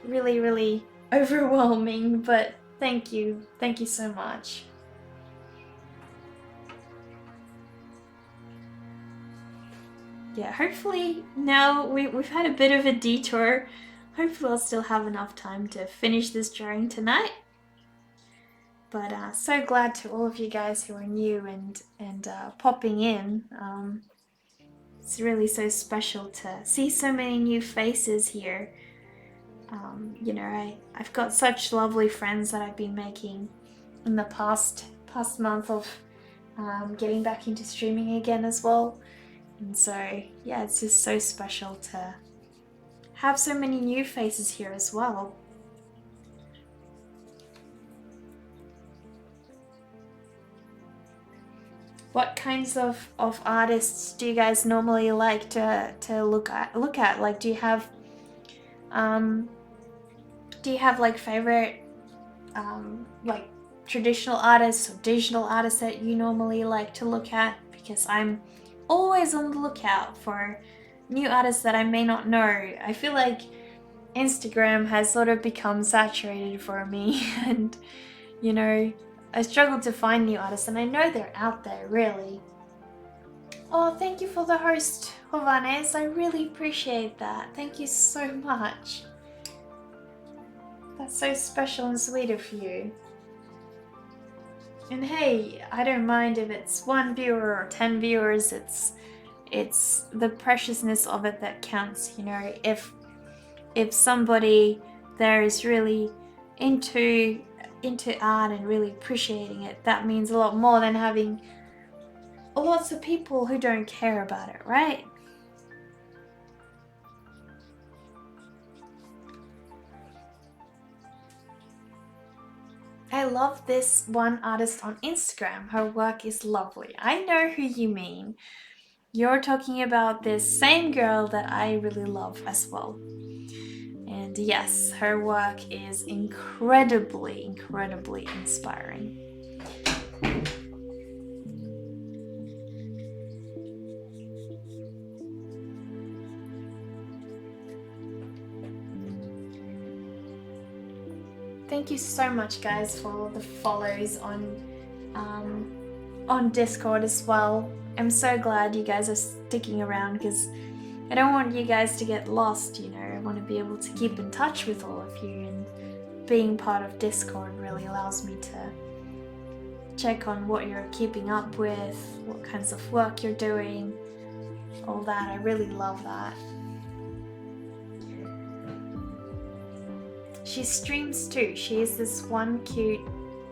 really overwhelming, but thank you. Thank you so much. Yeah, hopefully now we've had a bit of a detour. Hopefully I'll still have enough time to finish this drawing tonight. But so glad to all of you guys who are new and popping in. It's really so special to see so many new faces here. You know, I've got such lovely friends that I've been making in the past month of getting back into streaming again as well. And so, yeah, it's just so special to have so many new faces here as well. What kinds of artists do you guys normally like to look at? Like, do you have Do you have like favorite like traditional artists or digital artists that you normally like to look at? Because I'm always on the lookout for new artists that I may not know. I feel like Instagram has sort of become saturated for me and you know, I struggle to find new artists and I know they're out there really. Oh, thank you for the host, Jovanes. I really appreciate that. Thank you so much. That's so special and sweet of you. And hey, I don't mind if it's 1 viewer or 10 viewers. It's the preciousness of it that counts, you know. If somebody there is really into art and really appreciating it, that means a lot more than having lots of people who don't care about it, right? I love this one artist on Instagram. Her work is lovely. I know who you mean. You're talking about this same girl that I really love as well. And yes, her work is incredibly inspiring. Thank you so much, guys, for the follows on Discord as well. I'm so glad you guys are sticking around because I don't want you guys to get lost, you know. I want to be able to keep in touch with all of you, and being part of Discord really allows me to check on what you're keeping up with, what kinds of work you're doing, all that. I really love that. She streams too. She has this one cute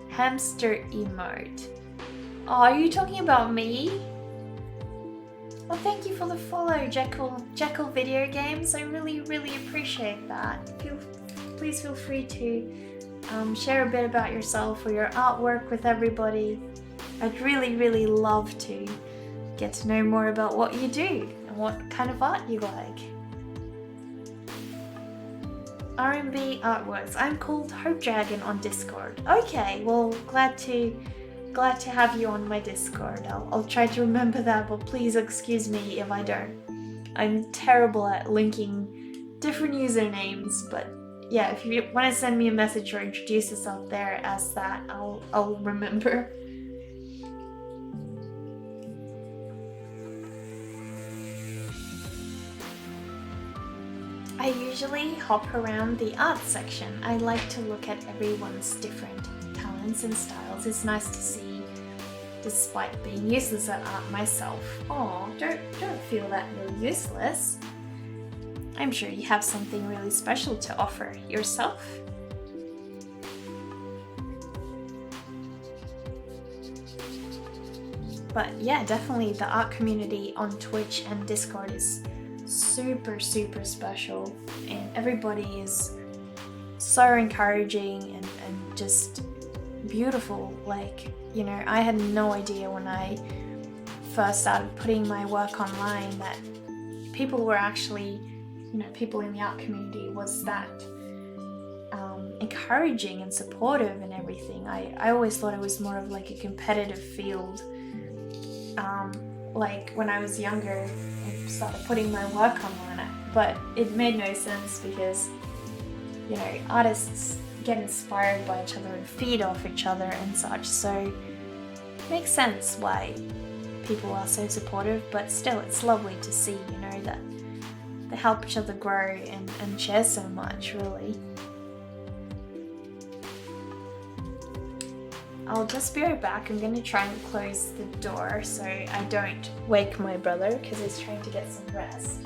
hamster emote. Oh, are you talking about me? Well, thank you for the follow, Jekyll Video Games. I really appreciate that. Please feel free to share a bit about yourself or your artwork with everybody. I'd really love to get to know more about what you do and what kind of art you like. R&B artworks. I'm called Hope Dragon on Discord. Okay, well, glad to have you on my Discord. I'll try to remember that, but please excuse me if I don't. I'm terrible at linking different usernames, but yeah, if you want to send me a message or introduce yourself there as that, I'll remember. I usually hop around the art section. I like to look at everyone's different talents and styles. It's nice to see, despite being useless at art myself. Oh, don't feel that you're useless. I'm sure you have something really special to offer yourself. But yeah, definitely the art community on Twitch and Discord is super special, and everybody is so encouraging and just beautiful. Like, you know, I had no idea when I first started putting my work online that people were actually, you know, people in the art community was that encouraging and supportive and everything. I always thought it was more of like a competitive field. Like when I was younger, I started putting my work online, but it made no sense because, you know, artists get inspired by each other and feed off each other and such, so it makes sense why people are so supportive. But still, it's lovely to see, you know, that they help each other grow and share so much, really. I'll just be right back. I'm going to try and close the door so I don't wake my brother because he's trying to get some rest.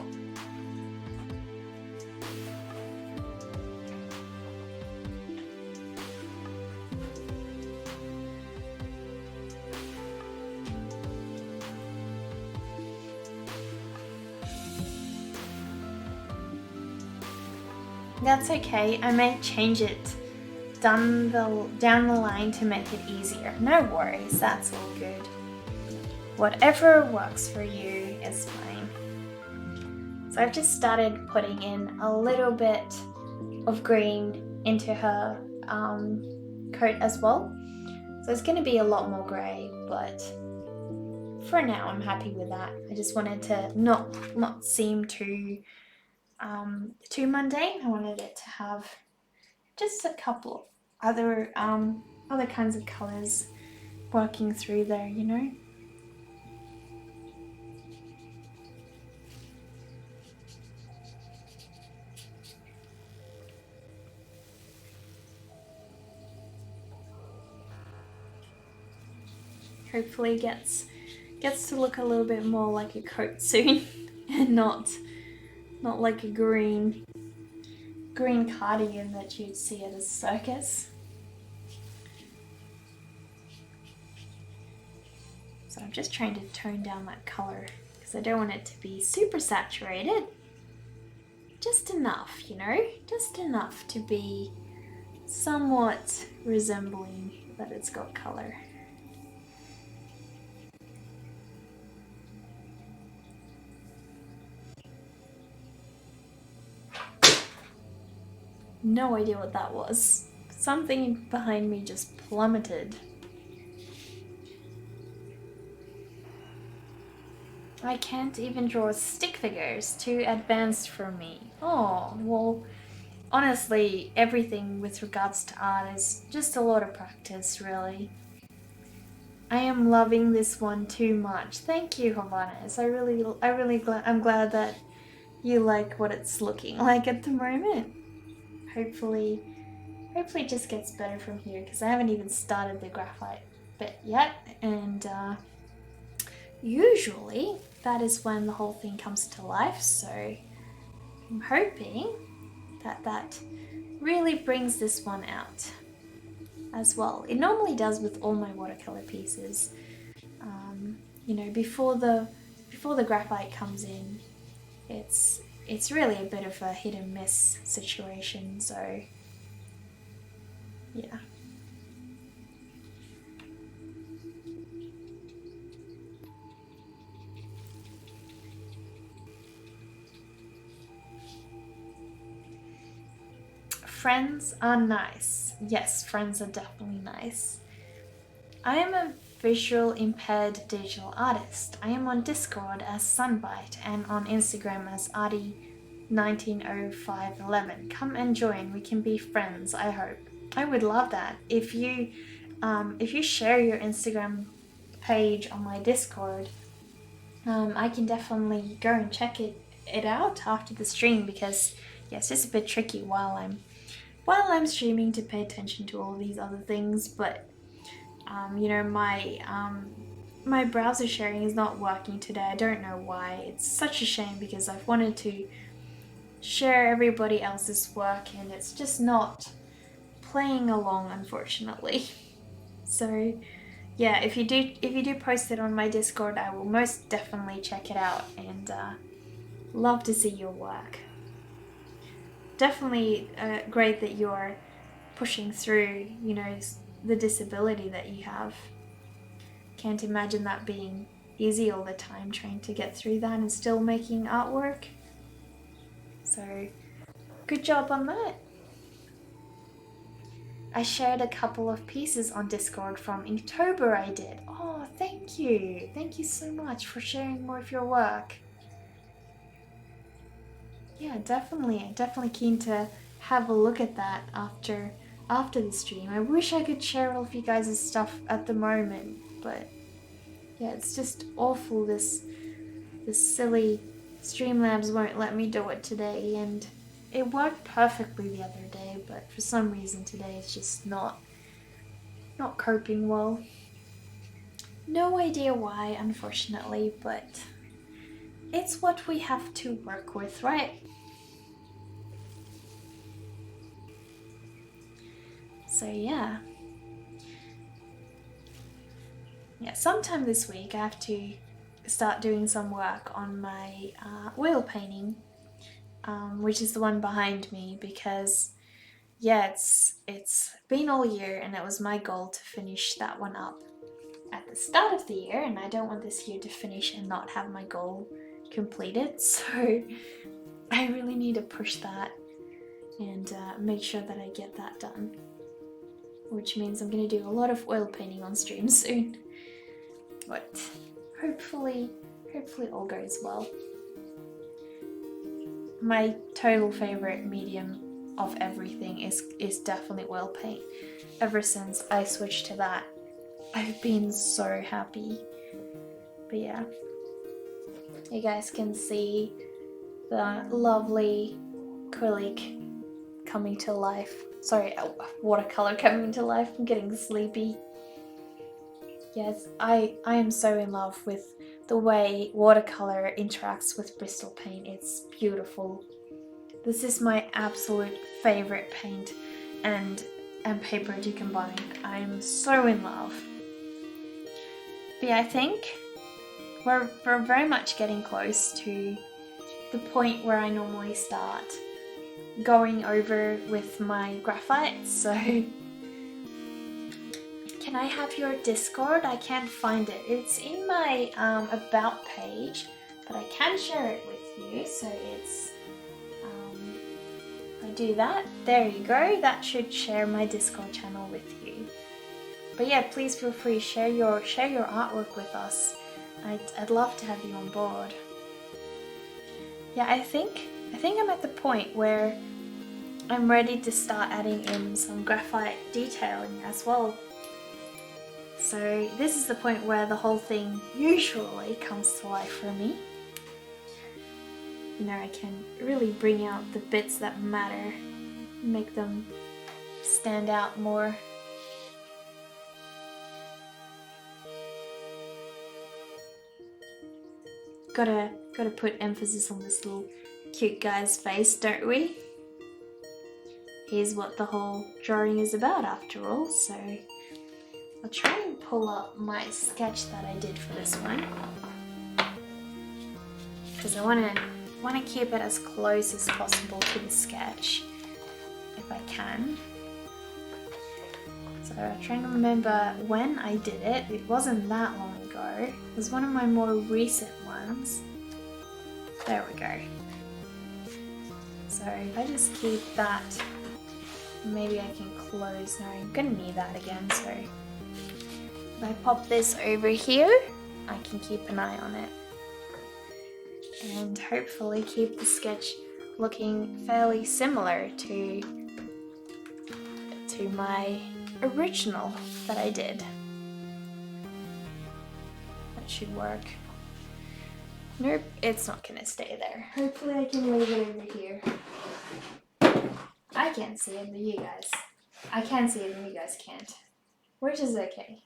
That's okay. I may change it down the line to make it easier. No worries, that's all good. Whatever works for you is fine. So I've just started putting in a little bit of green into her coat as well. So it's going to be a lot more grey, but for now I'm happy with that. I just wanted to not seem too mundane. I wanted it to have just a couple other kinds of colours working through there, you know. Hopefully gets to look a little bit more like a coat soon and not like a green cardigan that you'd see at a circus. So I'm just trying to tone down that colour because I don't want it to be super saturated. Just enough, you know, just enough to be somewhat resembling that it's got colour. No idea what that was. Something behind me just plummeted. I can't even draw stick figures, too advanced for me. Oh, well, honestly, everything with regards to art is just a lot of practice, really. I am loving this one too much. Thank you, Havanas. I'm glad that you like what it's looking like at the moment. Hopefully it just gets better from here because I haven't even started the graphite bit yet, and usually that is when the whole thing comes to life, so I'm hoping that really brings this one out as well. It normally does with all my watercolor pieces. You know, before the graphite comes in, it's really a bit of a hit and miss situation, so yeah. Friends are nice. Yes, friends are definitely nice. I am a visual impaired digital artist. I am on Discord as Sunbite and on Instagram as Artie190511. Come and join. We can be friends, I hope. I would love that. If you share your Instagram page on my Discord, I can definitely go and check it out after the stream because yeah, it's just a bit tricky while I'm streaming to pay attention to all these other things, but you know, my browser sharing is not working today. I don't know why. It's such a shame because I've wanted to share everybody else's work and it's just not playing along, unfortunately. So yeah, if you do post it on my Discord, I will most definitely check it out and love to see your work. Definitely great that you're pushing through, you know, the disability that you have. Can't imagine that being easy all the time, trying to get through that and still making artwork. So good job on that. I shared a couple of pieces on Discord from October I did. Oh, thank you. Thank you so much for sharing more of your work. Yeah, definitely keen to have a look at that after the stream. I wish I could share all of you guys' stuff at the moment, but yeah, it's just awful. This silly Streamlabs won't let me do it today, and it worked perfectly the other day, but for some reason today it's just not coping well. No idea why, unfortunately, but it's what we have to work with, right? So yeah, sometime this week I have to start doing some work on my oil painting, which is the one behind me, because yeah, it's been all year and it was my goal to finish that one up at the start of the year, and I don't want this year to finish and not have my goal completed, so I really need to push that and make sure that I get that done, which means I'm going to do a lot of oil painting on stream soon, but hopefully all goes well. My total favorite medium of everything is definitely oil paint. Ever since I switched to that, I've been so happy. But yeah, you guys can see the lovely acrylic coming to life. Sorry, watercolor coming to life. I'm getting sleepy. Yes, I am so in love with the way watercolor interacts with Bristol paint. It's beautiful. This is my absolute favorite paint and paper to combine. I'm so in love. But yeah, I think we're very much getting close to the point where I normally start going over with my graphite. So can I have your Discord? I can't find it. It's in my about page, but I can share it with you. So it's if I do that, there you go. That should share my Discord channel with you. But yeah, please feel free, share your artwork with us. I'd love to have you on board. Yeah, I think I'm at the point where I'm ready to start adding in some graphite detailing as well. So this is the point where the whole thing usually comes to life for me. You know, I can really bring out the bits that matter, make them stand out more. Gotta put emphasis on this little cute guy's face, don't we? Here's what the whole drawing is about after all, so I'll try and pull up my sketch that I did for this one, because I want to keep it as close as possible to the sketch if I can. So I'm trying to remember when I did it. It wasn't that long ago. It was one of my more recent ones. There we go. So if I just keep that, maybe I can close. No, I'm gonna need that again, so if I pop this over here, I can keep an eye on it and hopefully keep the sketch looking fairly similar to my original that I did. That should work. Nope, it's not gonna stay there. Hopefully I can leave it over here. I can't see it, but you guys. I can see it, and you guys can't. Which is okay.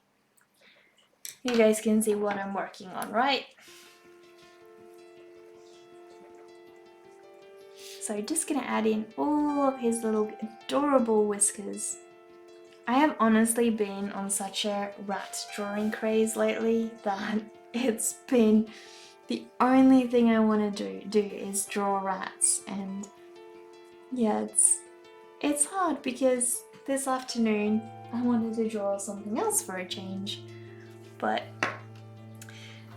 You guys can see what I'm working on, right? So just gonna add in all of his little adorable whiskers. I have honestly been on such a rat drawing craze lately that it's been the only thing I want to do is draw rats, and yeah, it's hard because this afternoon I wanted to draw something else for a change, but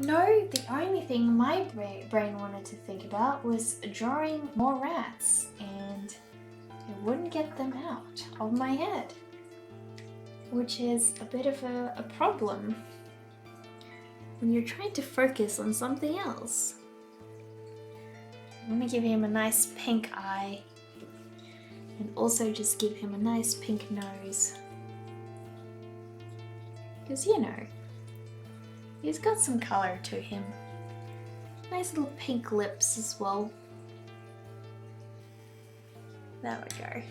no, the only thing my brain wanted to think about was drawing more rats, and it wouldn't get them out of my head, which is a bit of a problem when you're trying to focus on something else. I'm gonna give him a nice pink eye and also just give him a nice pink nose, because you know, he's got some colour to him. Nice little pink lips as well. There we go.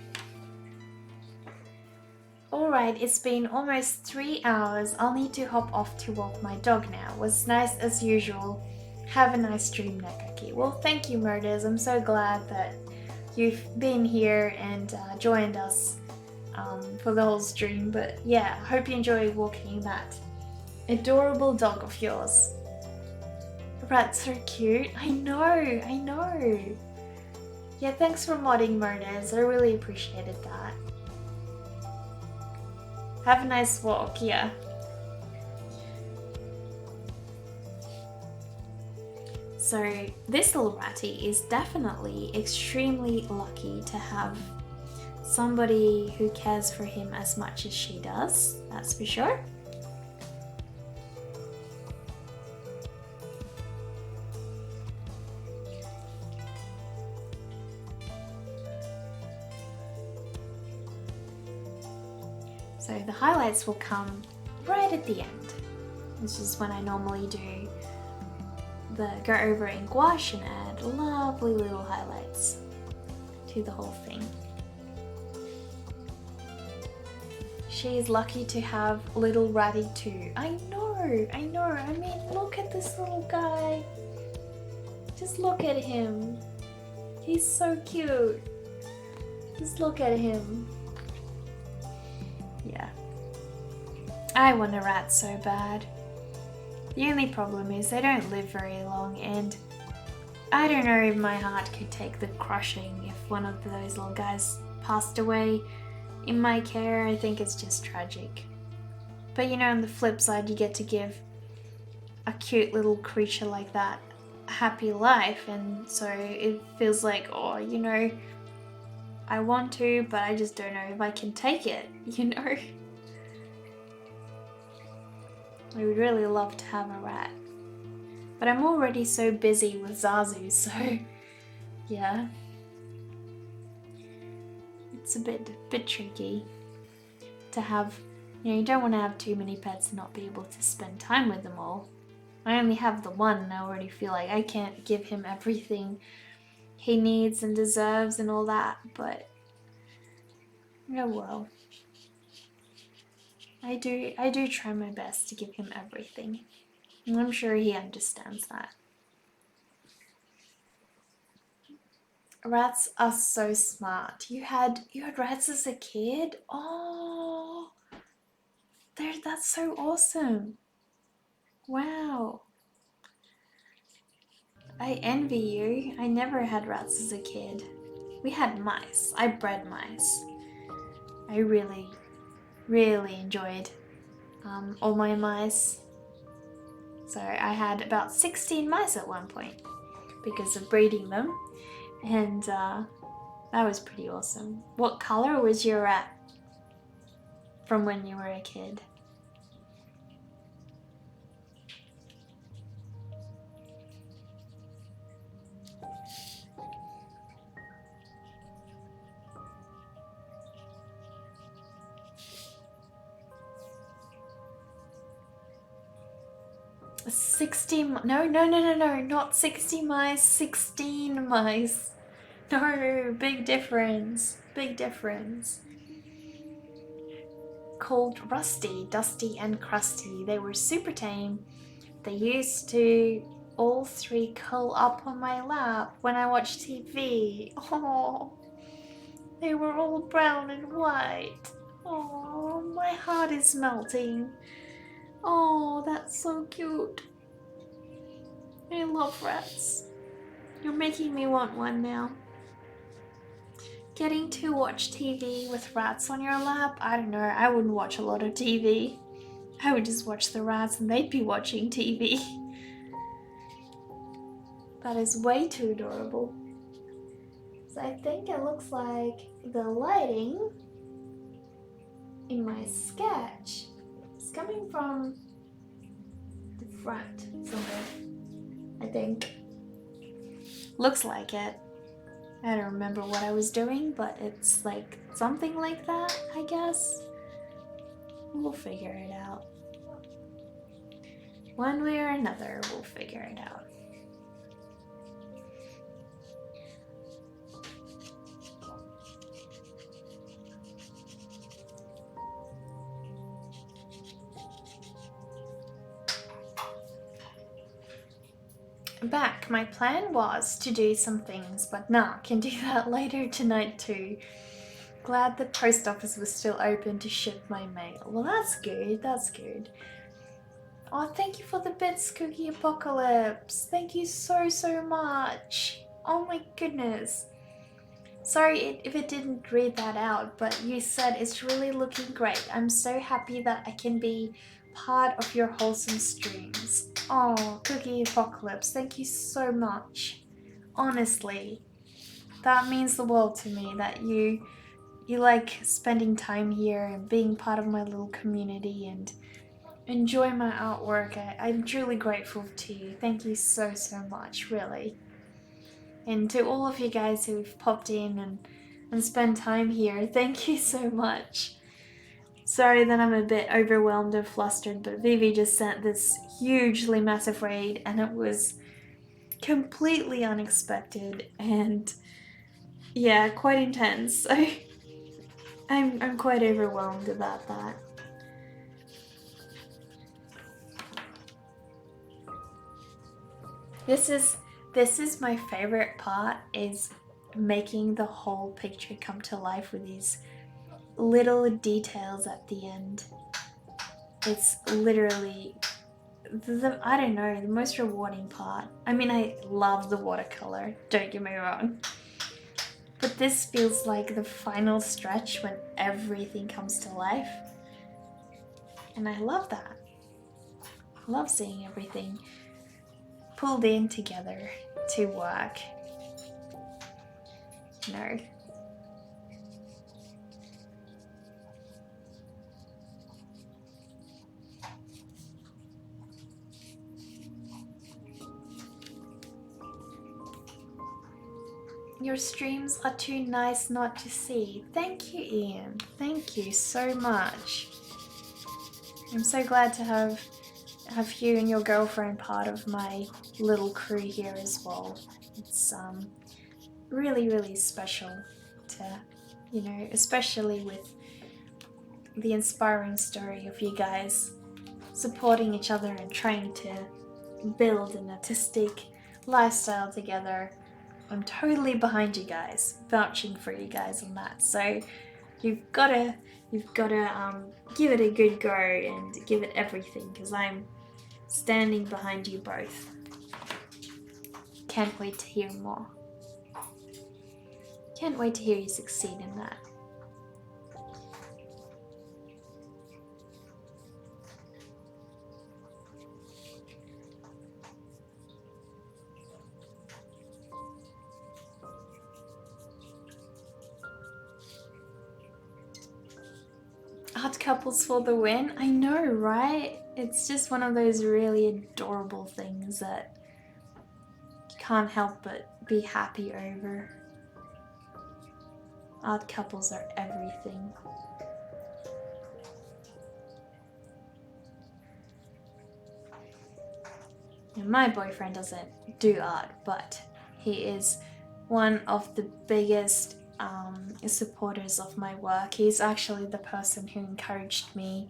Alright, it's been almost 3 hours. I'll need to hop off to walk my dog now. It was nice as usual. Have a nice stream, Nakaki. Well, thank you, Murders. I'm so glad that you've been here and joined us for the whole stream. But yeah, I hope you enjoy walking that adorable dog of yours. Rats are cute. I know. Yeah, thanks for modding, Murders. I really appreciated that. Have a nice walk, yeah. So this little ratty is definitely extremely lucky to have somebody who cares for him as much as she does, that's for sure. So the highlights will come right at the end. This is when I normally do the go over in gouache and add lovely little highlights to the whole thing. She is lucky to have little Ratty too. I know. I mean, look at this little guy. Just look at him. He's so cute. Just look at him. Yeah. I want a rat so bad. The only problem is they don't live very long, and I don't know if my heart could take the crushing if one of those little guys passed away in my care. I think it's just tragic. But you know, on the flip side, you get to give a cute little creature like that a happy life, and so it feels like, oh, you know, I want to, but I just don't know if I can take it, you know? I would really love to have a rat. But I'm already so busy with Zazu, so yeah. It's a bit tricky to have, you know, you don't want to have too many pets and not be able to spend time with them all. I only have the one and I already feel like I can't give him everything he needs and deserves and all that, but oh well. I do try my best to give him everything. And I'm sure he understands that. Rats are so smart. You had rats as a kid? Oh, that's so awesome. Wow. I envy you. I never had rats as a kid. We had mice. I bred mice. I really enjoyed all my mice. So I had about 16 mice at one point because of breeding them, and that was pretty awesome. What color was your rat from when you were a kid? No, not 60 mice, 16 mice. No, big difference, Called Rusty, Dusty and Crusty. They were super tame. They used to all three curl up on my lap when I watched TV. Oh, they were all brown and white. Oh, my heart is melting. Oh, that's so cute. I love rats. You're making me want one now. Getting to watch TV with rats on your lap? I don't know, I wouldn't watch a lot of TV. I would just watch the rats and they'd be watching TV. That is way too adorable. So I think it looks like the lighting in my sketch is coming from the front somewhere, I think. Looks like it. I don't remember what I was doing, but it's like something like that, I guess. We'll figure it out. One way or another, we'll figure it out. Back, my plan was to do some things, but nah, can do that later tonight too. Glad the post office was still open to ship my mail. Well, that's good, that's good. Oh, thank you for the bits, Cookie Apocalypse. Thank you so much. Oh my goodness. Sorry if it didn't read that out, but you said it's really looking great. I'm so happy that I can be part of your wholesome streams. Oh, Cookie Apocalypse, thank you so much. Honestly, that means the world to me that you like spending time here and being part of my little community and enjoy my artwork. I'm truly grateful to you. Thank you so much, really. And to all of you guys who've popped in and spent time here, thank you so much. Sorry that I'm a bit overwhelmed and flustered, but Vivi just sent this hugely massive raid and it was completely unexpected and yeah, quite intense. So I'm quite overwhelmed about that. This is my favorite part, is making the whole picture come to life with these little details at the end. It's literally I don't know, the most rewarding part. I mean, I love the watercolor, don't get me wrong. But this feels like the final stretch when everything comes to life. And I love that. I love seeing everything pulled in together to work. No. Your streams are too nice not to see. Thank you, Ian. Thank you so much. I'm so glad to have you and your girlfriend part of my little crew here as well. It's really special to, you know, especially with the inspiring story of you guys supporting each other and trying to build an artistic lifestyle together. I'm totally behind you guys, vouching for you guys on that. So you've gotta give it a good go and give it everything, because I'm standing behind you both. Can't wait to hear more. Can't wait to hear you succeed in that. Art couples for the win. I know, right? It's just one of those really adorable things that you can't help but be happy over. Art couples are everything. And my boyfriend doesn't do art, but he is one of the biggest supporters of my work. He's actually the person who encouraged me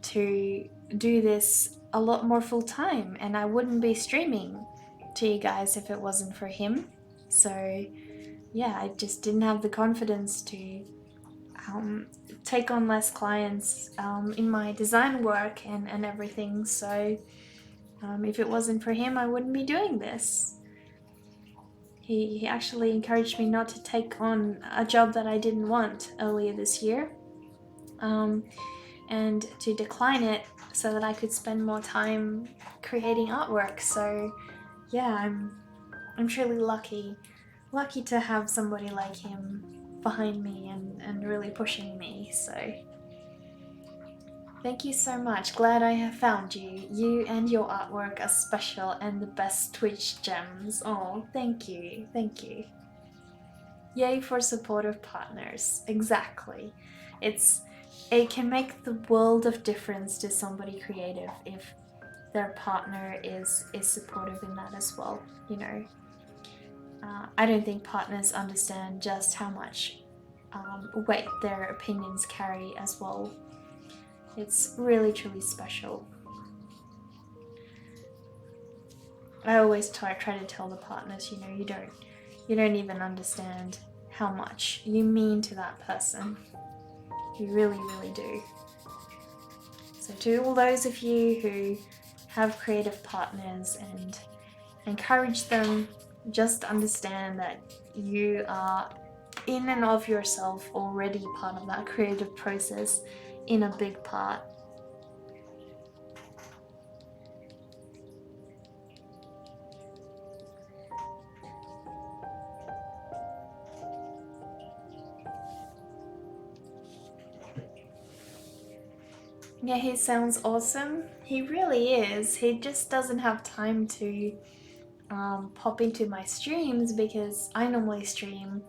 to do this a lot more full time, and I wouldn't be streaming to you guys if it wasn't for him. So yeah, I just didn't have the confidence to take on less clients in my design work and everything. So if it wasn't for him, I wouldn't be doing this. He actually encouraged me not to take on a job that I didn't want earlier this year, and to decline it so that I could spend more time creating artwork. So yeah, I'm truly lucky to have somebody like him behind me and really pushing me. So thank you so much. Glad I have found you. You and your artwork are special and the best Twitch gems. Oh, thank you. Thank you. Yay for supportive partners. Exactly. It can make the world of difference to somebody creative if their partner is supportive in that as well, you know. I don't think partners understand just how much weight their opinions carry as well. It's really truly special. I always try to tell the partners, you know, you don't even understand how much you mean to that person. You really do. So to all those of you who have creative partners, and encourage them, just understand that you are in and of yourself already part of that creative process in a big part. Yeah, he sounds awesome. He really is. He just doesn't have time to pop into my streams because I normally stream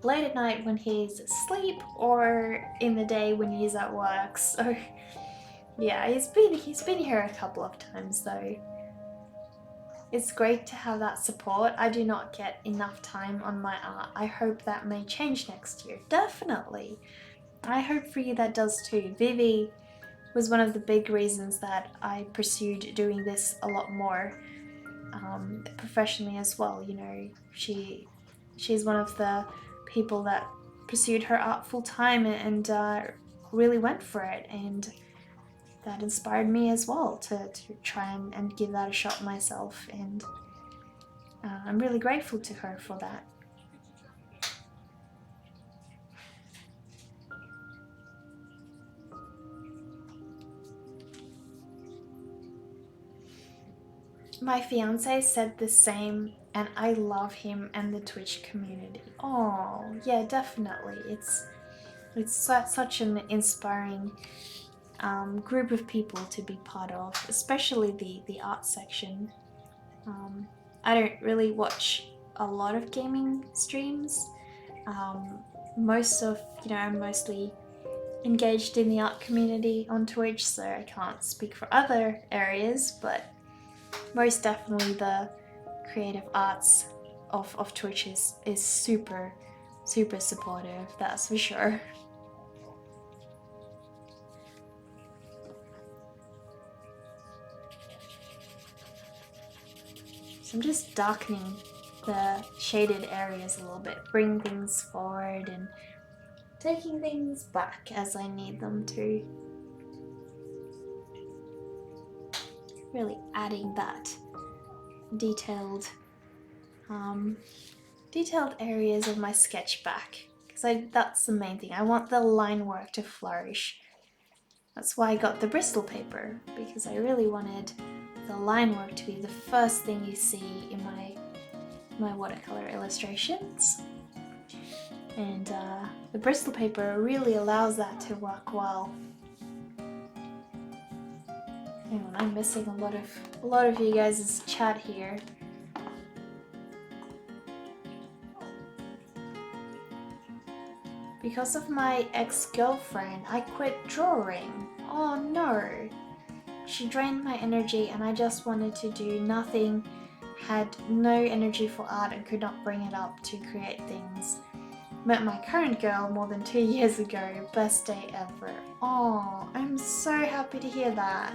late at night when he's asleep or in the day when he's at work. So yeah, he's been here a couple of times though. It's great to have that support. I do not get enough time on my art. I hope that may change next year. Definitely. I hope for you that does too. Vivi was one of the big reasons that I pursued doing this a lot more professionally as well. You know, she's one of the people that pursued her art full time and really went for it, and that inspired me as well to try and give that a shot myself, and I'm really grateful to her for that. My fiance said the same, and I love him and the Twitch community. Oh, yeah, definitely. It's such an inspiring group of people to be part of, especially the art section. I don't really watch a lot of gaming streams. I'm mostly engaged in the art community on Twitch, so I can't speak for other areas, but most definitely the creative arts of Twitch is super supportive, that's for sure. So I'm just darkening the shaded areas a little bit, bring things forward and taking things back as I need them to. Really adding that detailed areas of my sketch back, because that's the main thing. I want the line work to flourish. That's why I got the Bristol paper, because I really wanted the line work to be the first thing you see in my watercolor illustrations. And the Bristol paper really allows that to work well. Hang on, I'm missing a lot of you guys' chat here. Because of my ex-girlfriend, I quit drawing. Oh no. She drained my energy and I just wanted to do nothing, had no energy for art and could not bring it up to create things. Met my current girl more than 2 years ago, best day ever. Oh, I'm so happy to hear that.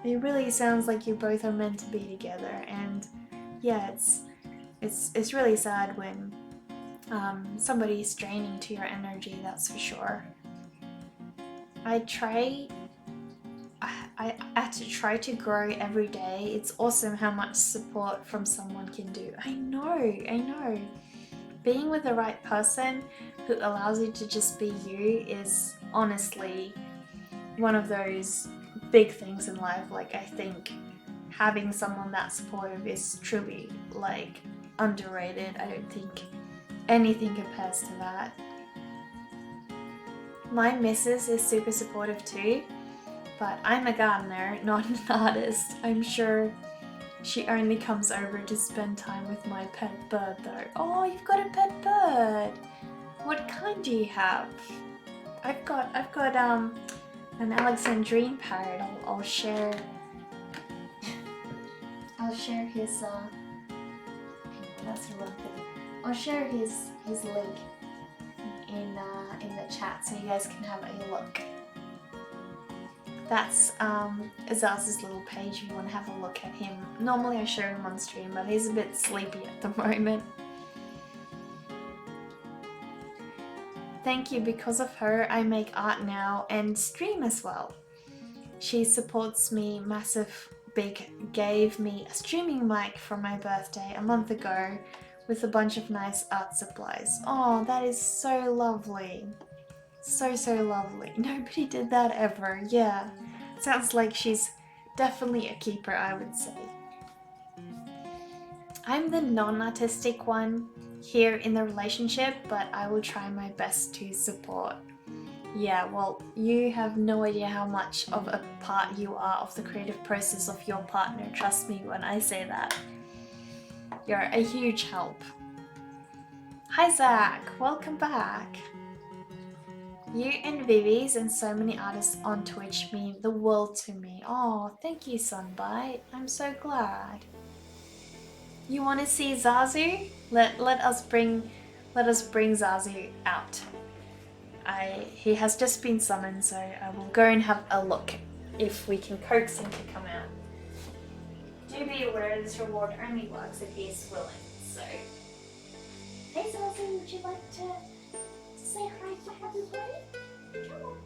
It really sounds like you both are meant to be together, and yeah, it's really sad when somebody's draining to your energy, that's for sure. I had to try to grow every day. It's awesome how much support from someone can do. I know. Being with the right person who allows you to just be you is honestly one of those big things in life. Like, I think having someone that supportive is truly like underrated. I don't think anything compares to that. My missus is super supportive too, but I'm a gardener, not an artist. I'm sure she only comes over to spend time with my pet bird though. Oh, you've got a pet bird. What kind do you have? I've got an Alexandrine parrot. I'll share his that's the wrong thing. I'll share his link in the chat so you guys can have a look. That's Azaz's little page if you want to have a look at him. Normally I show him on stream, but he's a bit sleepy at the moment. Thank you, because of her I make art now and stream as well. She supports me massive big, gave me a streaming mic for my birthday a month ago with a bunch of nice art supplies. Oh, that is so lovely. So lovely. Nobody did that ever. Yeah. Sounds like she's definitely a keeper, I would say. I'm the non-artistic one here in the relationship, but I will try my best to support. Yeah, well, you have no idea how much of a part you are of the creative process of your partner. Trust me when I say that. You're a huge help. Hi Zach, welcome back. You and Vivi's and so many artists on Twitch mean the world to me. Oh, thank you, Sunbite. I'm so glad. You want to see Zazu? Let us bring Zazu out. He has just been summoned, so I will go and have a look if we can coax him to come out. Do be aware this reward only works if he's willing. So, hey Zazu, would you like to say hi to everybody? Come on.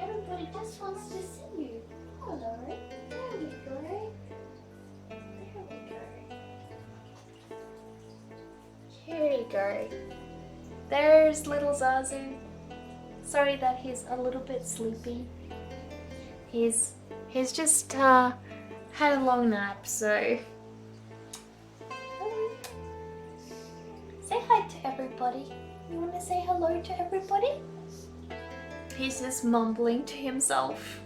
Everybody just wants to see you. Hello. There we go. Here you go. There's little Zazu. Sorry that he's a little bit sleepy. He's just had a long nap, so. Hello. Say hi to everybody. You want to say hello to everybody? He's just mumbling to himself,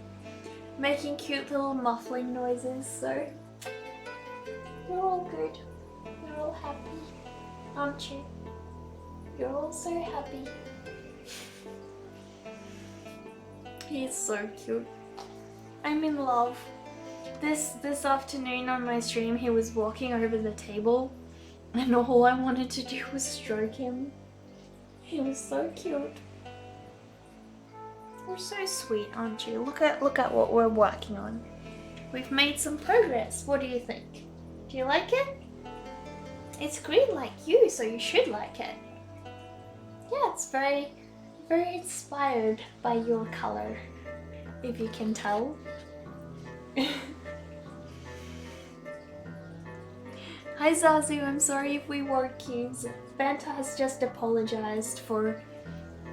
making cute little muffling noises, so. You're all good. You're all happy, aren't you? You're all so happy. He's so cute. I'm in love. This afternoon on my stream, he was walking over the table, and all I wanted to do was stroke him. He was so cute. You're so sweet, aren't you? Look at what we're working on. We've made some progress. What do you think? Do you like it? It's green like you, so you should like it. Yeah, it's very, very inspired by your color, if you can tell. Hi Zazu, I'm sorry if we woke you. Vanta has just apologized for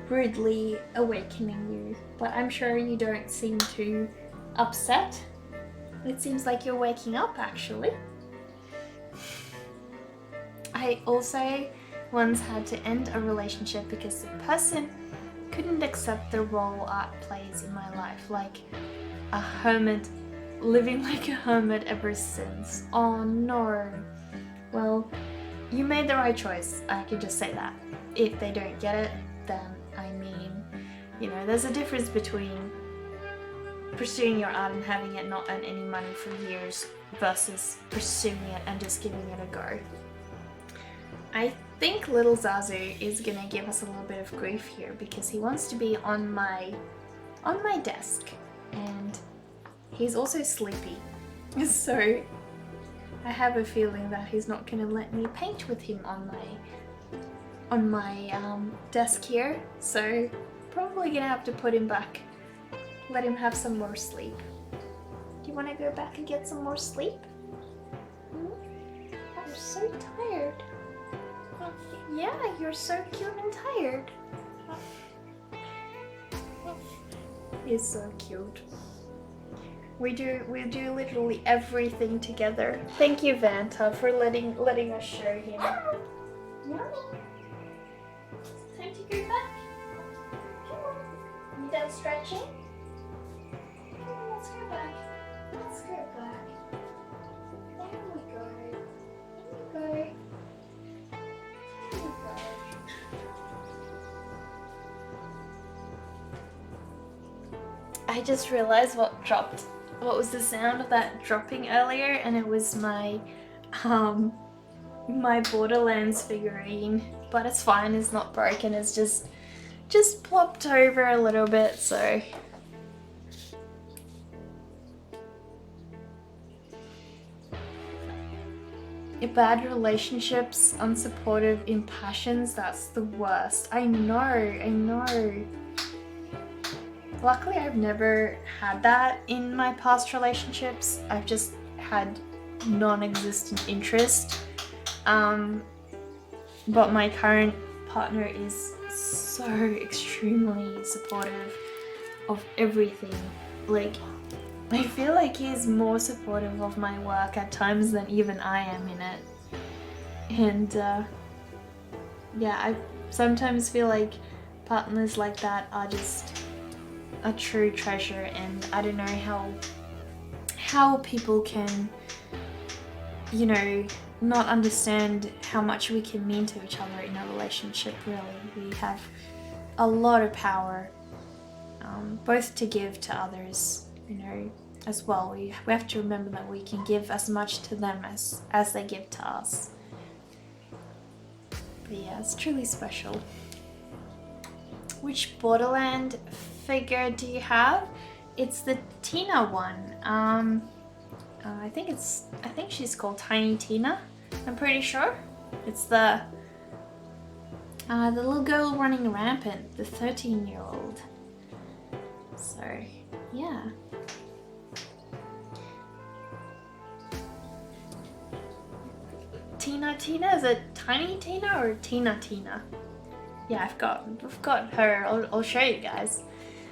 rudely awakening you, but I'm sure you don't seem too upset. It seems like you're waking up, actually. I also once had to end a relationship because the person couldn't accept the role art plays in my life, like a hermit, living like a hermit ever since. Oh no. Well, you made the right choice, I can just say that. If they don't get it, then I mean, you know, there's a difference between pursuing your art and having it not earn any money for years versus pursuing it and just giving it a go. I think little Zazu is gonna give us a little bit of grief here because he wants to be on my desk and he's also sleepy. So I have a feeling that he's not gonna let me paint with him on my desk here. So probably gonna have to put him back, let him have some more sleep. Do you want to go back and get some more sleep? I'm so tired. Yeah, you're so cute and tired. He's so cute. We do literally everything together. Thank you, Vanta, for letting us show him. Yummy. Time to go back. Come on. You done stretching? Come on, let's go back. Let's go back. There we go. There we go. I just realized what was the sound of that dropping earlier, and it was my my Borderlands figurine, but it's fine, it's not broken, it's just plopped over a little bit, so. Bad relationships, unsupportive impassions, that's the worst. I know. Luckily, I've never had that in my past relationships. I've just had non-existent interest. But my current partner is so extremely supportive of everything. Like, I feel like he's more supportive of my work at times than even I am in it. And yeah, I sometimes feel like Partners like that are just a true treasure, and I don't know how people can, you know, not understand how much we can mean to each other in a relationship. Really, we have a lot of power, both to give to others, you know, as well. We have to remember that we can give as much to them as they give to us. But yeah, it's truly special. Which Borderland figure do you have? It's the Tina one. I think she's called Tiny Tina. I'm pretty sure. It's the little girl running rampant, the 13-year-old. So yeah. Tina, is it Tiny Tina or Tina? Yeah, I've got her. I'll show you guys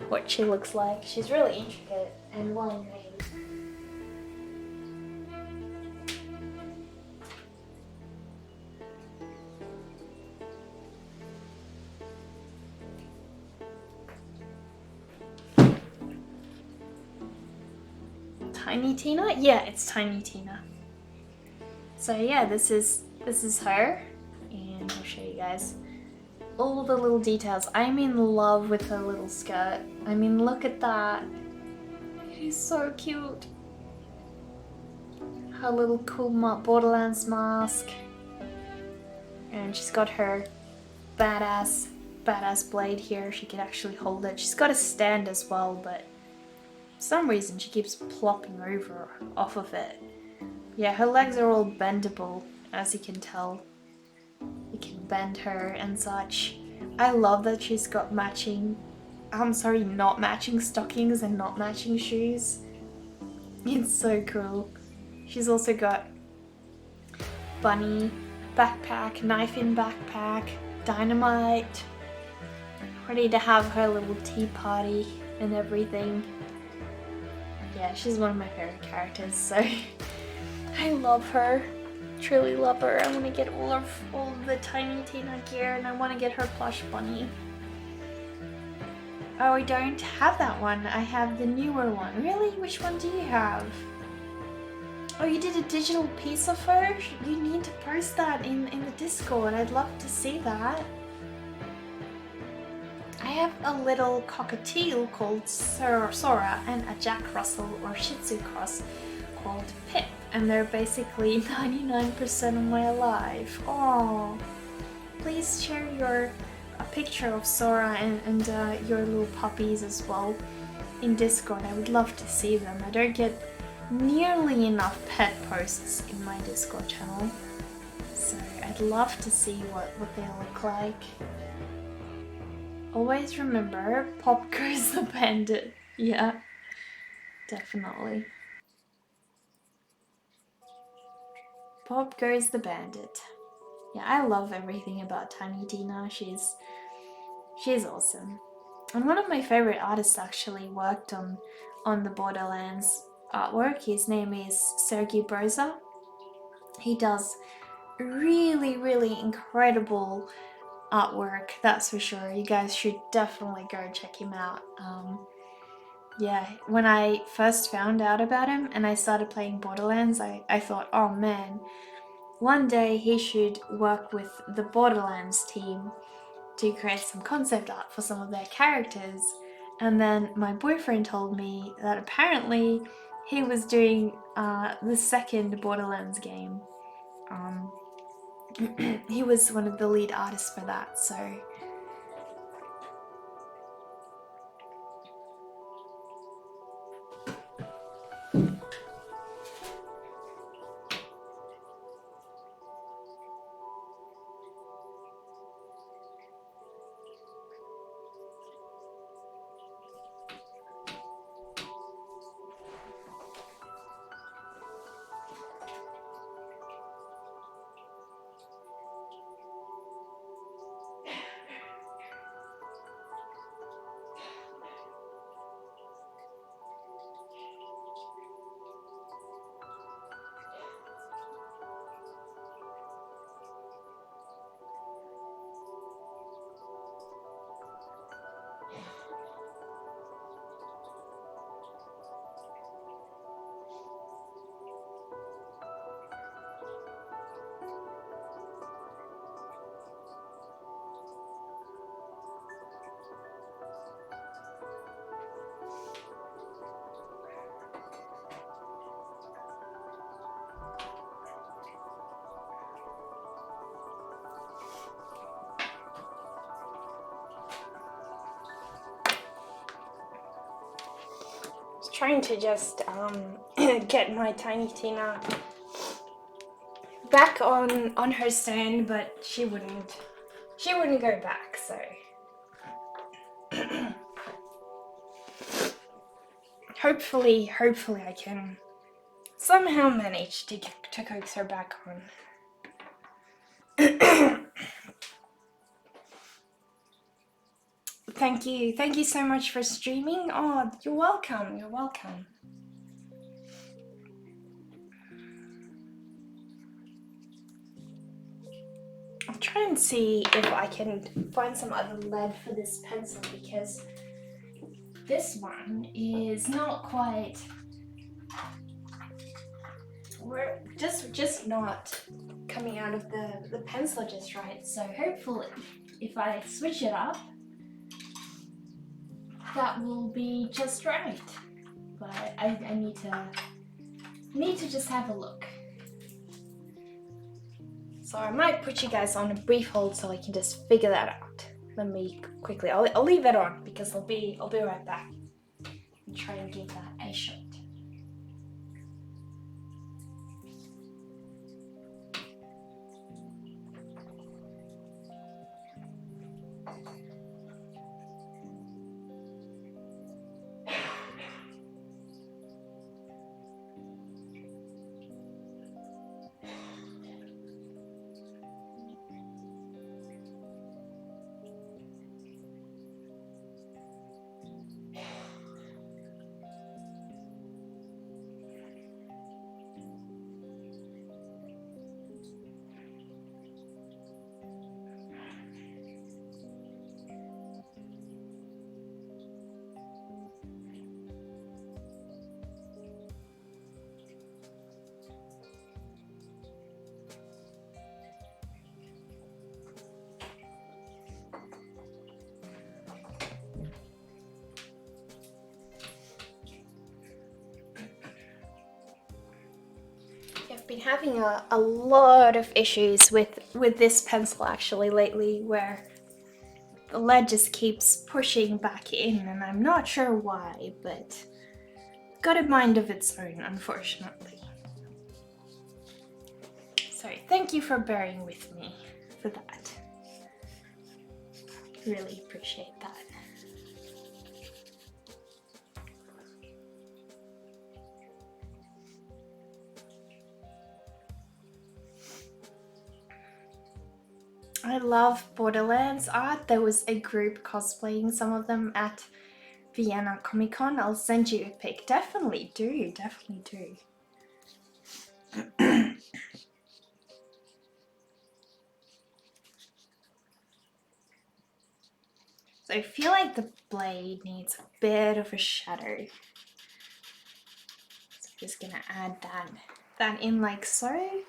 what she looks like. She's really intricate and well made. Tiny Tina? Yeah, it's Tiny Tina. So yeah, this is her, and I'll show you guys all the little details. I'm in love with her little skirt. I mean, look at that. She's so cute. Her little cool Borderlands mask. And she's got her badass blade here. She can actually hold it. She's got a stand as well, but for some reason she keeps plopping over off of it. Yeah, her legs are all bendable, as you can tell. You can bend her and such. I love that she's got not matching stockings and not matching shoes. It's so cool. She's also got bunny backpack, knife in backpack, dynamite, ready to have her little tea party and everything. Yeah, she's one of my favorite characters, so I love her. Truly love her. I want to get all of the Tiny Tina gear, and I want to get her plush bunny. Oh, I don't have that one. I have the newer one. Really? Which one do you have? Oh, you did a digital piece of her? You need to post that in the Discord. I'd love to see that. I have a little cockatiel called Sora and a Jack Russell or Shih Tzu cross called Pip, and they're basically 99% of my life. Oh, please share a picture of Sora and your little puppies as well in Discord. I would love to see them. I don't get nearly enough pet posts in my Discord channel, so I'd love to see what they look like. Always remember, Pop Goes the Bandit. Yeah, definitely. Pop Goes the Bandit. Yeah, I love everything about Tiny Tina. She's awesome. And one of my favorite artists actually worked on the Borderlands artwork. His name is Sergey Broza. He does really, really incredible artwork, that's for sure. You guys should definitely go check him out. Yeah, when I first found out about him and I started playing Borderlands, I thought, oh man, one day he should work with the Borderlands team to create some concept art for some of their characters. And then my boyfriend told me that apparently he was doing the second Borderlands game. He was one of the lead artists for that, so trying to just get my tiny Tina back on her stand, but she wouldn't go back, so hopefully I can somehow manage to coax her back on. Thank you so much for streaming. Oh, you're welcome. I'll try and see if I can find some other lead for this pencil, because this one is not quite, we're just not coming out of the pencil just right. So hopefully if I switch it up, that will be just right. But I need to just have a look. So I might put you guys on a brief hold so I can just figure that out. Let me quickly, I'll leave it on because I'll be right back and try and give that a shot. I've been having a lot of issues with this pencil actually lately, where the lead just keeps pushing back in, and I'm not sure why, but got a mind of its own, unfortunately. So thank you for bearing with me for that. Really appreciate that. I love Borderlands art. There was a group cosplaying some of them at Vienna Comic Con. I'll send you a pic. Definitely do. So I feel like the blade needs a bit of a shadow. So I'm just gonna add that in like so.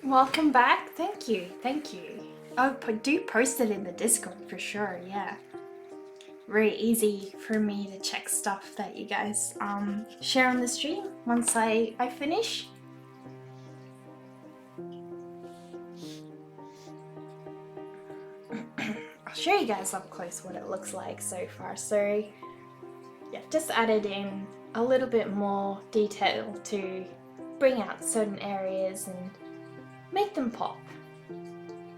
Welcome back. Thank you. Oh, do post it in the Discord for sure. Yeah. Very easy for me to check stuff that you guys share on the stream once I finish. I'll show you guys up close what it looks like so far. So yeah, just added in a little bit more detail to bring out certain areas and make them pop.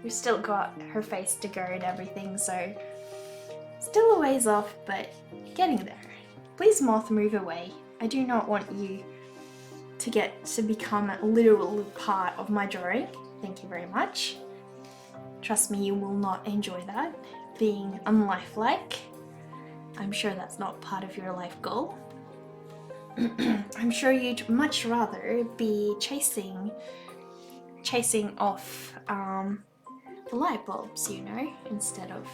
We've still got her face to go and everything, so still a ways off, but getting there. Please moth, move away. I do not want you to become a literal part of my drawing. Thank you very much. Trust me, you will not enjoy that. Being unlifelike. I'm sure that's not part of your life goal. I'm sure you'd much rather be chasing off the light bulbs, you know, instead of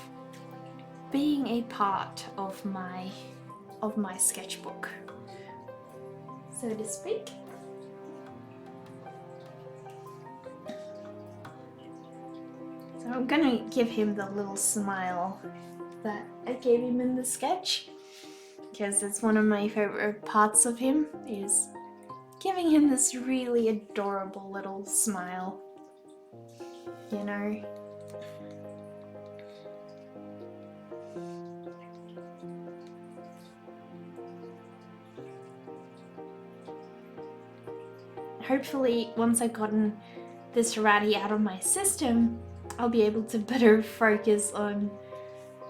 being a part of my sketchbook, so to speak. So I'm gonna give him the little smile that I gave him in the sketch, because it's one of my favorite parts of him, is giving him this really adorable little smile, you know. Hopefully, once I've gotten this ratty out of my system, I'll be able to better focus on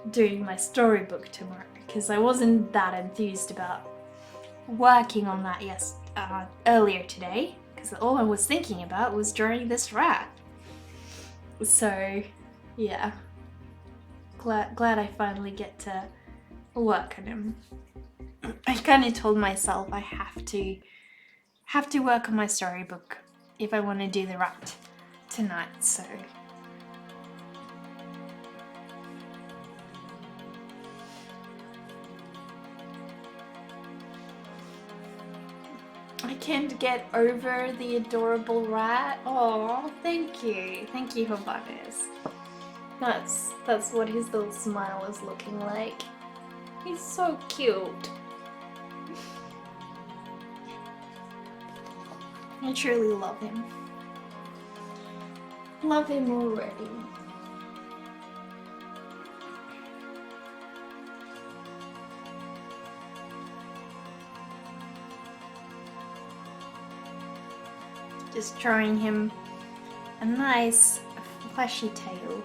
doing my storybook tomorrow, because I wasn't that enthused about working on that earlier today, because all I was thinking about was drawing this rat. So yeah, glad I finally get to work on him. I kind of told myself I have to work on my storybook if I want to do the rat tonight, so I can't get over the adorable rat. Oh, thank you, Hovannes. That's what his little smile is looking like. He's so cute. I truly love him. Love him already. Just drawing him a nice fleshy tail.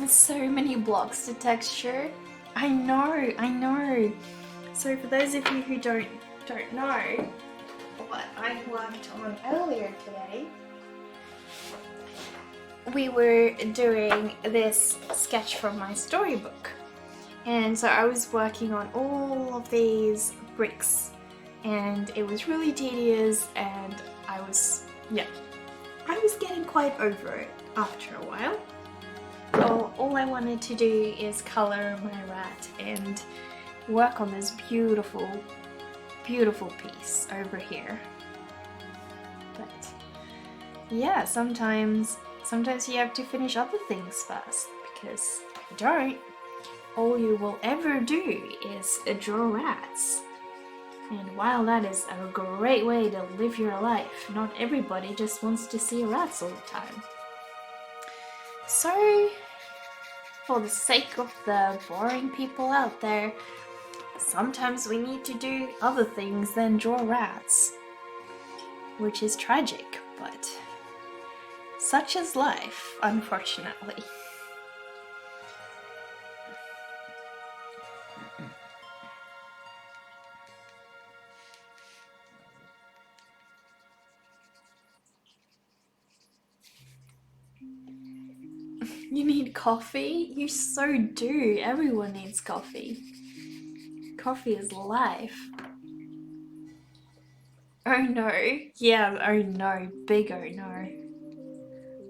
So many blocks to texture. I know. So for those of you who don't know what I worked on earlier today, we were doing this sketch from my storybook. And so I was working on all of these bricks, and it was really tedious, and I was getting quite over it after a while. All I wanted to do is color my rat and work on this beautiful, beautiful piece over here. But yeah, sometimes you have to finish other things first, because if you don't, all you will ever do is draw rats. And while that is a great way to live your life, not everybody just wants to see rats all the time. So, for the sake of the boring people out there, sometimes we need to do other things than draw rats. Which is tragic, but such is life, unfortunately. You need coffee? You so do. Everyone needs coffee. Coffee is life. Oh no. Yeah, oh no. Big oh no.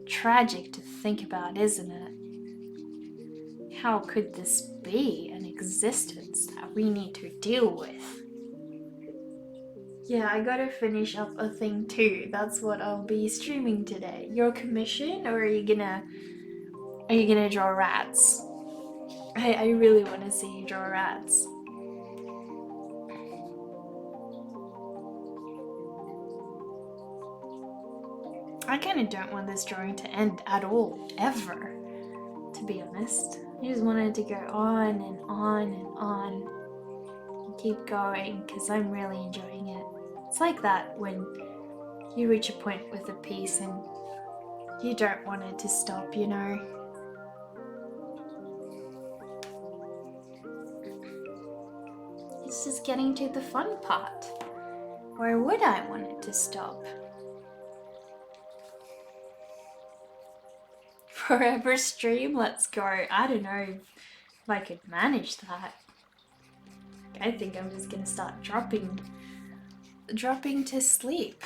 Tragic to think about, isn't it? How could this be an existence that we need to deal with? Yeah, I gotta finish up a thing too. That's what I'll be streaming today. Your commission, or are you gonna draw rats? I really want to see you draw rats. I kind of don't want this drawing to end at all, ever, to be honest. I just wanted to go on and on and on and keep going, because I'm really enjoying it. It's like that when you reach a point with a piece and you don't want it to stop, you know? It's just getting to the fun part. Where would I want it to stop? Forever stream, let's go. I don't know if I could manage that. I think I'm just gonna start dropping dropping to sleep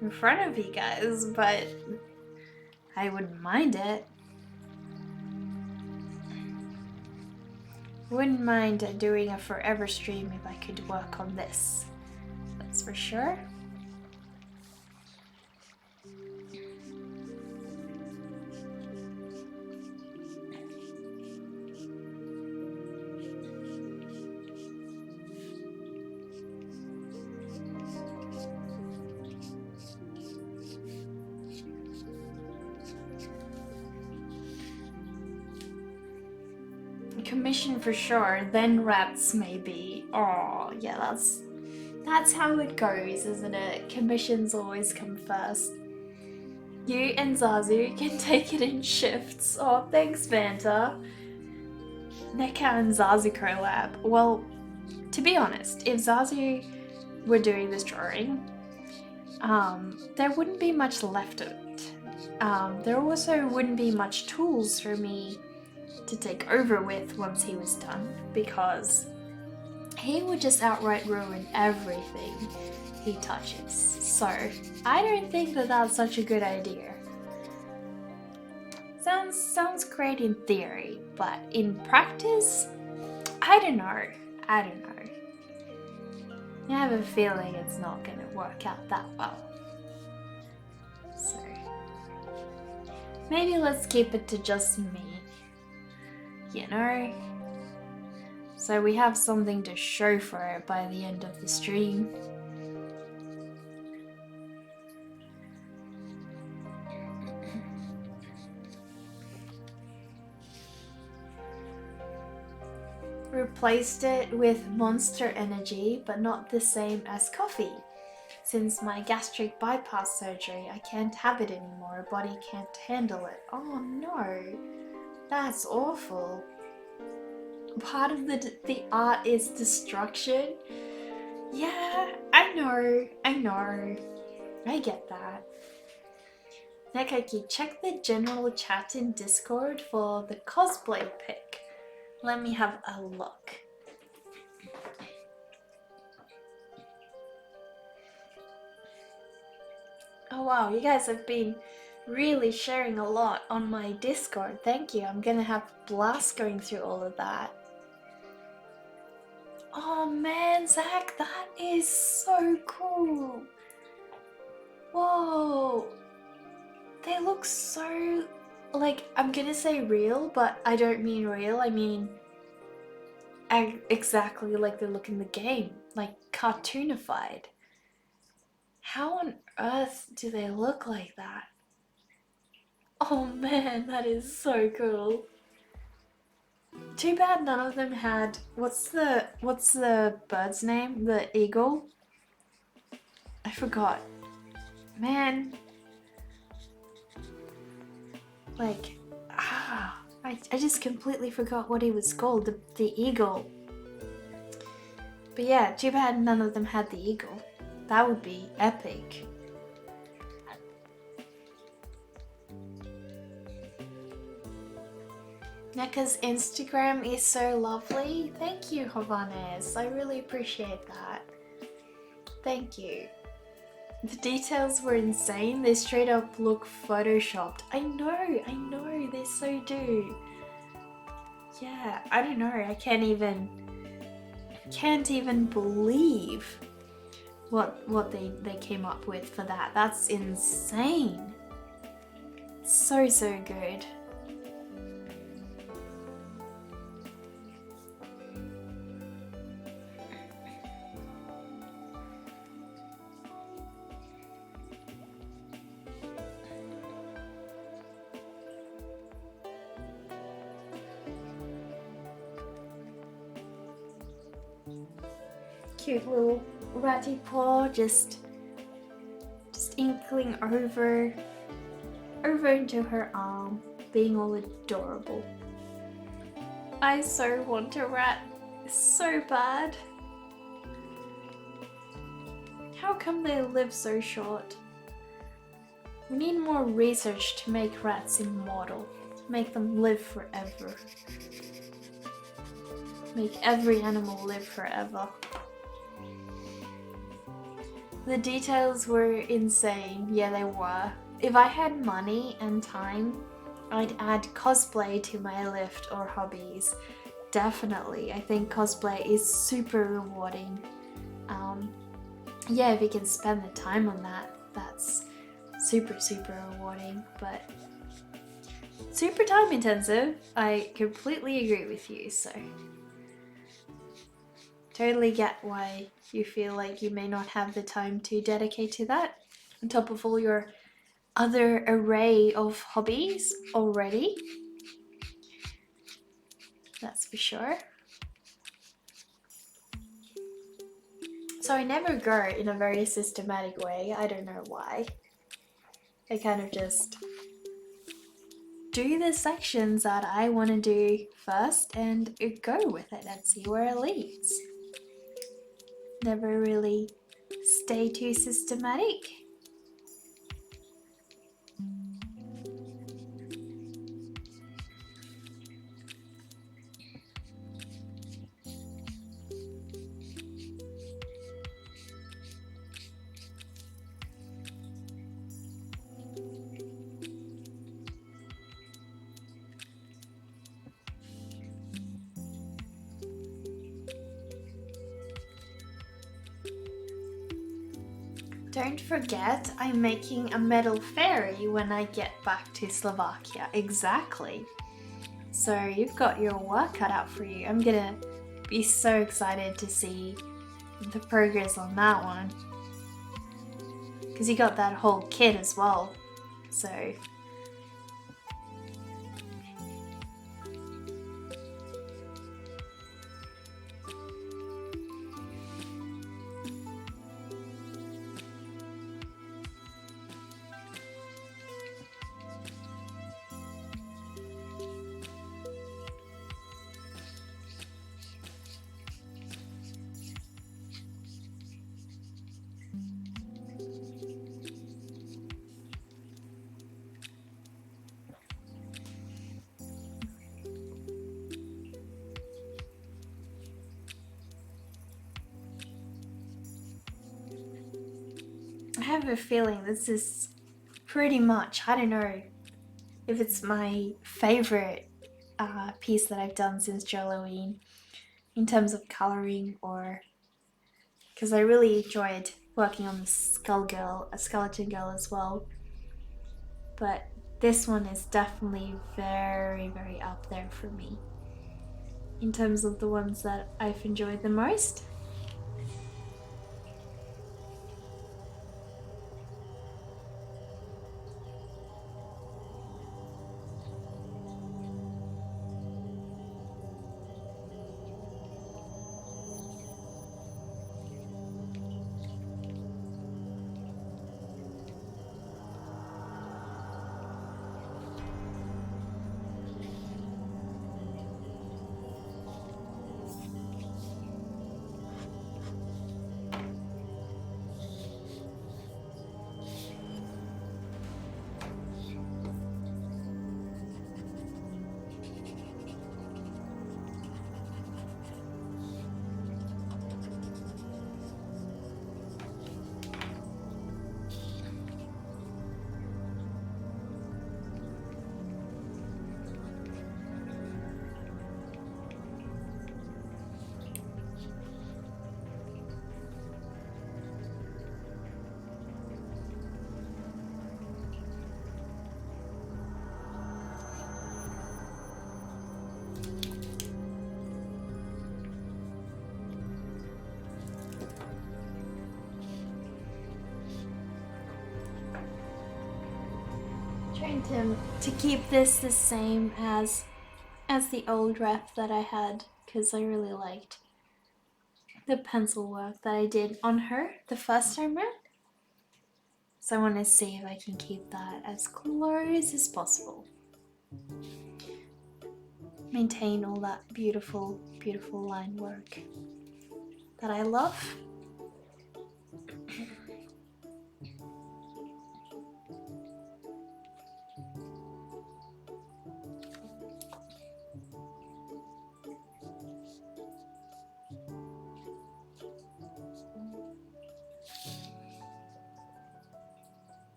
in front of you guys, but I wouldn't mind it. Wouldn't mind doing a forever stream if I could work on this. That's for sure. Commission for sure, then rats maybe. Oh yeah, that's how it goes, isn't it? Commissions always come first. You and Zazu can take it in shifts. Oh, thanks, Vanta. Neka and Zazu collab. Well, to be honest, if Zazu were doing this drawing, there wouldn't be much left of it. There also wouldn't be much tools for me to take over with once he was done, because he would just outright ruin everything he touches. So I don't think that that's such a good idea. Sounds great in theory, but in practice, I don't know. I have a feeling it's not gonna work out that well. So maybe let's keep it to just me. You know, so we have something to show for it by the end of the stream. Replaced it with Monster Energy, but not the same as coffee. Since my gastric bypass surgery, I can't have it anymore. Body can't handle it. Oh no. That's awful. Part of the art is destruction. Yeah, I know. I get that. Nekaki, check the general chat in Discord for the cosplay pic. Let me have a look. Oh wow, you guys have been really sharing a lot on my Discord. Thank you. I'm gonna have a blast going through all of that. Oh man, Zach, that is so cool. Whoa. They look so, like, I'm gonna say real, but I don't mean real. I mean exactly like they look in the game, like cartoonified. How on earth do they look like that? Oh man, that is so cool. Too bad none of them had, what's the bird's name? The eagle? I forgot. Man. Like, I just completely forgot what he was called, the eagle. But yeah, too bad none of them had the eagle. That would be epic. Neka's Instagram is so lovely. Thank you, Havanes. I really appreciate that. Thank you. The details were insane. They straight up look photoshopped. I know, they so do. Yeah, I don't know. I can't even believe what they came up with for that. That's insane. So good. Cute little ratty paw just inkling over into her arm, being all adorable. I so want a rat so bad. How come they live so short? We need more research to make rats immortal, to make them live forever. Make every animal live forever. The details were insane. Yeah, they were. If I had money and time, I'd add cosplay to my list or hobbies. Definitely. I think cosplay is super rewarding. Yeah, if you can spend the time on that, that's super rewarding, but super time intensive. I completely agree with you, so totally get why you feel like you may not have the time to dedicate to that on top of all your other array of hobbies already. That's for sure. So I never go in a very systematic way. I don't know why. I kind of just do the sections that I want to do first and go with it and see where it leads. Never really stay too systematic. Don't forget, I'm making a metal fairy when I get back to Slovakia. Exactly. So you've got your work cut out for you. I'm gonna be so excited to see the progress on that one. Because you got that whole kit as well. So I have a feeling this is pretty much, I don't know if it's my favorite piece that I've done since Joloween in terms of colouring, or because I really enjoyed working on the skeleton girl as well. But this one is definitely very up there for me in terms of the ones that I've enjoyed the most. Trying to keep this the same as the old rep that I had, because I really liked the pencil work that I did on her the first time round. So I want to see if I can keep that as close as possible. Maintain all that beautiful line work that I love.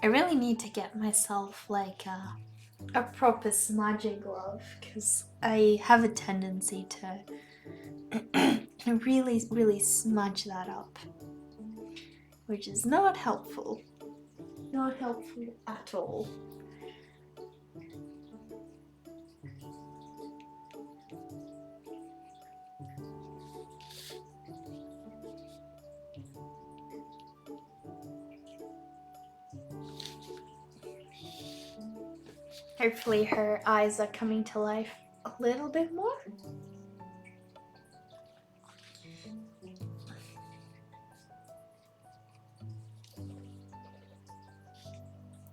I really need to get myself like a proper smudging glove, because I have a tendency to really smudge that up, which is not helpful. Not helpful at all. Hopefully her eyes are coming to life a little bit more.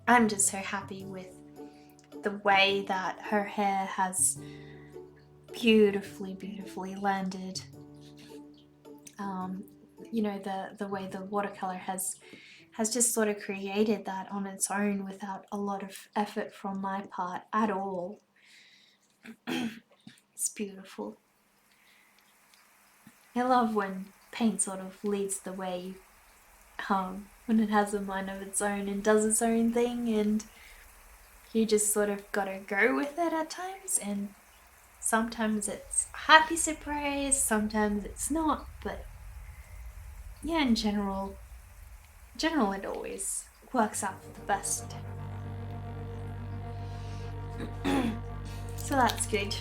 I'm just so happy with the way that her hair has beautifully landed. You know, the way the watercolor has just sort of created that on its own without a lot of effort from my part at all. It's beautiful. I love when paint sort of leads the way, when it has a mind of its own and does its own thing, and you just sort of gotta go with it at times, and sometimes it's a happy surprise, sometimes it's not, but yeah, in general it always works out for the best. So that's good.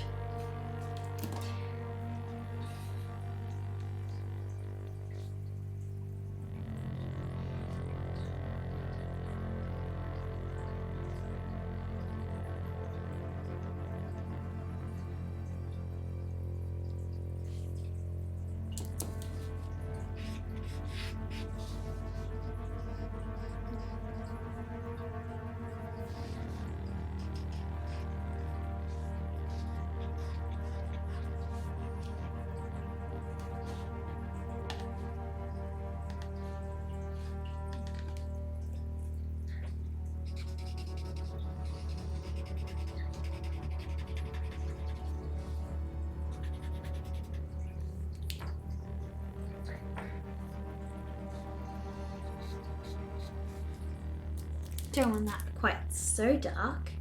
Don't want that quite so dark.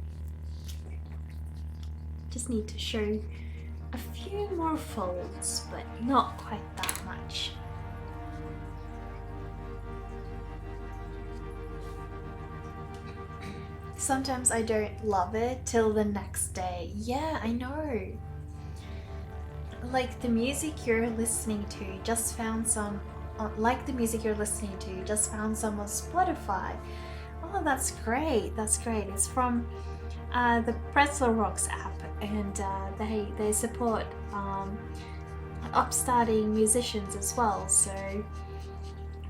Just need to show a few more folds, but not quite that much. Sometimes I don't love it till the next day. Yeah, I know. Like the music you're listening to, just found some on Spotify. Oh, that's great. That's great. It's from the Pretzel Rocks app, and they support upstarting musicians as well. So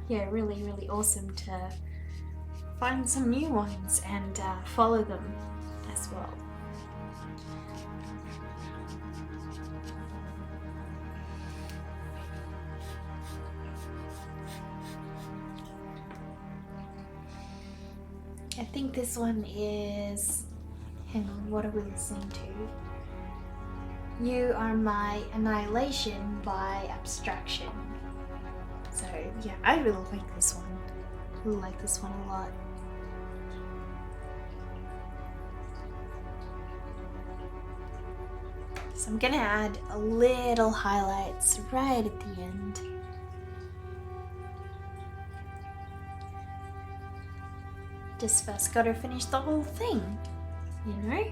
yeah, really awesome to find some new ones and follow them as well. I think this one is, hang on, what are we listening to? You Are My Annihilation by Abstraction. So yeah, I really like this one. I really like this one a lot. So I'm gonna add a little highlights right at the end. Just first gotta finish the whole thing, you know?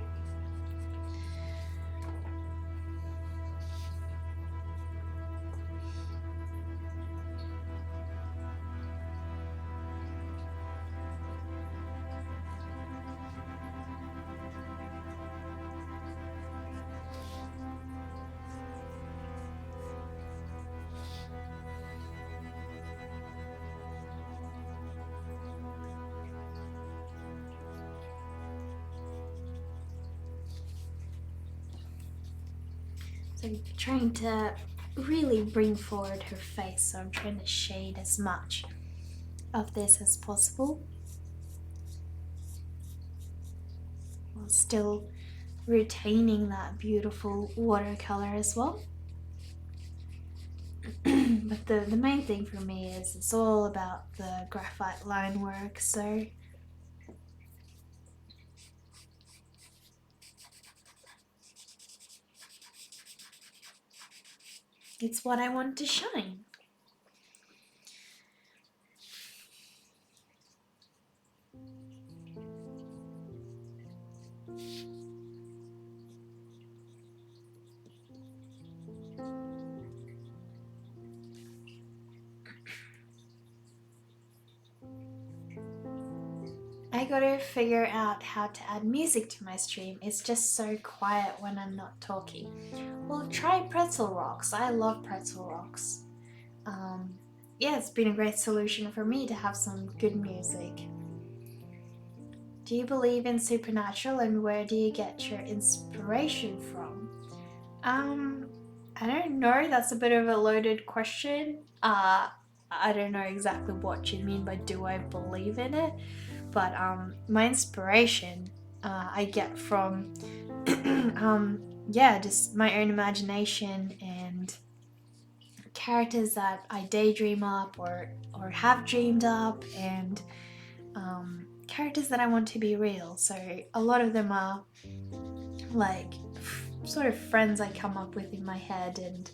So I'm trying to really bring forward her face, so I'm trying to shade as much of this as possible, while still retaining that beautiful watercolor as well. But the main thing for me is it's all about the graphite line work, so it's what I want to shine. I gotta figure out how to add music to my stream. It's just so quiet when I'm not talking. Well, try pretzel rocks. I love pretzel rocks. Yeah, it's been a great solution for me to have some good music. Do you believe in supernatural, and where do you get your inspiration from? I don't know. That's a bit of a loaded question. I don't know exactly what you mean by do I believe in it, but my inspiration I get from yeah, just my own imagination and characters that I daydream up or have dreamed up, and characters that I want to be real. So a lot of them are like sort of friends I come up with in my head, and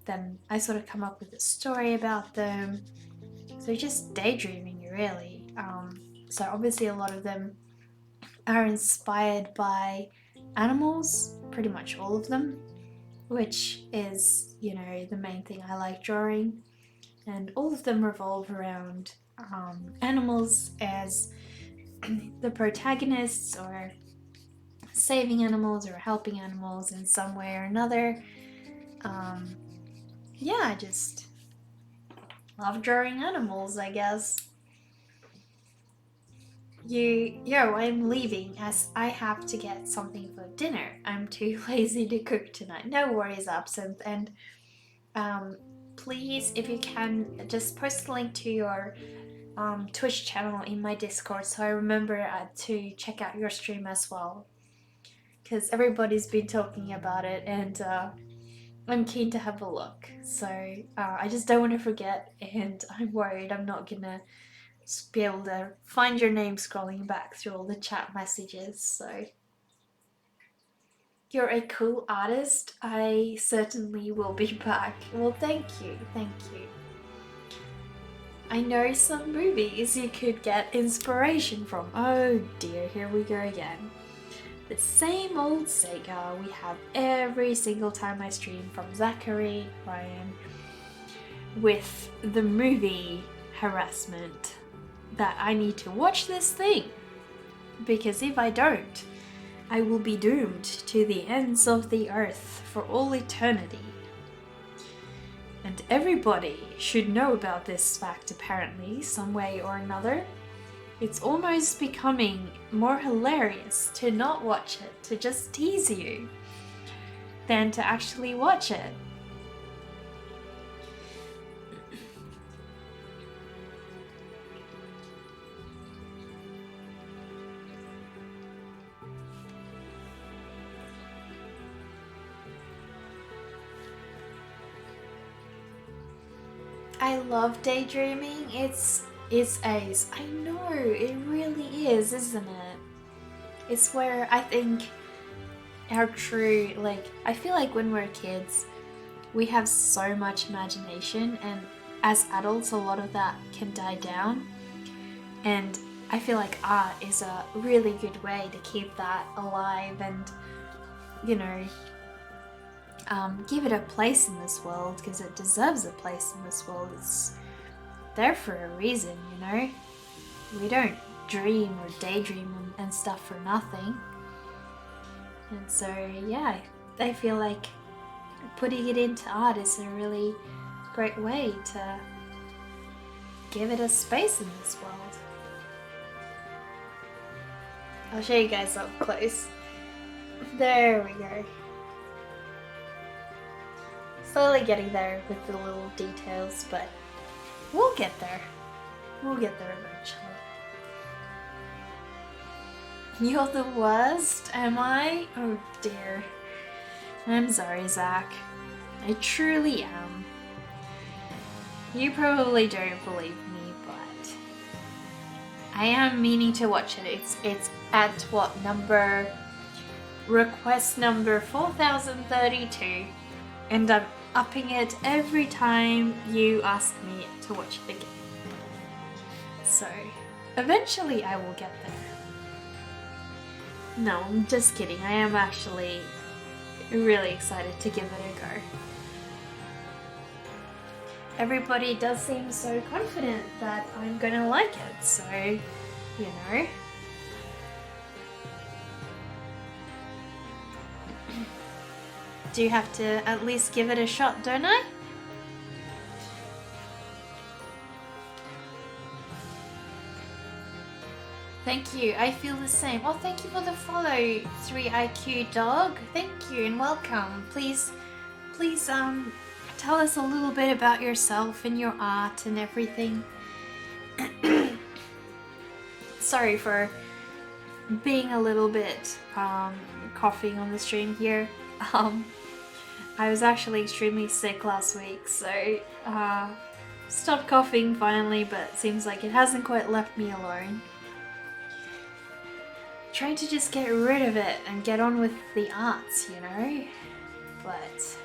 then I sort of come up with a story about them. So just daydreaming, really. So obviously a lot of them are inspired by animals, pretty much all of them, which is, you know, the main thing I like drawing. And all of them revolve around animals as the protagonists, or saving animals or helping animals in some way or another. Yeah, I just love drawing animals, I guess. I'm leaving as I have to get something for dinner. I'm too lazy to cook tonight. No worries, Absinthe. And please, if you can, just post a link to your Twitch channel in my Discord so I remember to check out your stream as well. Because everybody's been talking about it, and I'm keen to have a look. So I just don't want to forget, and I'm worried I'm not gonna be able to find your name scrolling back through all the chat messages. So you're a cool artist. I certainly will be back. Well, thank you. I know some movies you could get inspiration from. Oh dear, here we go again. The same old Sega we have every single time I stream from Zachary Ryan with the movie harassment that I need to watch this thing, because if I don't, I will be doomed to the ends of the earth for all eternity. And everybody should know about this fact, apparently, some way or another. It's almost becoming more hilarious to not watch it, to just tease you, than to actually watch it. I love daydreaming. It's ace. I know, it really is, isn't it? It's where I think our true, I feel like when we're kids, we have so much imagination, and as adults, a lot of that can die down. And I feel like art is a really good way to keep that alive and, you know, give it a place in this world, because it deserves a place in this world. It's there for a reason, you know? We don't dream or daydream and stuff for nothing. And so, yeah, I feel like putting it into art is a really great way to give it a space in this world. I'll show you guys up close. There we go. Slowly getting there with the little details, but we'll get there. We'll get there eventually. You're the worst, am I? Oh dear. I'm sorry, Zach. I truly am. You probably don't believe me, but I am meaning to watch it. It's at what number? Request number 4032. end up upping it every time you ask me to watch it again. So eventually I will get there. No, I'm just kidding. I am actually really excited to give it a go. Everybody does seem so confident that I'm gonna like it, so, you know. Do you have to at least give it a shot, don't I? Thank you, I feel the same. Oh, thank you for the follow, 3IQ Dog. Thank you and welcome. Please, tell us a little bit about yourself and your art and everything. Sorry for being a little bit coughing on the stream here. I was actually extremely sick last week, so stopped coughing finally, but it seems like it hasn't quite left me alone. Trying to just get rid of it and get on with the arts, you know? But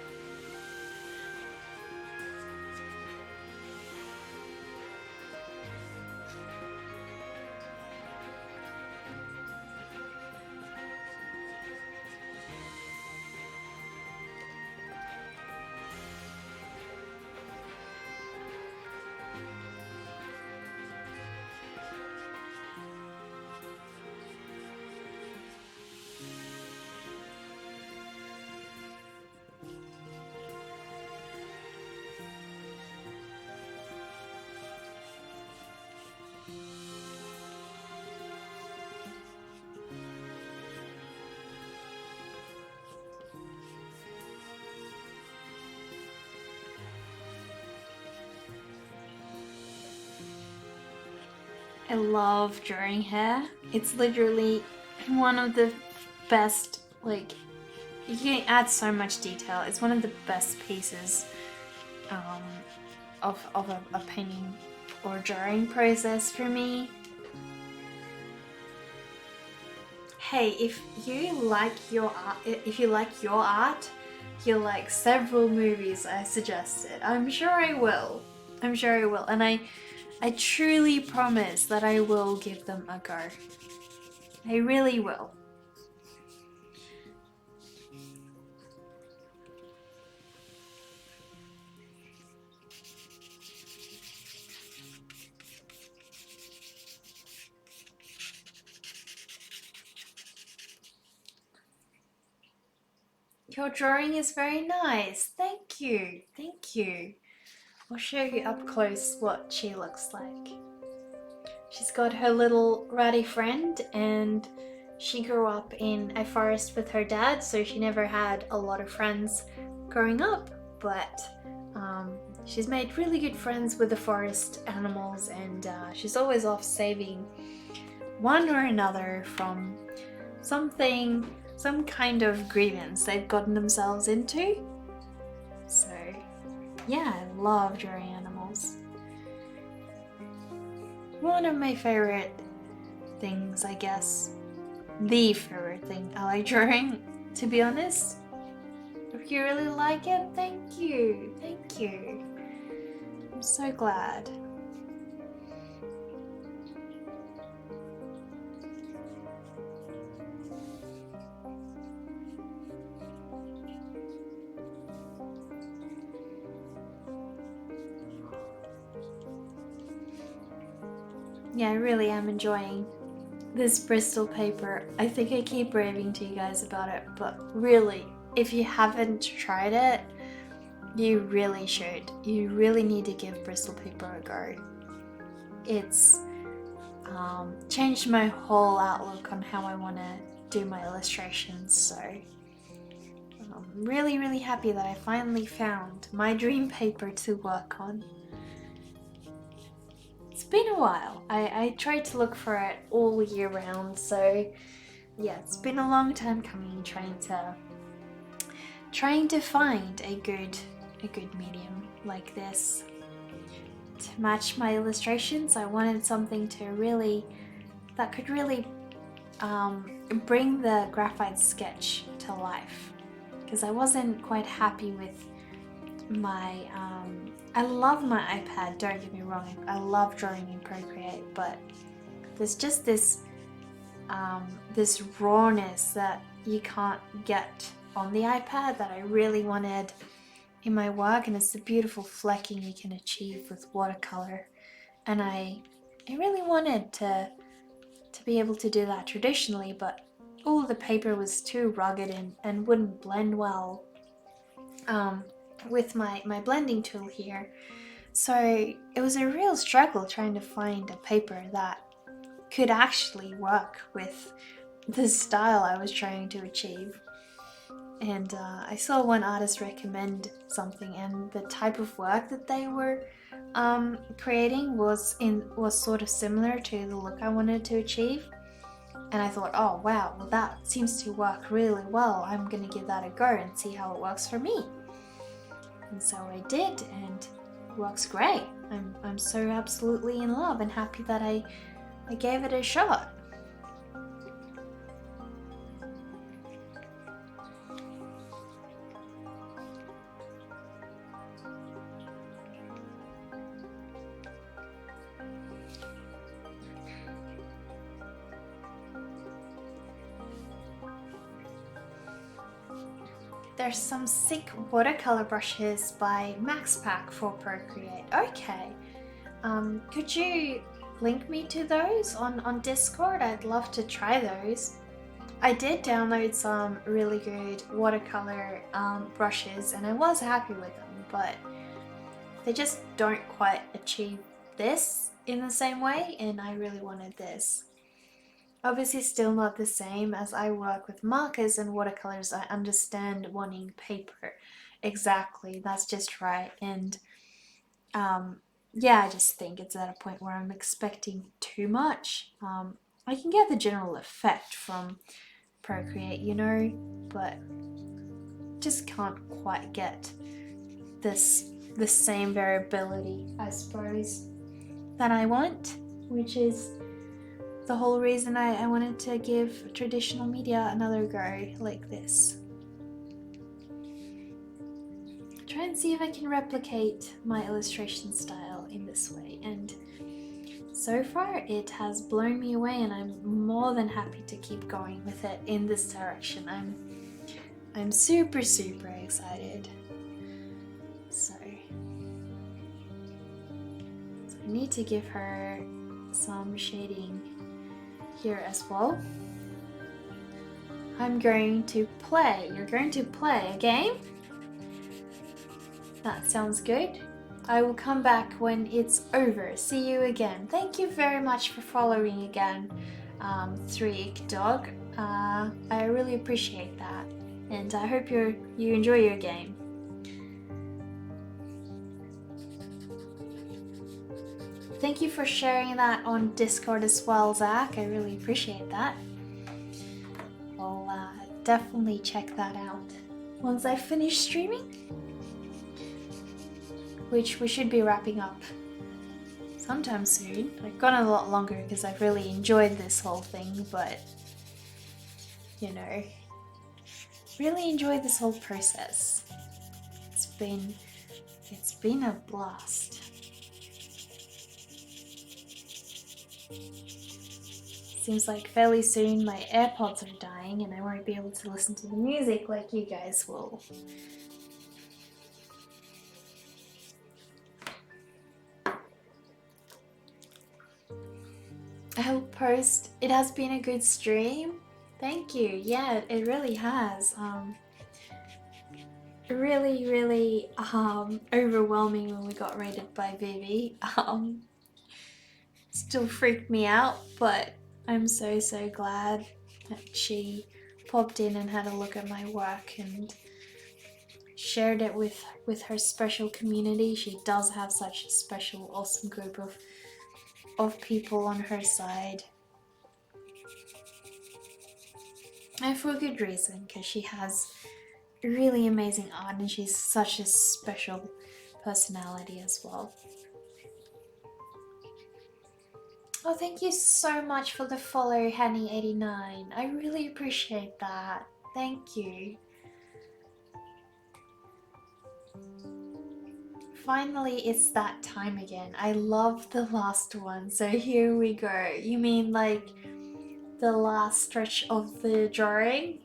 I love drawing hair. It's literally one of the best, like, you can add so much detail. It's one of the best pieces of a painting or drawing process for me. Hey, if you like your art, you'll like several movies I suggested. I'm sure I will. And I truly promise that I will give them a go. I really will. Your drawing is very nice. Thank you. Thank you. I'll show you up close what she looks like. She's got her little ratty friend, and she grew up in a forest with her dad, so she never had a lot of friends growing up, but she's made really good friends with the forest animals, and she's always off saving one or another from some kind of grievance they've gotten themselves into. So yeah, I love drawing animals. One of my favorite things, I guess. The favorite thing I like drawing, to be honest. If you really like it, thank you. Thank you. I'm so glad. Yeah, I really am enjoying this Bristol paper. I think I keep raving to you guys about it, but really, if you haven't tried it, you really should. You really need to give Bristol paper a go. It's changed my whole outlook on how I want to do my illustrations, so I'm really, really happy that I finally found my dream paper to work on. It's been a while. I tried to look for it all year round, so yeah, it's been a long time coming, trying to find a good medium like this to match my illustrations. I wanted something that could really bring the graphite sketch to life, because I wasn't quite happy with I love my iPad, don't get me wrong, I love drawing in Procreate, but there's just this rawness that you can't get on the iPad that I really wanted in my work, and it's the beautiful flecking you can achieve with watercolor. And I really wanted to be able to do that traditionally, but all the paper was too rugged and wouldn't blend well with my blending tool here. So it was a real struggle trying to find a paper that could actually work with the style I was trying to achieve. And I saw one artist recommend something, and the type of work that they were creating was sort of similar to the look I wanted to achieve. And I thought, oh wow, well that seems to work really well. I'm gonna give that a go and see how it works for me. And so I did, and it works great. I'm so absolutely in love and happy that I gave it a shot. There's some sick watercolor brushes by MaxPack for Procreate. Okay, could you link me to those on Discord? I'd love to try those. I did download some really good watercolor brushes, and I was happy with them, but they just don't quite achieve this in the same way, and I really wanted this. Obviously still not the same, as I work with markers and watercolors. I understand wanting paper. Exactly, that's just right. And yeah, I just think it's at a point where I'm expecting too much. I can get the general effect from Procreate, you know, but just can't quite get the same variability, I suppose, that I want, which is the whole reason I wanted to give traditional media another go like this. Try and see if I can replicate my illustration style in this way, and so far it has blown me away, and I'm more than happy to keep going with it in this direction. I'm super excited. So I need to give her some shading here as well. I'm going to play. You're going to play a game? That sounds good. I will come back when it's over. See you again. Thank you very much for following again, 3ick Dog. I really appreciate that, and I hope you enjoy your game. Thank you for sharing that on Discord as well, Zach. I really appreciate that. I'll definitely check that out once I finish streaming, which we should be wrapping up sometime soon. I've gone a lot longer because I've really enjoyed this whole thing, but you know, really enjoyed this whole process. It's been a blast. Seems like fairly soon my AirPods are dying and I won't be able to listen to the music like you guys will. I'll post. It has been a good stream. Thank you. Yeah, it really has. Really overwhelming when we got raided by Vivi. Still freaked me out, but I'm so glad that she popped in and had a look at my work and shared it with her special community. She does have such a special, awesome group of people on her side. And for a good reason, because she has really amazing art and she's such a special personality as well. Oh, thank you so much for the follow, Hanny89. I really appreciate that. Thank you. finally it's that time again. I love the last one, so here we go. You mean like the last stretch of the drawing?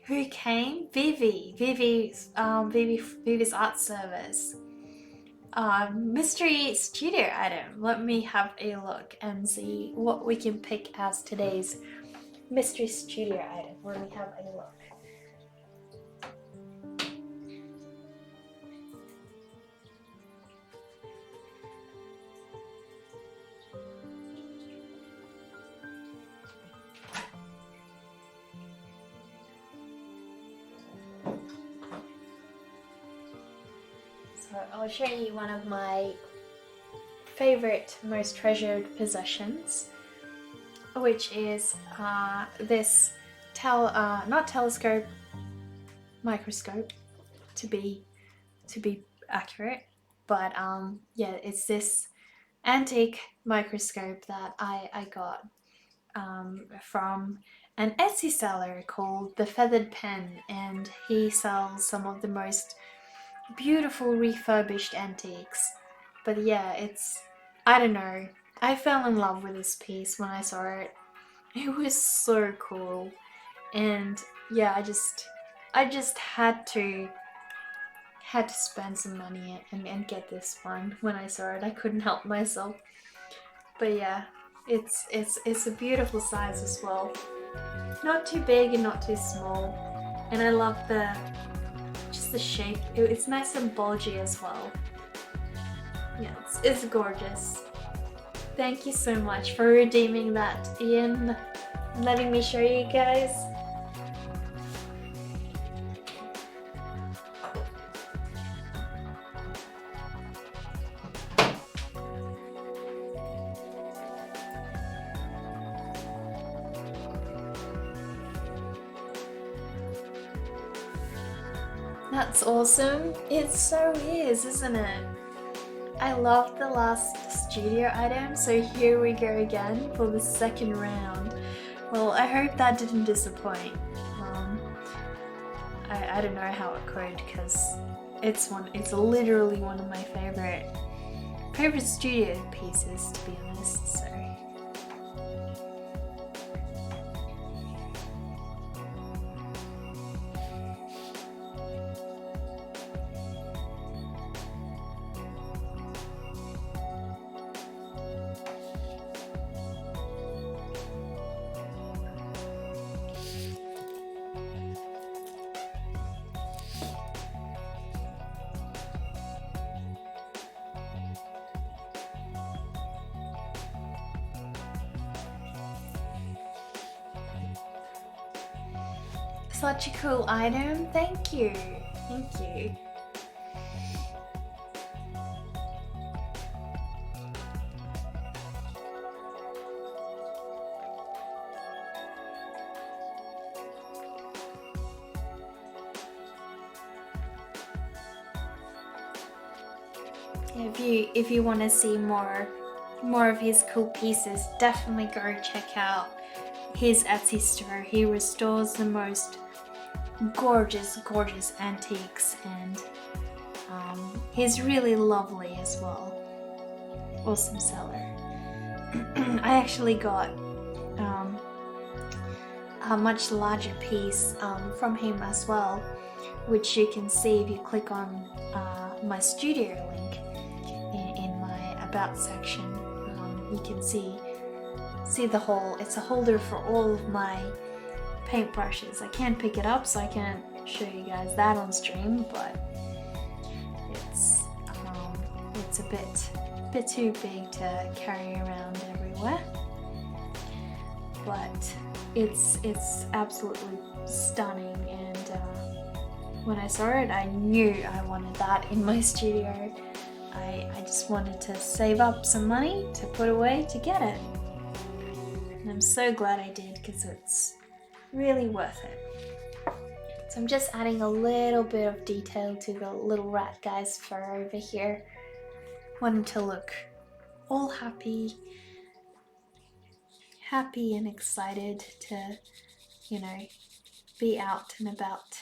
Who came? Vivi's art service. Mystery studio item. Let me have a look and see what we can pick as today's mystery studio item. Let me have a look. So I'll show you one of my favorite, most treasured possessions, which is this not telescope, microscope, to be accurate, but yeah, it's this antique microscope that I got from an Etsy seller called The Feathered Pen, and he sells some of the most beautiful refurbished antiques. But yeah, I don't know, I fell in love with this piece when I saw it. It was so cool, and yeah, I just had to spend some money and get this one when I saw it. I couldn't help myself. But yeah, it's a beautiful size as well. Not too big and not too small. And I love just the shape. It's nice and bulgy as well. Yeah, it's gorgeous. Thank you so much for redeeming that, Ian. Letting me show you guys. That's awesome. It so is, isn't it? I loved the last studio item, so here we go again for the second round. Well, I hope that didn't disappoint. I don't know how it could, because it's literally one of my favorite studio pieces, to be honest. So. Such a cool item. Thank you. Thank you. If you want to see more of his cool pieces, definitely go check out his Etsy store. He restores the most gorgeous antiques, and he's really lovely as well. Awesome seller. I actually got a much larger piece from him as well, which you can see if you click on my studio link in my about section. You can see the whole. It's a holder for all of my paintbrushes. I can't pick it up, so I can't show you guys that on stream, but it's a bit too big to carry around everywhere. But it's absolutely stunning, and when I saw it, I knew I wanted that in my studio. I just wanted to save up some money to put away to get it, and I'm so glad I did, because it's really worth it. So I'm just adding a little bit of detail to the little rat guy's fur over here. Want him to look all happy and excited to, be out and about.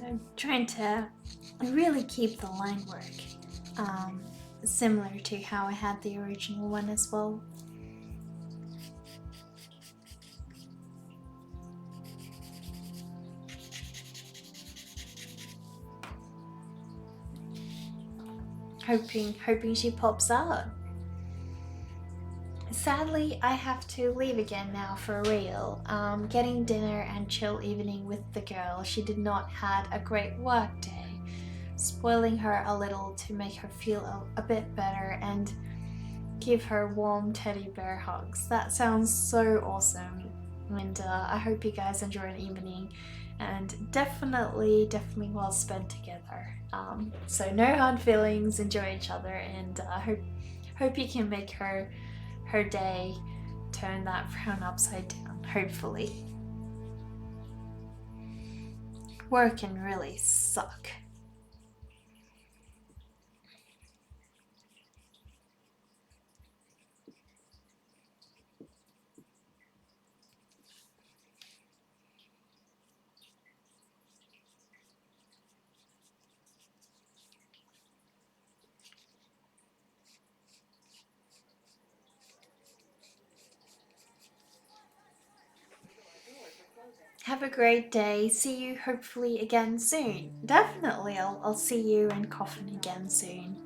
I'm trying to really keep the line work similar to how I had the original one as well. Hoping she pops out. Sadly, I have to leave again now for real. Getting dinner and chill evening with the girl. She did not had a great work day. Spoiling her a little to make her feel a bit better and give her warm teddy bear hugs. That sounds so awesome, and I hope you guys enjoy an evening, and definitely well spent together. So no hard feelings, enjoy each other, and I hope you can make her day turn that frown upside down, hopefully. Work can really suck. Have a great day. See you hopefully again soon. Definitely, I'll see you in Coffin again soon.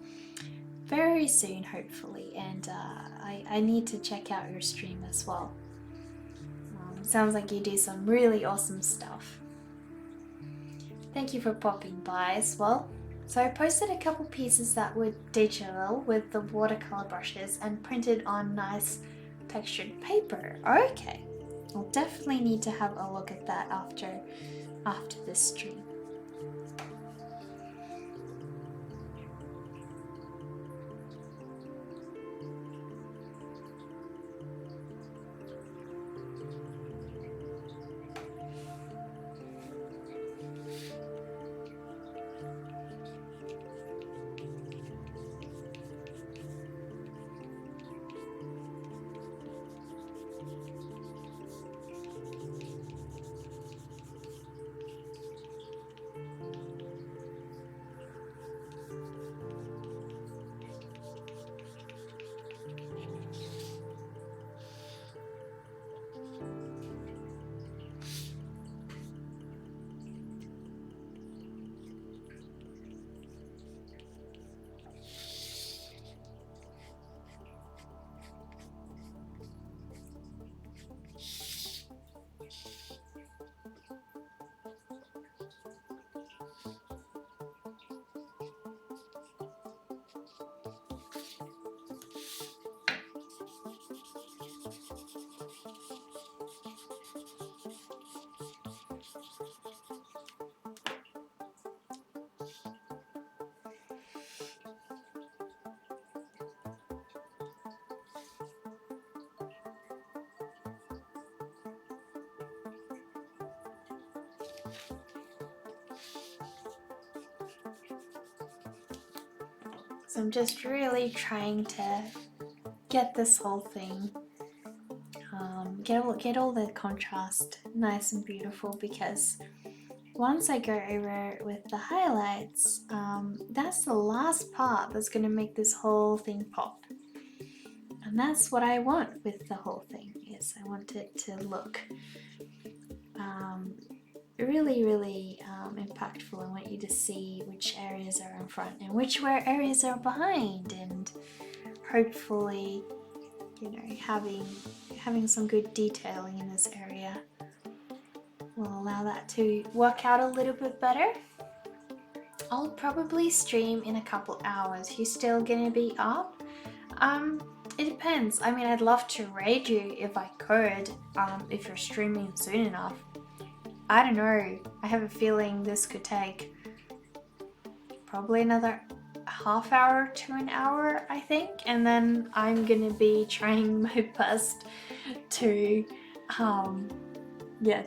Very soon, hopefully. And I need to check out your stream as well. Sounds like you do some really awesome stuff. Thank you for popping by as well. So I posted a couple pieces that were digital with the watercolor brushes and printed on nice textured paper. Okay. I'll definitely need to have a look at that after this stream. So I'm just really trying to get this whole thing, get all the contrast nice and beautiful, because once I go over with the highlights, that's the last part that's going to make this whole thing pop. And that's what I want with the whole thing, is I want it to look really impactful. I want you to see which areas are in front and which areas are behind, and hopefully, you know, having some good detailing in this area will allow that to work out a little bit better. I'll probably stream in a couple hours. You still gonna be up? It depends. I mean, I'd love to raid you if I could, if you're streaming soon enough. I don't know. I have a feeling this could take probably another half hour to an hour, I think, and then I'm gonna be trying my best to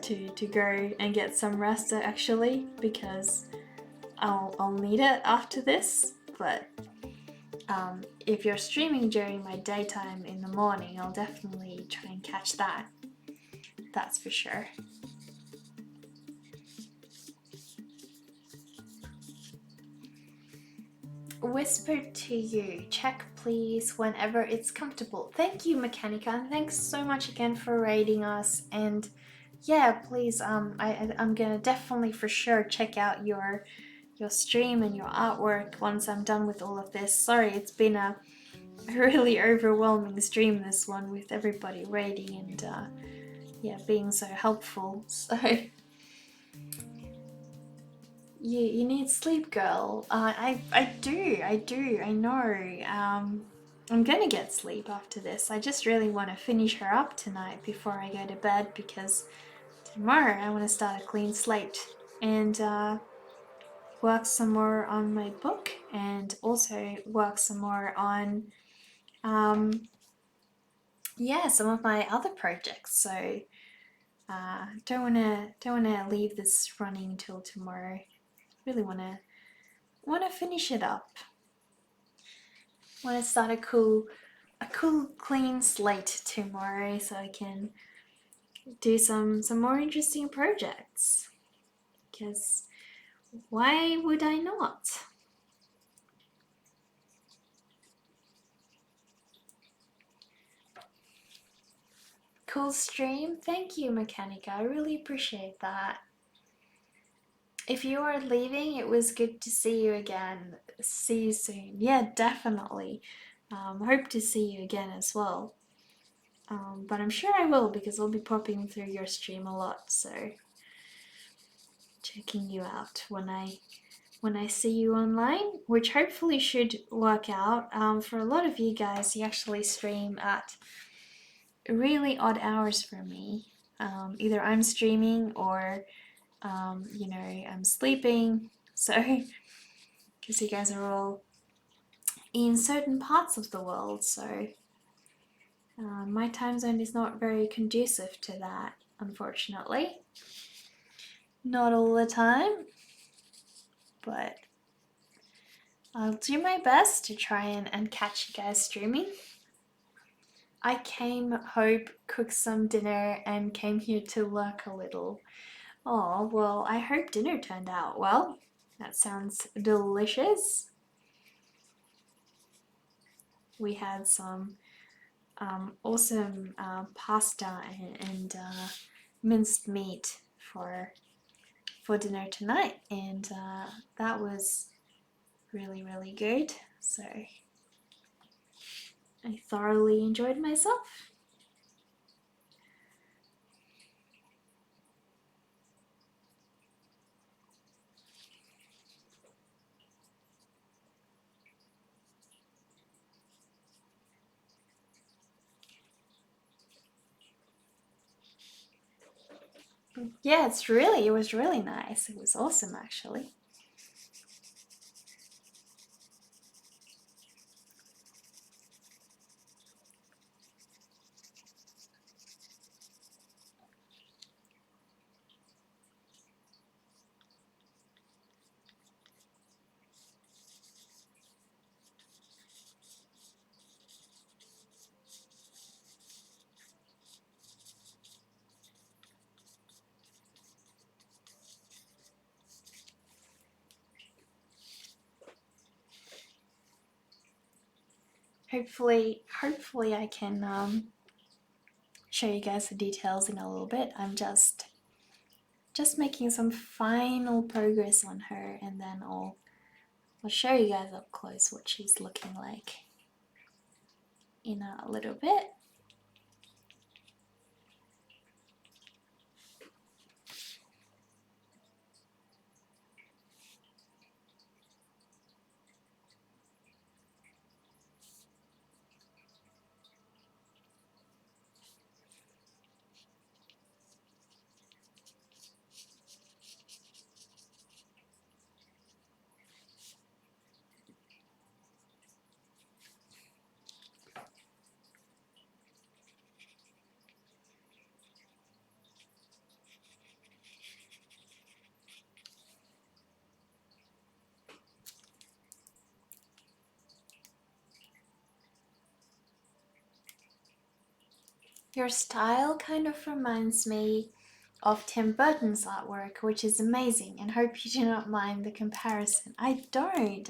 to go and get some rest actually, because I'll need it after this. But if you're streaming during my daytime in the morning, I'll definitely try and catch that. That's for sure. whispered to you, check please whenever it's comfortable. Thank you, Mechanica, and thanks so much again for rating us. And yeah, please, I'm gonna definitely for sure check out your stream and your artwork once I'm done with all of this. Sorry, it's been a really overwhelming stream, this one, with everybody rating and yeah, being so helpful. So you need sleep, girl. I do, I know. I'm gonna get sleep after this. I just really want to finish her up tonight before I go to bed, because tomorrow I want to start a clean slate and work some more on my book, and also work some more on yeah, some of my other projects. So don't wanna leave this running till tomorrow. Really wanna finish it up. Want to start a cool clean slate tomorrow, so I can do some more interesting projects. Because why would I not? Cool stream. Thank you, Mechanica. I really appreciate that. If you are leaving, it was good to see you again. See you soon. Yeah, definitely. Hope to see you again as well. But I'm sure I will, because I'll be popping through your stream a lot, so checking you out when I see you online, which hopefully should work out. For a lot of you guys, you actually stream at really odd hours for me. Either I'm streaming or you know, I'm sleeping. So because you guys are all in certain parts of the world, so my time zone is not very conducive to that, unfortunately. Not all the time, but I'll do my best to try and catch you guys streaming. I came, hope, cooked some dinner, and came here to lurk a little. Oh, well, I hope dinner turned out well. That sounds delicious. We had some awesome pasta and minced meat for dinner tonight, and that was really good. So I thoroughly enjoyed myself. Yeah, it was really nice. It was awesome, actually. Hopefully I can show you guys the details in a little bit. I'm just making some final progress on her, and then I'll show you guys up close what she's looking like in a little bit. Your style kind of reminds me of Tim Burton's artwork, which is amazing, and hope you do not mind the comparison. I don't.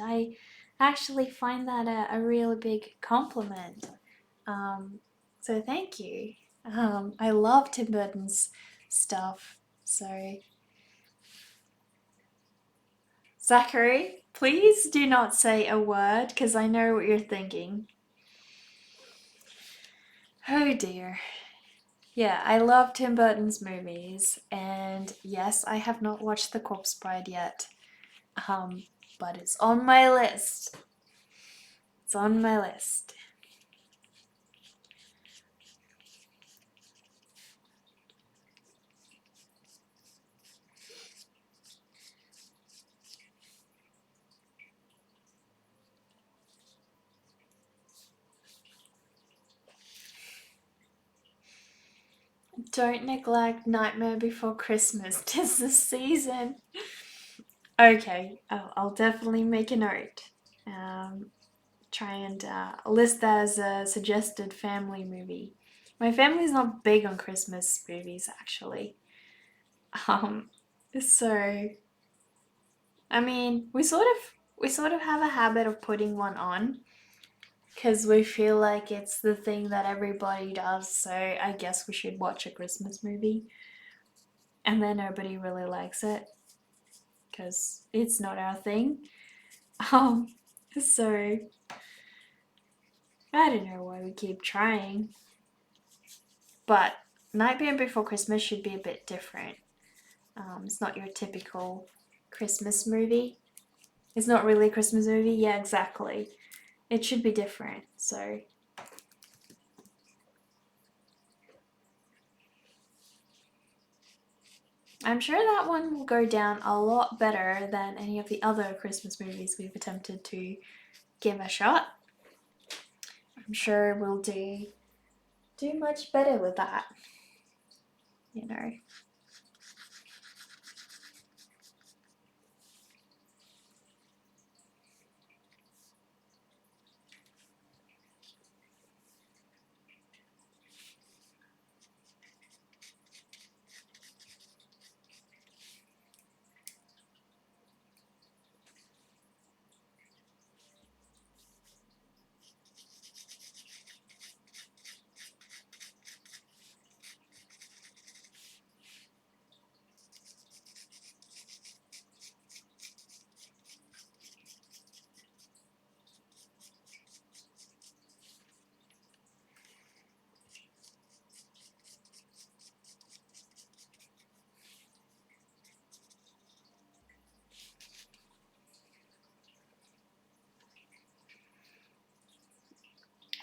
I actually find that a really big compliment. So thank you. I love Tim Burton's stuff. So, Zachary, please do not say a word because I know what you're thinking. Oh dear. Yeah, I love Tim Burton's movies, and yes, I have not watched The Corpse Bride yet, but it's on my list. It's on my list. Don't neglect Nightmare Before Christmas. 'Tis the season. Okay, I'll definitely make a note. Try and list that as a suggested family movie. My family's not big on Christmas movies, actually. Um, so I mean, we sort of have a habit of putting one on because we feel like it's the thing that everybody does. So I guess we should watch a Christmas movie, and then nobody really likes it because it's not our thing. Um, so I don't know why we keep trying, but Nightmare Before Christmas should be a bit different. It's not your typical Christmas movie. It's not really a Christmas movie. Yeah, exactly. It should be different. So I'm sure that one will go down a lot better than any of the other Christmas movies we've attempted to give a shot. I'm sure we'll do much better with that. You know.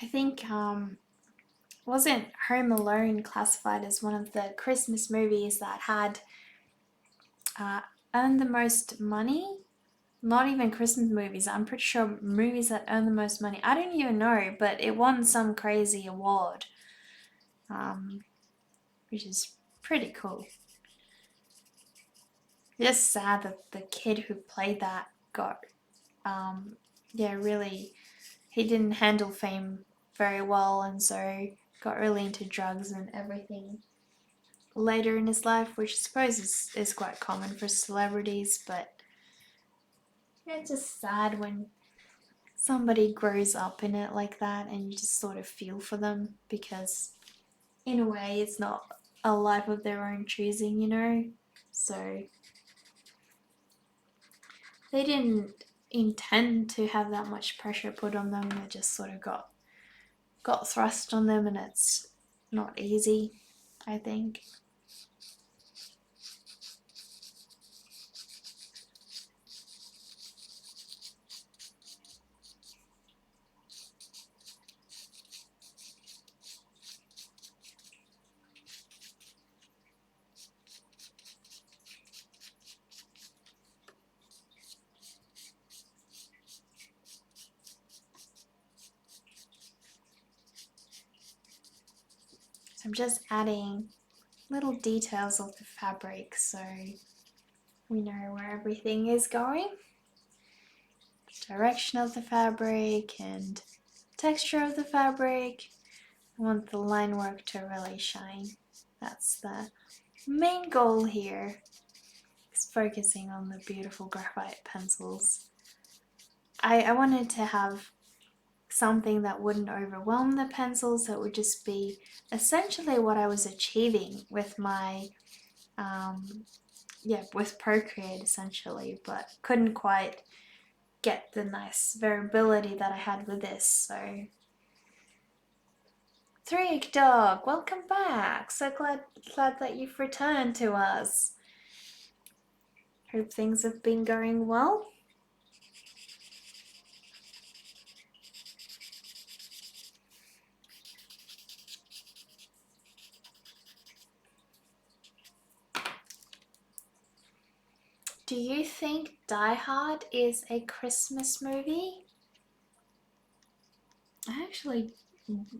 I think wasn't Home Alone classified as one of the Christmas movies that had earned the most money? Not even Christmas movies. I'm pretty sure movies that earn the most money. I don't even know, but it won some crazy award, um, which is pretty cool. Just sad that the kid who played that got, yeah, really, he didn't handle fame very well, and so got really into drugs and everything later in his life, which I suppose is quite common for celebrities, but it's just sad when somebody grows up in it like that and you just sort of feel for them because, in a way, it's not a life of their own choosing, you know? So they didn't intend to have that much pressure put on them, it just sort of got thrust on them, and it's not easy, I think. So I'm just adding little details of the fabric so we know where everything is going. Direction of the fabric and texture of the fabric. I want the line work to really shine. That's the main goal here. It's focusing on the beautiful graphite pencils. I wanted to have something that wouldn't overwhelm the pencils, that would just be essentially what I was achieving with my with Procreate essentially, but couldn't quite get the nice variability that I had with this. So Threek Dog, welcome back. So glad that you've returned to us. Hope things have been going well. Do you think Die Hard is a Christmas movie? I actually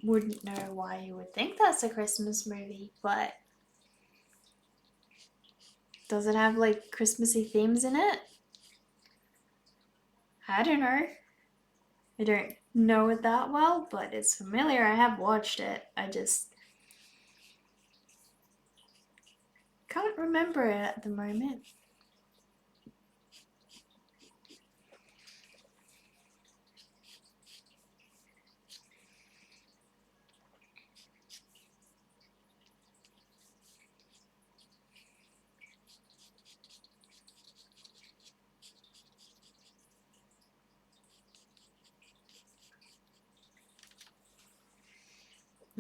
wouldn't know why you would think that's a Christmas movie, but does it have like Christmassy themes in it? I don't know. I don't know it that well, but it's familiar. I have watched it. I just can't remember it at the moment.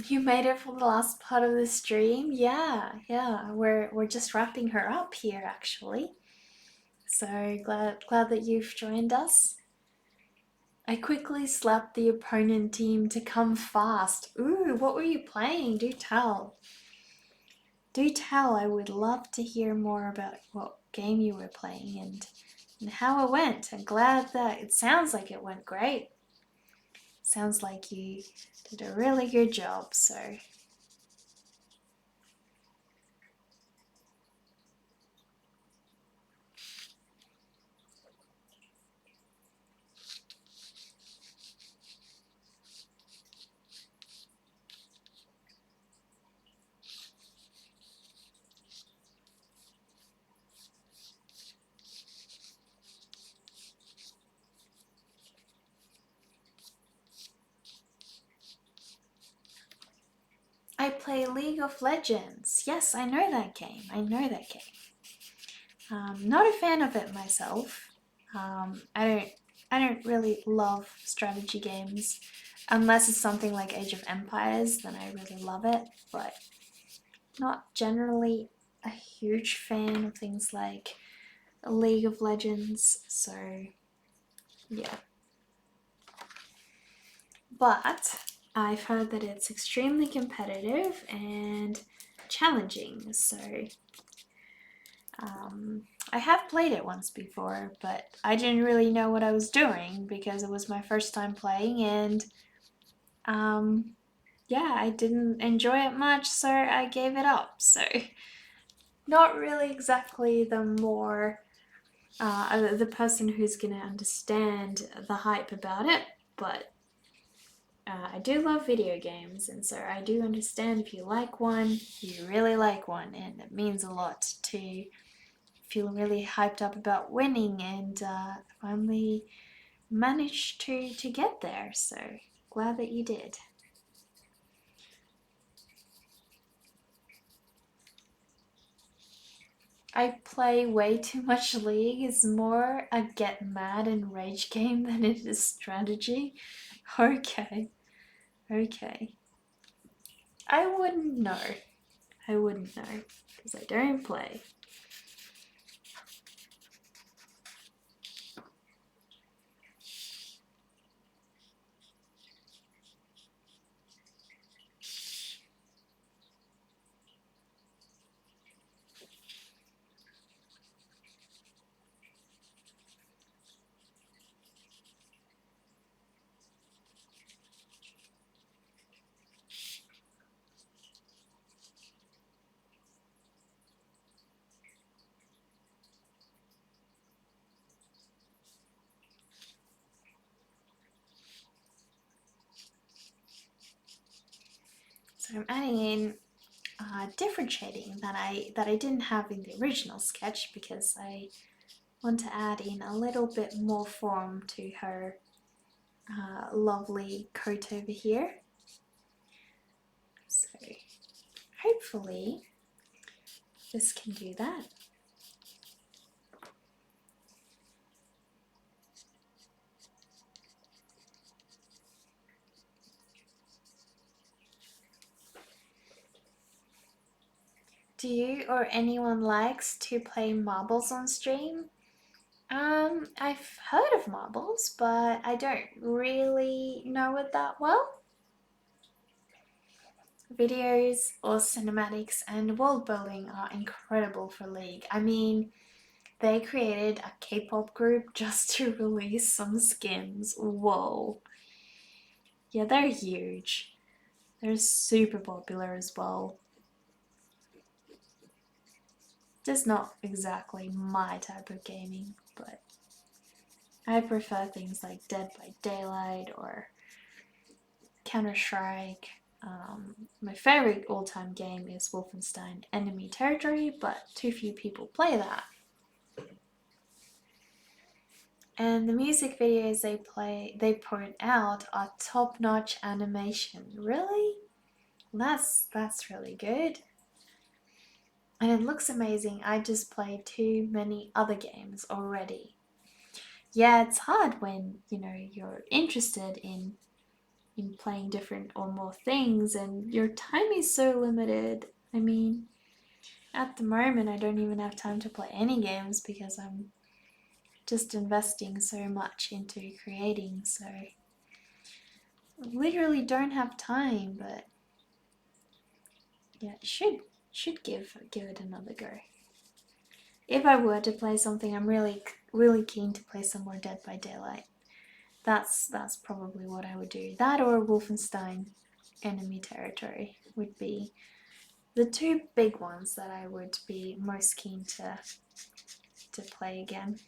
You made it for the last part of the stream? Yeah. We're just wrapping her up here actually. So glad that you've joined us. I quickly slapped the opponent team to come fast. Ooh, what were you playing? Do tell. Do tell. I would love to hear more about what game you were playing and how it went. I'm glad that it sounds like it went great. Sounds like you did a really good job, so I play League of Legends. Yes, I know that game. Not a fan of it myself. I don't really love strategy games unless it's something like Age of Empires. Then I really love it, but not generally a huge fan of things like League of Legends. So yeah, but I've heard that it's extremely competitive and challenging. So I have played it once before, but I didn't really know what I was doing because it was my first time playing, and yeah, I didn't enjoy it much, so I gave it up. So not really exactly the person who's gonna understand the hype about it, but I do love video games, and so I do understand if you like one, you really like one, and it means a lot to feel really hyped up about winning and finally managed to get there. So glad that you did. I play way too much League. It's more a get mad and rage game than it is strategy. Okay. I wouldn't know. Because I don't play. So I'm adding in different shading that I didn't have in the original sketch because I want to add in a little bit more form to her lovely coat over here. So hopefully this can do that. Do you or anyone likes to play marbles on stream? I've heard of marbles, but I don't really know it that well. Videos or cinematics and world building are incredible for League. I mean, they created a K-pop group just to release some skins. Whoa. Yeah, they're huge. They're super popular as well. Just not exactly my type of gaming, but I prefer things like Dead by Daylight or Counter-Strike. My favorite all-time game is Wolfenstein Enemy Territory, but too few people play that. And the music videos they put out are top-notch animation. Really? That's really good. And it looks amazing. I just played too many other games already. Yeah, it's hard when, you're interested in playing different or more things and your time is so limited. I mean, at the moment I don't even have time to play any games because I'm just investing so much into creating, so I literally don't have time. But yeah, should give it another go. If I were to play something, I'm really keen to play some more Dead by Daylight. That's probably what I would do. That or Wolfenstein Enemy Territory would be the two big ones that I would be most keen to play again.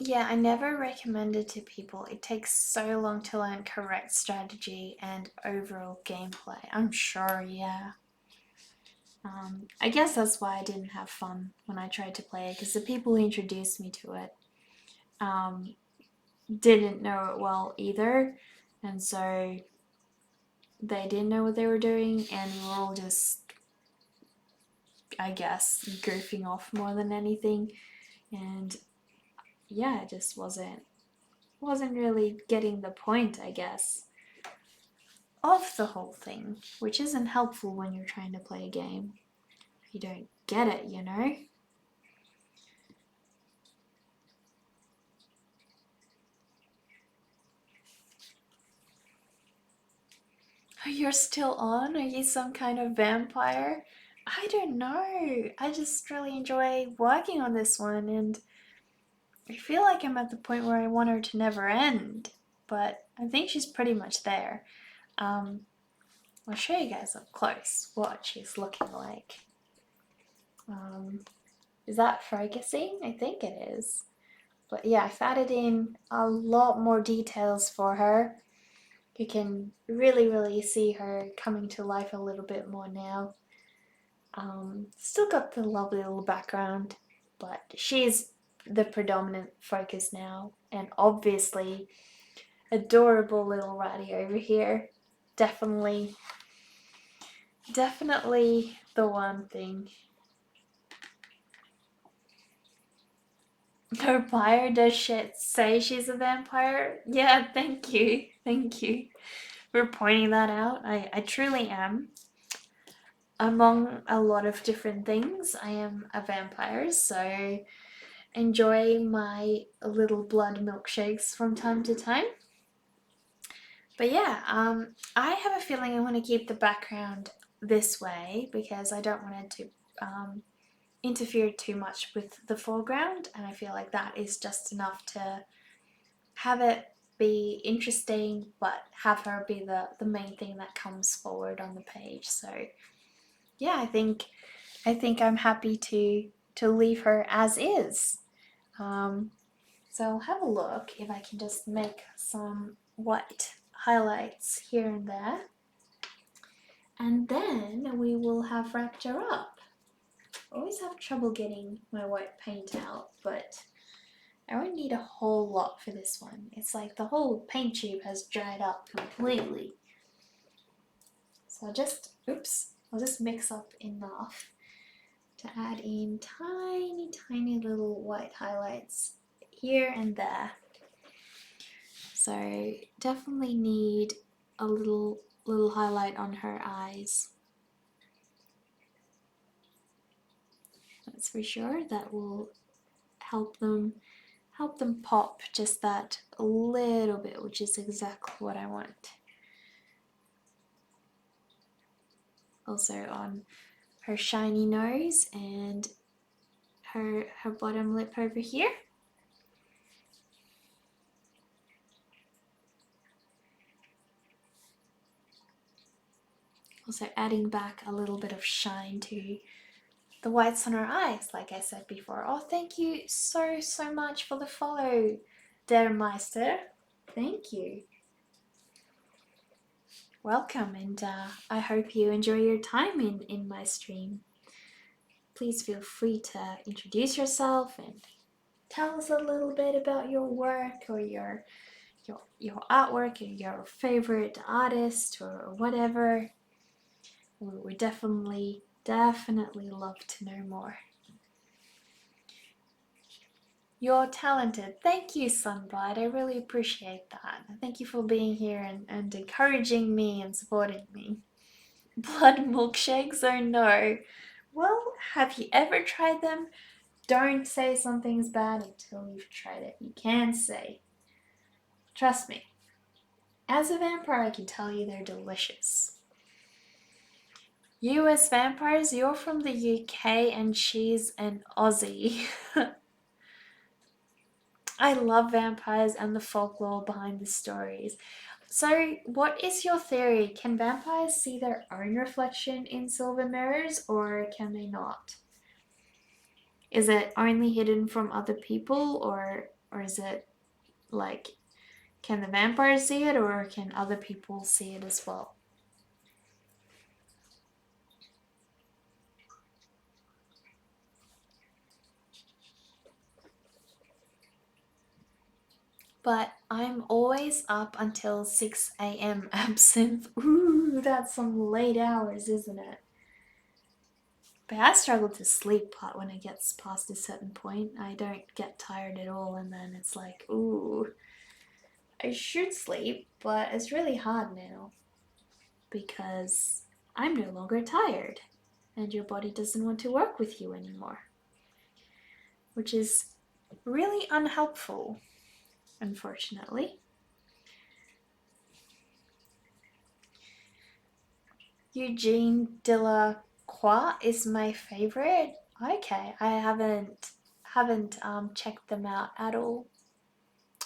Yeah, I never recommend it to people. It takes so long to learn correct strategy and overall gameplay. I'm sure, yeah. I guess that's why I didn't have fun when I tried to play it, because the people who introduced me to it didn't know it well either, and so they didn't know what they were doing, and we were all just, I guess, goofing off more than anything. And yeah, it just wasn't really getting the point, I guess, of the whole thing, which isn't helpful when you're trying to play a game. If you don't get it, Oh, you're still on? Are you some kind of vampire? I don't know. I just really enjoy working on this one, and I feel like I'm at the point where I want her to never end, but I think she's pretty much there. I'll show you guys up close what she's looking like. Is that focusing? I think it is. But yeah, I've added in a lot more details for her. You can really see her coming to life a little bit more now. Still got the lovely little background, but she's the predominant focus now. And obviously, adorable little Ratty over here. Definitely the one thing. No buyer, does shit say she's a vampire? Yeah, thank you for pointing that out. I truly am. Among a lot of different things, I am a vampire, so enjoy my little blood milkshakes from time to time. But yeah, I have a feeling I want to keep the background this way because I don't want it to interfere too much with the foreground, and I feel like that is just enough to have it be interesting but have her be the main thing that comes forward on the page. So yeah, I think I'm happy to leave her as is. So I'll have a look if I can just make some white highlights here and there, and then we will have wrapped her up. I always have trouble getting my white paint out, but I won't need a whole lot for this one. It's like the whole paint tube has dried up completely. So I'll just mix up enough to add in tiny little white highlights here and there. So definitely need a little highlight on her eyes. That's for sure. That will help them pop just that a little bit, which is exactly what I want. Also on her shiny nose and her bottom lip over here. Also adding back a little bit of shine to the whites on her eyes, like I said before. Oh, thank you so much for the follow, Der Meister. Thank you. Welcome, and I hope you enjoy your time in my stream. Please feel free to introduce yourself and tell us a little bit about your work or your artwork or your favorite artist or whatever. We definitely love to know more. You're talented. Thank you, Sunblight. I really appreciate that. Thank you for being here and encouraging me and supporting me. Blood milkshakes? Oh no. Well, have you ever tried them? Don't say something's bad until you've tried it. You can say. Trust me. As a vampire, I can tell you they're delicious. US vampires, you're from the UK and she's an Aussie. I love vampires and the folklore behind the stories. So, what is your theory? Can vampires see their own reflection in silver mirrors, or can they not? Is it only hidden from other people, or is it like, can the vampires see it, or can other people see it as well? But I'm always up until 6 a.m. Absinthe. Ooh, that's some late hours, isn't it? But I struggle to sleep when it gets past a certain point. I don't get tired at all, and then it's like, ooh, I should sleep, but it's really hard now because I'm no longer tired and your body doesn't want to work with you anymore, which is really unhelpful, unfortunately. Eugene Delacroix is my favorite. Okay, I haven't checked them out at all.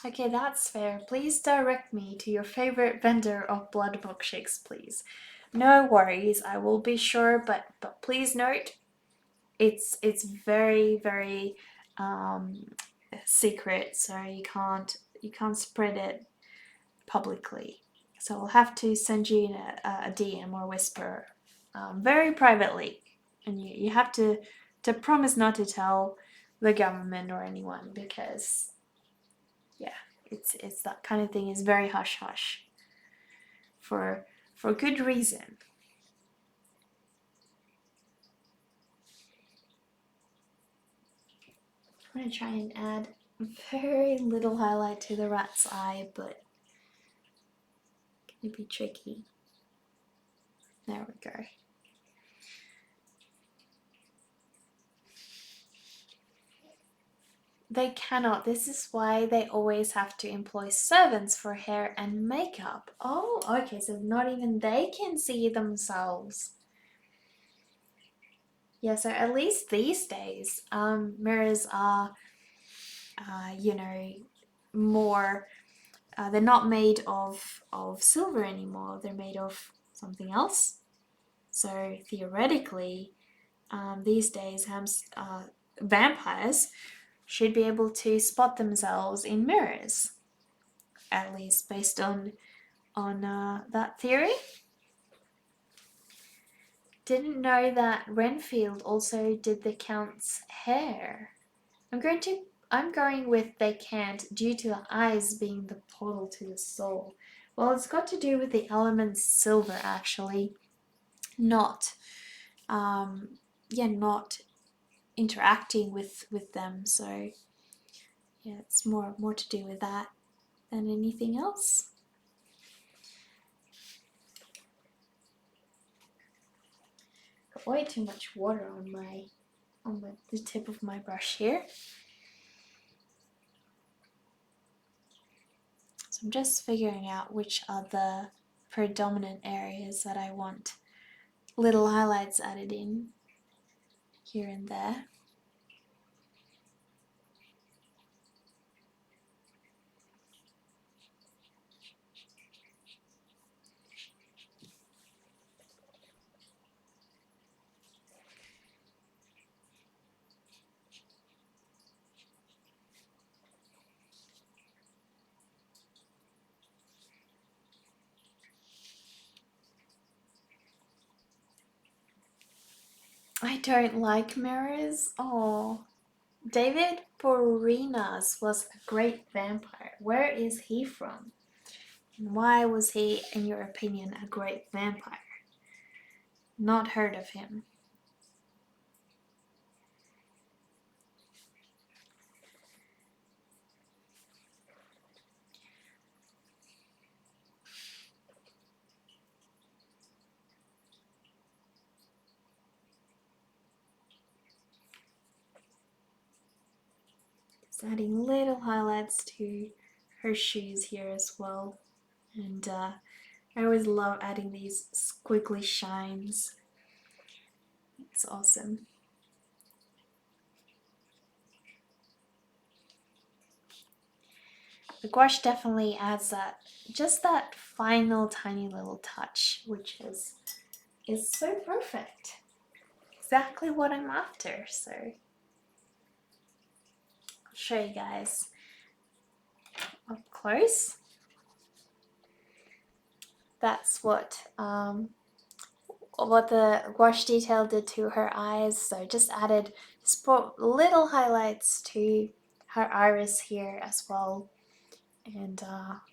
Okay, that's fair. Please direct me to your favorite vendor of blood milkshakes, please. No worries, I will be sure, but please note, it's very secret, so you can't spread it publicly. So I'll have to send you a DM or whisper very privately, and you have to promise not to tell the government or anyone, because yeah, it's that kind of thing is very hush hush for good reason. I'm gonna try and add very little highlight to the rat's eye, but it'd be tricky. There we go. They cannot. This is why they always have to employ servants for hair and makeup. Oh, okay, so not even they can see themselves. Yeah, so at least these days, mirrors are, you know, more, they're not made of silver anymore. They're made of something else. So theoretically, these days, vampires should be able to spot themselves in mirrors, at least based on that theory. Didn't know that Renfield also did the Count's hair. I'm going with they can't due to the eyes being the portal to the soul. Well, it's got to do with the elements silver actually, not not interacting with them. So yeah, it's more to do with that than anything else. Got way too much water on the tip of my brush here. So I'm just figuring out which are the predominant areas that I want little highlights added in here and there. I don't like mirrors. Oh, David Boreanaz was a great vampire. Where is he from? And why was he, in your opinion, a great vampire? Not heard of him. Just adding little highlights to her shoes here as well. And I always love adding these squiggly shines. It's awesome. The gouache definitely adds just that final tiny little touch, which is so perfect. Exactly what I'm after. So I'll show you guys up close. That's what the gouache detail did to her eyes. So just brought little highlights to her iris here as well, and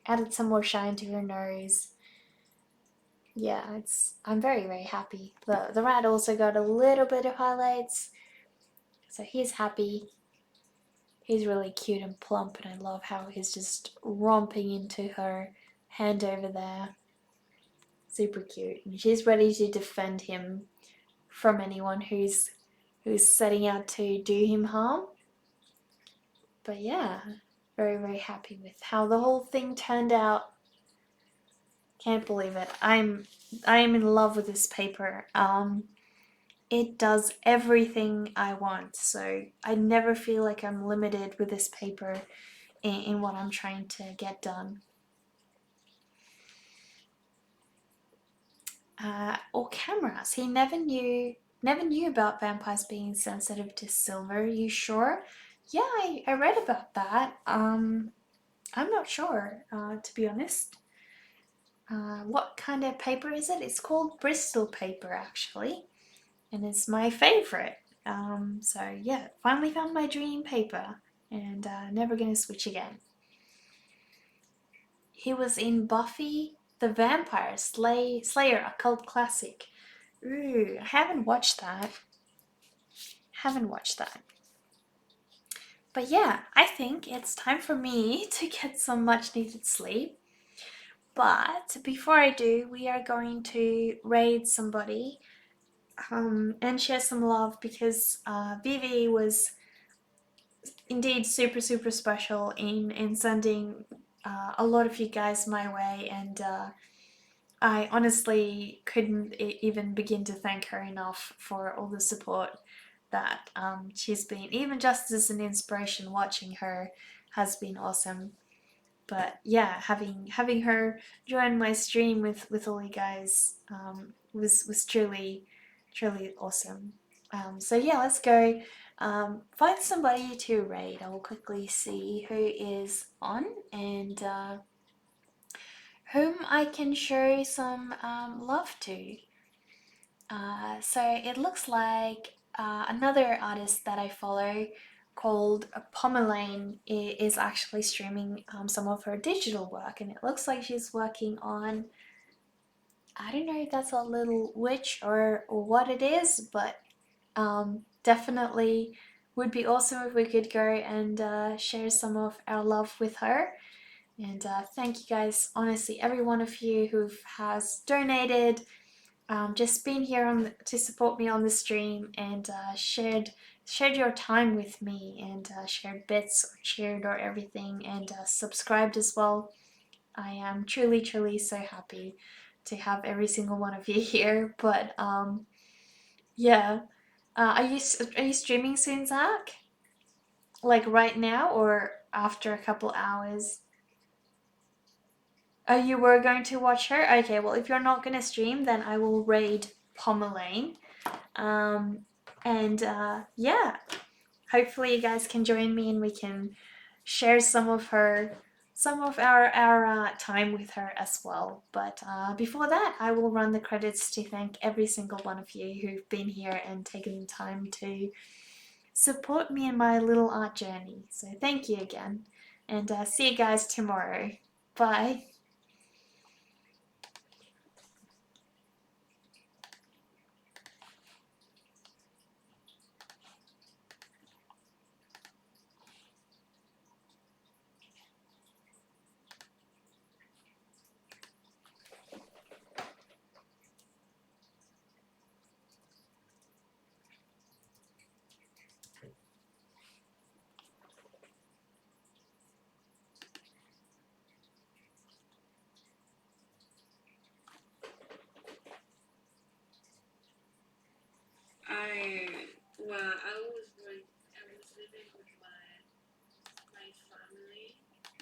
added some more shine to her nose. Yeah, I'm very, very happy. The rat also got a little bit of highlights, so he's happy. He's really cute and plump, and I love how he's just romping into her hand over there. Super cute, and she's ready to defend him from anyone who's setting out to do him harm. But yeah, very, very happy with how the whole thing turned out. Can't believe it. I'm in love with this paper. It does everything I want, so I never feel like I'm limited with this paper in what I'm trying to get done. Or cameras. He never knew about vampires being sensitive to silver. You sure? Yeah, I read about that. I'm not sure, to be honest. What kind of paper is it? It's called Bristol paper, actually, and it's my favorite. So yeah, finally found my dream paper, and never gonna switch again. He was in Buffy the Vampire Slayer, a cult classic. Ooh, I haven't watched that. But yeah, I think it's time for me to get some much needed sleep. But before I do, we are going to raid somebody and share some love, because Vivi was indeed super special in sending a lot of you guys my way, and I honestly couldn't even begin to thank her enough for all the support that she's been. Even just as an inspiration, watching her has been awesome. But yeah, having her join my stream with all you guys was truly awesome. So yeah, let's go find somebody to raid. I'll quickly see who is on and whom I can show some love to. So it looks like another artist that I follow called Pomelane is actually streaming some of her digital work, and it looks like she's working on, I don't know if that's a little witch or what it is, but definitely would be awesome if we could go and share some of our love with her. And thank you guys, honestly, every one of you who has donated, just been here to support me on the stream, and shared your time with me, and shared bits or cheered or everything, and subscribed as well. I am truly so happy to have every single one of you here. But yeah, are you streaming soon, Zach? Like right now or after a couple hours? Oh, you were going to watch her? Okay, well, if you're not going to stream, then I will raid Pomelane. Um, and yeah, hopefully you guys can join me and we can share some of our time with her as well. But before that, I will run the credits to thank every single one of you who've been here and taken the time to support me in my little art journey. So thank you again, and see you guys tomorrow. Bye.